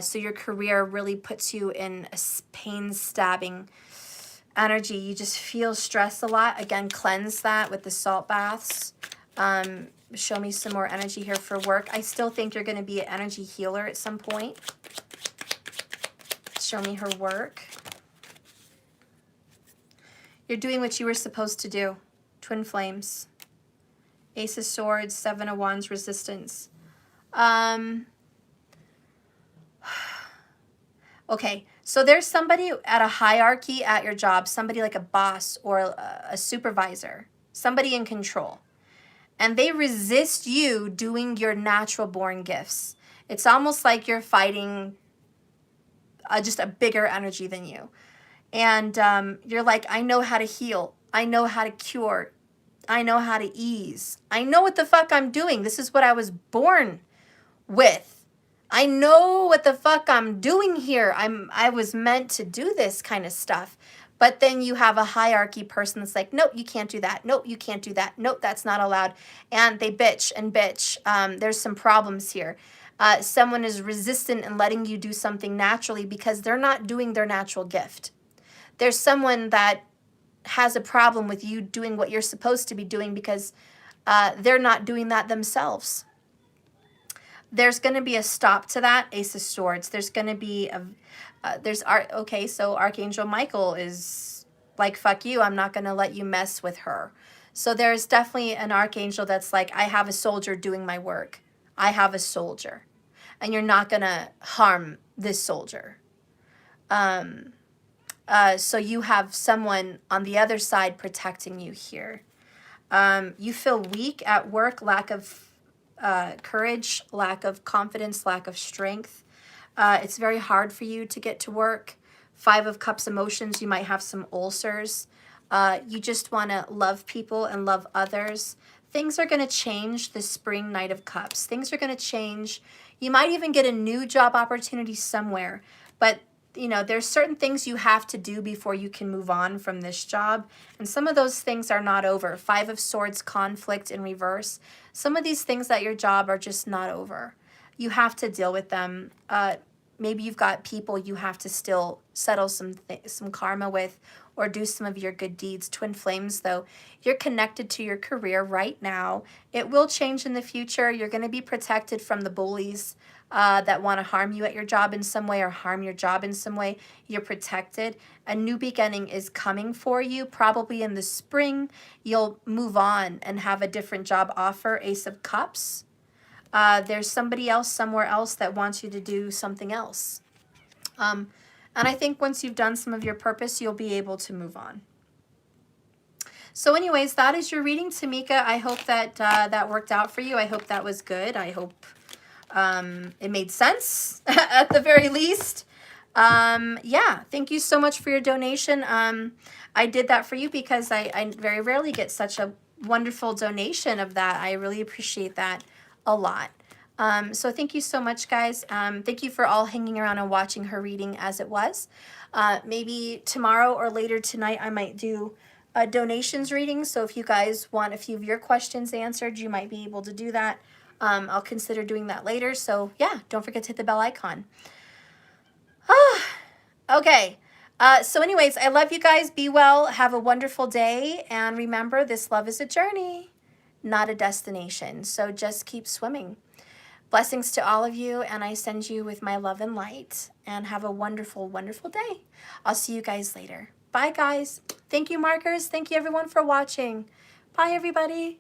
So your career really puts you in a pain-stabbing energy. You just feel stressed a lot. Again, cleanse that with the salt baths. Show me some more energy here for work. I still think you're going to be an energy healer at some point. Show me her work. You're doing what you were supposed to do. Twin flames. Ace of Swords, 7 of Wands, resistance. Okay, so there's somebody at a hierarchy at your job, somebody like a boss or a supervisor, somebody in control. And they resist you doing your natural born gifts. It's almost like you're fighting just a bigger energy than you. And you're like, I know how to heal. I know how to cure. I know how to ease. I know what the fuck I'm doing. This is what I was born with. I know what the fuck I'm doing here. I was meant to do this kind of stuff. But then you have a hierarchy person that's like, nope, you can't do that. Nope, you can't do that. Nope, that's not allowed. And they bitch and bitch. There's some problems here. Someone is resistant in letting you do something naturally because they're not doing their natural gift. There's someone that has a problem with you doing what you're supposed to be doing because they're not doing that themselves. There's going to be a stop to that. Ace of Swords. There's going to be okay, so Archangel Michael is like, fuck you, I'm not going to let you mess with her. So there's definitely an archangel that's like, I have a soldier doing my work. I have a soldier. And you're not going to harm this soldier. So you have someone on the other side protecting you here. You feel weak at work, lack of courage, lack of confidence, lack of strength. It's very hard for you to get to work. 5 of Cups emotions, you might have some ulcers. You just want to love people and love others. Things are going to change this spring, Knight of Cups. Things are going to change. You might even get a new job opportunity somewhere. But, you know, there's certain things you have to do before you can move on from this job. And some of those things are not over. 5 of Swords, conflict in reverse. Some of these things at your job are just not over. You have to deal with them. maybe you've got people you have to still settle some karma with or do some of your good deeds. Twin flames, though, you're connected to your career right now. It will change in the future. You're going to be protected from the bullies that want to harm you at your job in some way or harm your job in some way. You're protected. A new beginning is coming for you. Probably in the spring, you'll move on and have a different job offer. Ace of Cups. There's somebody else somewhere else that wants you to do something else. And I think once you've done some of your purpose, you'll be able to move on. So anyways, that is your reading, Tamika. I hope that that worked out for you. I hope that was good. I hope it made sense at the very least. Yeah, thank you so much for your donation. I did that for you because I very rarely get such a wonderful donation of that. I really appreciate that a lot. So thank you so much, guys. Thank you for all hanging around and watching her reading as it was. Maybe tomorrow or later tonight I might do a donations reading. So if you guys want a few of your questions answered, you might be able to do that. I'll consider doing that later. So yeah, don't forget to hit the bell icon. Okay. So anyways, I love you guys. Be well. Have a wonderful day. And remember, this love is a journey, not a destination. So just keep swimming. Blessings to all of you, and I send you with my love and light, and have a wonderful, wonderful day. I'll see you guys later. Bye, guys. Thank you, markers. Thank you, everyone, for watching. Bye, everybody.